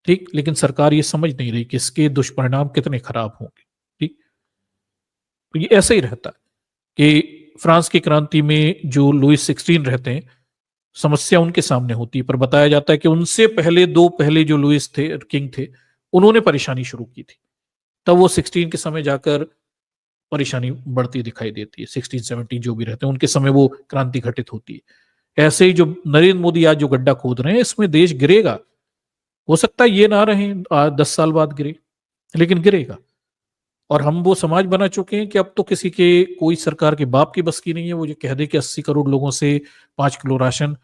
ठीक, लेकिन सरकार ये समझ नहीं रही कि इसके दुष्परिणाम कितने खराब होंगे, ठीक। तो ये ऐसे ही रहता है कि फ्रांस की क्रांति में जो लुइस 16 रहते हैं, समस्या उनके सामने होती है, पर बताया जाता है कि उनसे पहले जो लुइस थे, किंग थे, उन्होंने परेशानी शुरू की थी। तब वो 16 के समय जाकर परेशानी बढ़ती दिखाई देती है। 16-17 जो भी रहते हैं उनके समय वो क्रांति घटित होती है। ऐसे ही जो नरेंद्र मोदी आज जो गड्ढा खोद रहे हैं, इसमें देश गिरेगा। हो सकता है ये ना रहे 10 साल बाद गिरे, लेकिन गिरेगा। और हम वो समाज बना चुके हैं कि अब तो किसी के, कोई सरकार के बाप की बस की नहीं है वो जो कह दे कि 80 करोड़ लोगों से 5 किलो राशन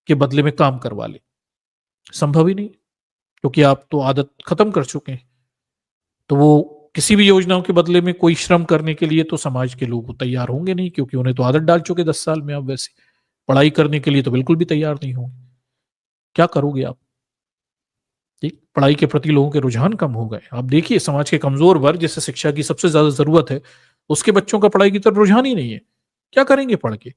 के बदले में काम करवा ले। संभव ही नहीं, क्योंकि आप तो आदत खत्म कर चुके हैं। तो वो किसी भी योजनाओं के बदले में कोई श्रम करने के लिए तो समाज के लोग तैयार होंगे नहीं, क्योंकि उन्हें तो आदत डाल चुके 10 साल में। अब वैसे पढ़ाई करने के लिए तो बिल्कुल भी तैयार नहीं होंगे। क्या करोगे आप, ठीक। पढ़ाई के प्रति लोगों के रुझान कम हो गए। आप देखिए समाज के कमजोर वर्ग जिसे शिक्षा की सबसे ज्यादा जरूरत है, उसके बच्चों का पढ़ाई की तरफ रुझान ही नहीं है। क्या करेंगे पढ़ के?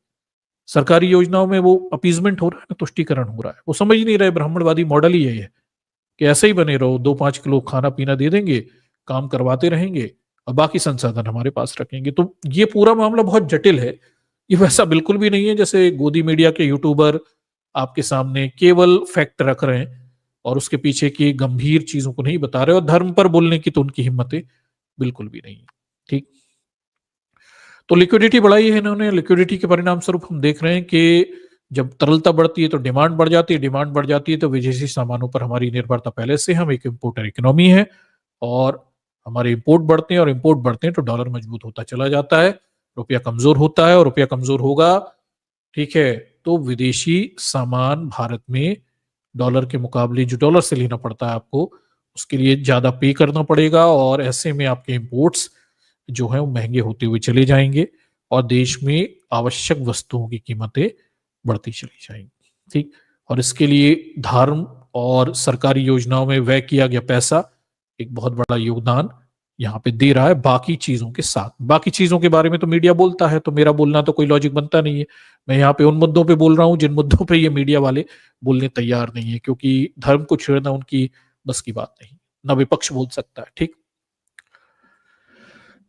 सरकारी योजनाओं में वो अपीजमेंट हो रहा है ना, तुष्टिकरण हो रहा है। वो समझ नहीं रहे, ब्राह्मणवादी मॉडल ही यही है कि ऐसे ही बने रहो, 2-5 किलो खाना पीना दे देंगे, काम करवाते रहेंगे और बाकी संसाधन हमारे पास रखेंगे। तो ये पूरा मामला बहुत जटिल है। ये वैसा बिल्कुल भी नहीं है जैसे गोदी मीडिया के यूट्यूबर आपके सामने केवल फैक्ट रख रहे हैं और उसके पीछे की गंभीर चीजों को नहीं बता रहे, और धर्म पर बोलने की तो उनकी हिम्मतें बिल्कुल भी नहीं है, ठीक। तो लिक्विडिटी बढ़ाई है इन्होंने। लिक्विडिटी के परिणाम स्वरूप हम देख रहे हैं कि जब तरलता बढ़ती है तो डिमांड बढ़ जाती है, डिमांड बढ़ जाती है तो विदेशी सामानों पर हमारी निर्भरता पहले से, हम एक इम्पोर्टर इकोनॉमी है और हमारे इंपोर्ट बढ़ते हैं और इंपोर्ट बढ़ते हैं तो डॉलर मजबूत होता चला जाता है, रुपया कमजोर होता है और रुपया कमजोर होगा, ठीक है, तो विदेशी सामान भारत में डॉलर के मुकाबले जो डॉलर से लेना पड़ता है आपको, उसके लिए ज्यादा पे करना पड़ेगा और ऐसे में आपके इंपोर्ट्स जो है वो महंगे होते हुए चले जाएंगे और देश में आवश्यक वस्तुओं की कीमतें बढ़ती चली जाएंगी, ठीक। और इसके लिए धर्म और सरकारी योजनाओं में व्यय किया गया पैसा एक बहुत बड़ा योगदान यहाँ पे दे रहा है, बाकी चीजों के साथ। बाकी चीजों के बारे में तो मीडिया बोलता है, तो मेरा बोलना तो कोई लॉजिक बनता नहीं है। मैं यहाँ पे उन मुद्दों पे बोल रहा हूँ जिन मुद्दों पे ये मीडिया वाले बोलने तैयार नहीं है, क्योंकि धर्म को छेड़ना उनकी बस की बात नहीं, ना विपक्ष बोल सकता है, ठीक।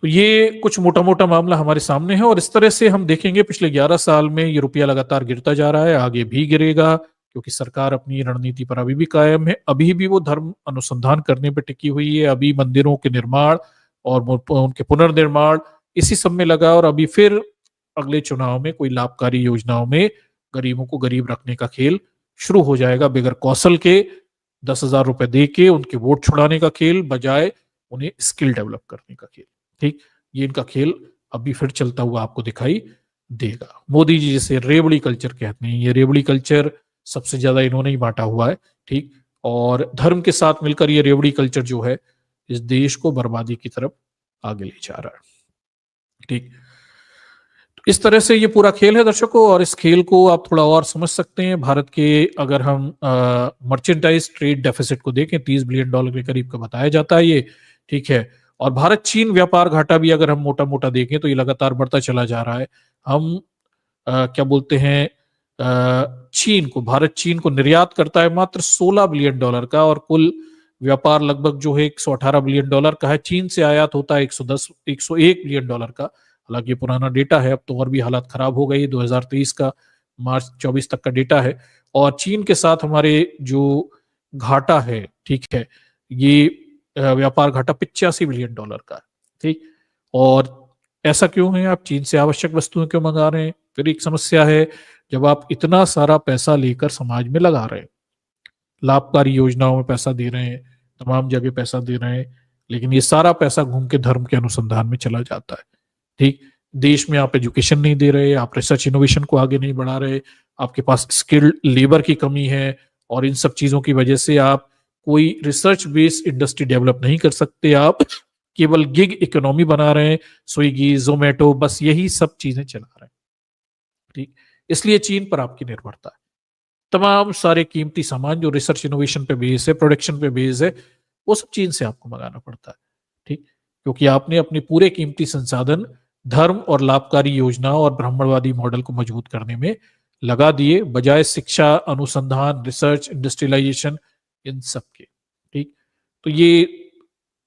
तो ये कुछ मोटा मोटा मामला हमारे सामने है और इस तरह से हम देखेंगे पिछले 11 साल में ये रुपया लगातार गिरता जा रहा है, आगे भी गिरेगा, क्योंकि सरकार अपनी रणनीति पर अभी भी कायम है। अभी भी वो धर्म अनुसंधान करने पर टिकी हुई है, अभी मंदिरों के निर्माण और उनके पुनर्निर्माण इसी सब में लगा, और अभी फिर अगले चुनाव में कोई लाभकारी योजनाओं में गरीबों को गरीब रखने का खेल शुरू हो जाएगा, बगैर कौशल के 10,000 रुपए दे के उनके वोट छुड़ाने का खेल, बजाय उन्हें स्किल डेवलप करने का खेल, ठीक। ये इनका खेल अभी फिर चलता हुआ आपको दिखाई देगा। मोदी जी जिसे रेवड़ी कल्चर कहते हैं, ये रेवड़ी कल्चर सबसे ज्यादा इन्होंने ही बांटा हुआ है, ठीक। और धर्म के साथ मिलकर ये रेवड़ी कल्चर जो है इस देश को बर्बादी की तरफ आगे ले जा रहा है। ठीक, इस तरह से ये पूरा खेल है दर्शकों, और इस खेल को आप थोड़ा और समझ सकते हैं भारत के, अगर हम मर्चेंटाइज ट्रेड डेफिसिट को देखें, $30 बिलियन के करीब का बताया जाता है ये। ठीक है, और भारत चीन व्यापार घाटा भी अगर हम मोटा मोटा देखें तो ये लगातार बढ़ता चला जा रहा है। हम क्या बोलते हैं, भारत चीन को निर्यात करता है मात्र $16 बिलियन का, और कुल व्यापार लगभग जो है $118 बिलियन का है। चीन से आयात होता है 101 बिलियन का। हालांकि पुराना डेटा है, अब तो और भी हालात खराब हो गई। 2023 का मार्च 24 तक का डेटा है, और चीन के साथ हमारे जो घाटा है, ठीक है, ये व्यापार घाटा $85 बिलियन का है। ठीक, और ऐसा क्यों है? आप चीन से आवश्यक वस्तुएं क्यों मंगा रहे हैं? फिर एक समस्या है, जब आप इतना सारा पैसा लेकर समाज में लगा रहे हैं, लाभकारी योजनाओं में पैसा दे रहे हैं, तमाम जगह पैसा दे रहे हैं, लेकिन ये सारा पैसा घूम के धर्म के अनुसंधान में चला जाता है। ठीक, देश में आप एजुकेशन नहीं दे रहे, आप रिसर्च इनोवेशन को आगे नहीं बढ़ा रहे, आपके पास स्किल्ड लेबर की कमी है, और इन सब चीजों की वजह से आप कोई रिसर्च बेस्ड इंडस्ट्री डेवलप नहीं कर सकते। आप केवल गिग इकोनॉमी बना रहे हैं, स्विगी जोमेटो, बस यही सब चीजें चला रहे हैं। ठीक, इसलिए चीन पर आपकी निर्भरता है। तमाम सारे कीमती सामान जो रिसर्च इनोवेशन पे बेस है, प्रोडक्शन पे बेस है, वो सब चीन से आपको मंगाना पड़ता है। ठीक, क्योंकि आपने अपने पूरे कीमती संसाधन धर्म और लाभकारी योजना और ब्राह्मणवादी मॉडल को मजबूत करने में लगा दिए, बजाय शिक्षा, अनुसंधान, रिसर्च, इंडस्ट्रियलाइजेशन, इन सब के। ठीक, तो ये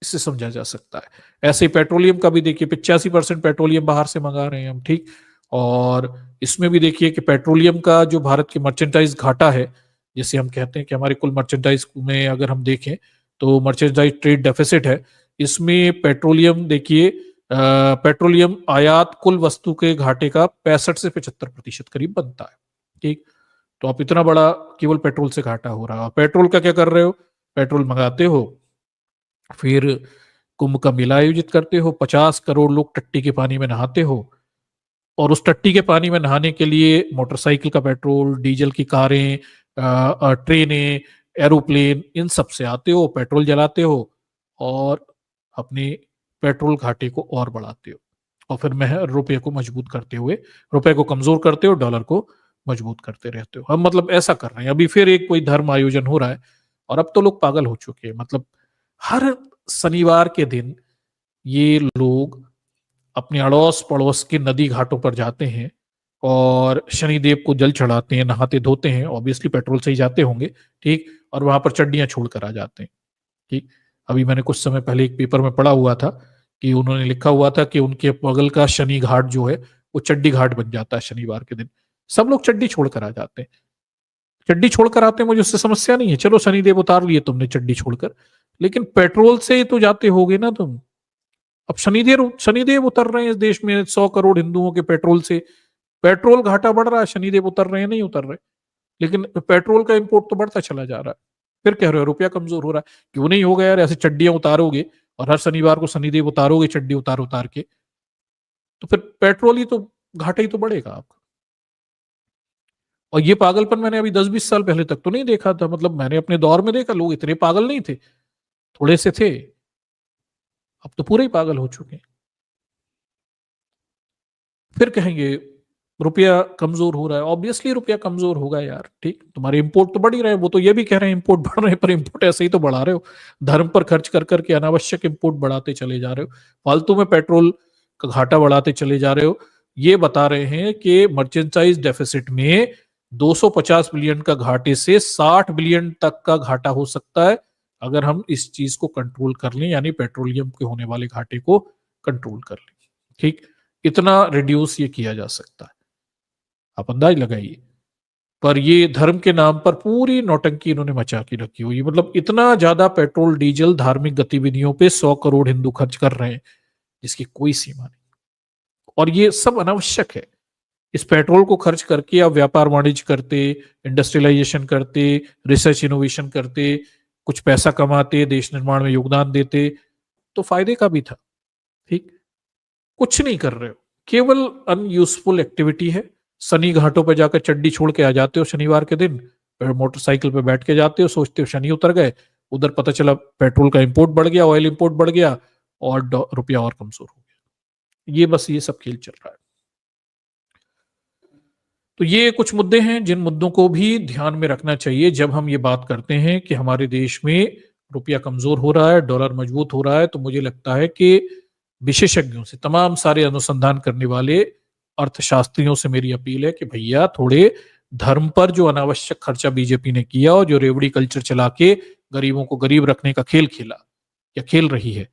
इससे समझा जा सकता है। ऐसे ही पेट्रोलियम का भी देखिए, 85% पेट्रोलियम बाहर से मंगा रहे हैं हम। ठीक, और इसमें भी देखिए कि पेट्रोलियम का जो भारत के मर्चेंटाइज घाटा है, जैसे हम कहते हैं कि हमारे कुल मर्चेंटाइज में अगर हम देखें तो मर्चेंटाइज ट्रेड डेफिसिट है, इसमें पेट्रोलियम देखिए, पेट्रोलियम आयात कुल वस्तु के घाटे का 65 से 75% करीब बनता है। ठीक, तो आप इतना बड़ा केवल पेट्रोल से घाटा हो रहा है। पेट्रोल का क्या कर रहे हो? पेट्रोल मंगाते हो, फिर कुंभ का मेला आयोजित करते हो, 50 करोड़ लोग टट्टी के पानी में नहाते हो, और उस टट्टी के पानी में नहाने के लिए मोटरसाइकिल का पेट्रोल, डीजल की कारें, ट्रेनें, एरोप्लेन, इन सब से आते हो, पेट्रोल जलाते हो, और अपने पेट्रोल घाटे को और बढ़ाते हो, और फिर रुपये को मजबूत करते हुए, रुपये को कमजोर करते हो, डॉलर को मजबूत करते रहते हो। हम मतलब ऐसा कर रहे हैं। अभी फिर एक कोई धर्म आयोजन हो रहा है, और अब तो लोग पागल हो चुके हैं। मतलब हर शनिवार के दिन ये लोग अपने अड़ोस पड़ोस के नदी घाटों पर जाते हैं और शनिदेव को जल चढ़ाते हैं, नहाते धोते हैं, ऑब्वियसली पेट्रोल से ही जाते होंगे। ठीक, और वहां पर चड्डियां छोड़कर आ जाते हैं। ठीक, अभी मैंने कुछ समय पहले एक पेपर में पढ़ा हुआ था कि उन्होंने लिखा हुआ था कि उनके बगल का शनि घाट जो है वो चड्डी घाट बन जाता है शनिवार के दिन। सब लोग चड्डी छोड़कर आ जाते हैं। चड्डी छोड़कर आते हैं, मुझे उससे समस्या नहीं है, चलो शनिदेव उतार लिए तुमने चड्डी छोड़कर, लेकिन पेट्रोल से तो जाते होगे ना तुम। अब शनिदेव शनिदेव उतर रहे हैं इस देश में 100 करोड़ हिंदुओं के पेट्रोल से। पेट्रोल घाटा बढ़ रहा है, शनिदेव उतर रहे हैं, नहीं उतर रहे, लेकिन पेट्रोल का इंपोर्ट तो बढ़ता चला जा रहा है। फिर कह रहे हो रुपया कमजोर हो रहा है। क्यों नहीं होगा यार? ऐसे चड्डियां उतारोगे और हर शनिवार को शनिदेव उतारोगे चड्डी उतार उतार के, तो फिर पेट्रोल ही तो घाटा ही तो बढ़ेगा आपका। और ये पागलपन मैंने अभी 10-20 साल पहले तक तो नहीं देखा था। मतलब मैंने अपने दौर में देखा, लोग इतने पागल नहीं थे, थोड़े से थे, अब तो पूरे ही पागल हो चुके हैं। फिर कहेंगे रुपया कमजोर हो रहा है। ऑब्वियसली रुपया कमजोर होगा यार। ठीक, तुम्हारे इंपोर्ट तो बढ़ ही रहे हैं, वो तो ये भी कह रहे हैं इंपोर्ट बढ़ रहे हैं, पर इंपोर्ट ऐसे ही तो बढ़ा रहे हो। धर्म पर खर्च कर करके अनावश्यक इंपोर्ट बढ़ाते चले जा रहे हो, फालतू में पेट्रोल का घाटा बढ़ाते चले जा रहे हो। ये बता रहे हैं कि मर्चेंटाइज डेफिसिट में 250 बिलियन का घाटे से 60 बिलियन तक का घाटा हो सकता है, अगर हम इस चीज को कंट्रोल कर लें, यानी पेट्रोलियम के होने वाले घाटे को कंट्रोल कर लें। ठीक, इतना रिड्यूस ये किया जा सकता है, आप अंदाज लगाइए। पर ये धर्म के नाम पर पूरी नौटंकी इन्होंने मचा के रखी हुई है। मतलब इतना ज्यादा पेट्रोल डीजल धार्मिक गतिविधियों पे 100 करोड़ हिंदू खर्च कर रहे हैं, जिसकी कोई सीमा नहीं, और ये सब अनावश्यक है। इस पेट्रोल को खर्च करके आप व्यापार वाणिज्य करते, इंडस्ट्रियलाइजेशन करते, रिसर्च इनोवेशन करते, कुछ पैसा कमाते, देश निर्माण में योगदान देते, तो फायदे का भी था। ठीक, कुछ नहीं कर रहे हो, केवल अनयूजफुल एक्टिविटी है। सनी घाटों पर जाकर चड्डी छोड़ के आ जाते हो शनिवार के दिन, मोटरसाइकिल पे बैठ के जाते हो, सोचते हो शनि उतर गए, उधर पता चला पेट्रोल का इंपोर्ट बढ़ गया, ऑयल इंपोर्ट बढ़ गया और रुपया और कमजोर हो गया। ये बस ये सब खेल चल रहा है। तो ये कुछ मुद्दे हैं जिन मुद्दों को भी ध्यान में रखना चाहिए जब हम ये बात करते हैं कि हमारे देश में रुपया कमजोर हो रहा है, डॉलर मजबूत हो रहा है। तो मुझे लगता है कि विशेषज्ञों से, तमाम सारे अनुसंधान करने वाले अर्थशास्त्रियों से मेरी अपील है कि भैया थोड़े धर्म पर जो अनावश्यक खर्चा बीजेपी ने किया और जो रेवड़ी कल्चर चला के गरीबों को गरीब रखने का खेल खेला या खेल रही है,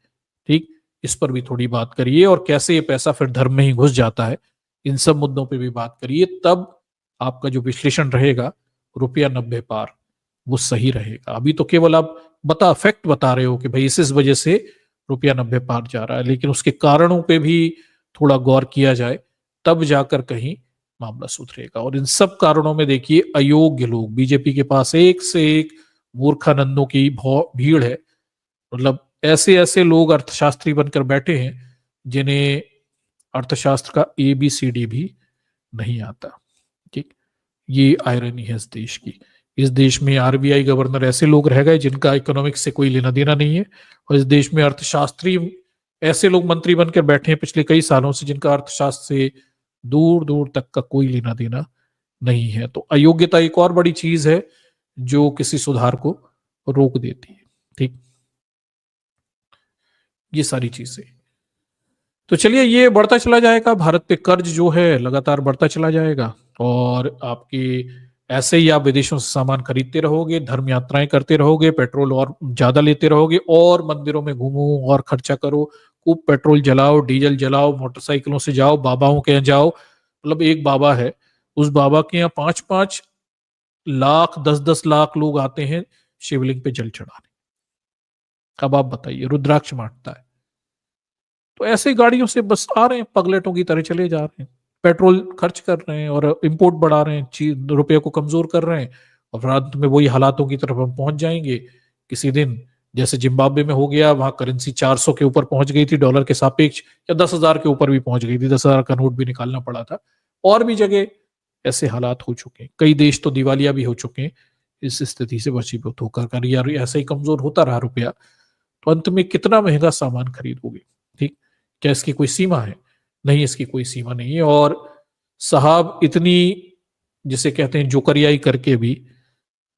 ठीक, इस पर भी थोड़ी बात करिए। और कैसे ये पैसा फिर धर्म में ही घुस जाता है, इन सब मुद्दों पे भी बात करिए। तब आपका जो विश्लेषण रहेगा रुपया 90 पार, वो सही रहेगा। अभी तो केवल आप फैक्ट बता रहे हो कि भाई इस वजह से रुपया 90 पार जा रहा है, लेकिन उसके कारणों पे भी थोड़ा गौर किया जाए, तब जाकर कहीं मामला सुधरेगा। और इन सब कारणों में देखिए, अयोग्य लोग, बीजेपी के पास एक से एक मूर्खानंदों की भीड़ है। मतलब ऐसे ऐसे लोग अर्थशास्त्री बनकर बैठे हैं जिन्हें अर्थशास्त्र का ABCD भी नहीं आता। ठीक, ये आयरनी है इस देश की। इस देश में RBI गवर्नर ऐसे लोग रह गए जिनका इकोनॉमिक्स से कोई लेना देना नहीं है, और इस देश में अर्थशास्त्री ऐसे लोग मंत्री बनकर बैठे हैं पिछले कई सालों से जिनका अर्थशास्त्र से दूर दूर तक का कोई लेना देना नहीं है। तो अयोग्यता एक और बड़ी चीज है जो किसी सुधार को रोक देती है। ठीक, ये सारी चीजें, तो चलिए ये बढ़ता चला जाएगा। भारत पे कर्ज जो है लगातार बढ़ता चला जाएगा, और आपके ऐसे ही आप विदेशों से सामान खरीदते रहोगे, धर्म यात्राएं करते रहोगे, पेट्रोल और ज्यादा लेते रहोगे, और मंदिरों में घूमो और खर्चा करो, खूब पेट्रोल जलाओ, डीजल जलाओ, मोटरसाइकिलों से जाओ, बाबाओं के यहाँ जाओ। मतलब एक बाबा है, उस बाबा के यहाँ 5-5 लाख 10-10 लाख लोग आते हैं शिवलिंग पे जल चढ़ाने। अब आप बताइए, रुद्राक्ष बांटता है। तो ऐसे गाड़ियों से बस आ रहे हैं, पगलेटों की तरह चले जा रहे हैं, पेट्रोल खर्च कर रहे हैं और इंपोर्ट बढ़ा रहे हैं, रुपये को कमजोर कर रहे हैं, और अंत में वही हालातों की तरफ हम पहुंच जाएंगे किसी दिन। जैसे जिम्बाब्वे में हो गया, वहां करेंसी 400 के ऊपर पहुंच गई थी डॉलर के सापेक्ष, या 10,000 के ऊपर भी पहुंच गई थी, 10,000 का नोट भी निकालना पड़ा था। और भी जगह ऐसे हालात हो चुके हैं, कई देश तो दिवालिया भी हो चुके हैं इस स्थिति से वशीभूत होकर। यार ऐसे ही कमजोर होता रहा रुपया, तो अंत में कितना महंगा सामान खरीदोगे। ठीक, क्या इसकी कोई सीमा है? नहीं, इसकी कोई सीमा नहीं है। और साहब इतनी, जिसे कहते हैं जोकरियाई करके भी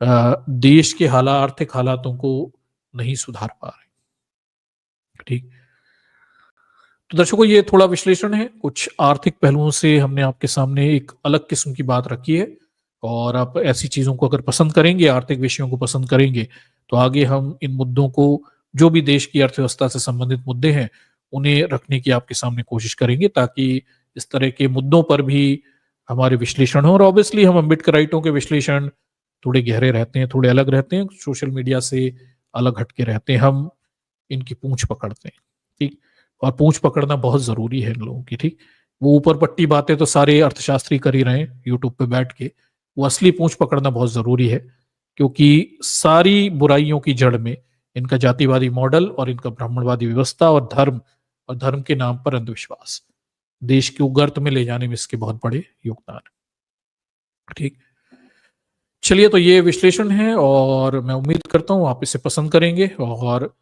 देश के आर्थिक हालातों को नहीं सुधार पा रहे। ठीक, तो दर्शकों ये थोड़ा विश्लेषण है, कुछ आर्थिक पहलुओं से हमने आपके सामने एक अलग किस्म की बात रखी है। और आप ऐसी चीजों को अगर पसंद करेंगे, आर्थिक विषयों को पसंद करेंगे, तो आगे हम इन मुद्दों को, जो भी देश की अर्थव्यवस्था से संबंधित मुद्दे हैं, उन्हें रखने की आपके सामने कोशिश करेंगे, ताकि इस तरह के मुद्दों पर भी हमारे विश्लेषण हो। और ऑब्वियसली हम अम्बेडकराइटों के विश्लेषण थोड़े गहरे रहते हैं, थोड़े अलग रहते हैं, सोशल मीडिया से अलग हटके रहते हैं, हम इनकी पूंछ पकड़ते हैं। ठीक, और पूंछ पकड़ना बहुत जरूरी है इन लोगों की। ठीक, वो ऊपर पट्टी बातें तो सारे अर्थशास्त्री कर ही रहे हैं यूट्यूब पे बैठ के, वो असली पूंछ पकड़ना बहुत जरूरी है, क्योंकि सारी बुराइयों की जड़ में इनका जातिवादी मॉडल और इनका ब्राह्मणवादी व्यवस्था और धर्म के नाम पर अंधविश्वास देश को गर्त में ले जाने में इसके बहुत बड़े योगदान है। ठीक, चलिए तो ये विश्लेषण है, और मैं उम्मीद करता हूं आप इसे पसंद करेंगे, और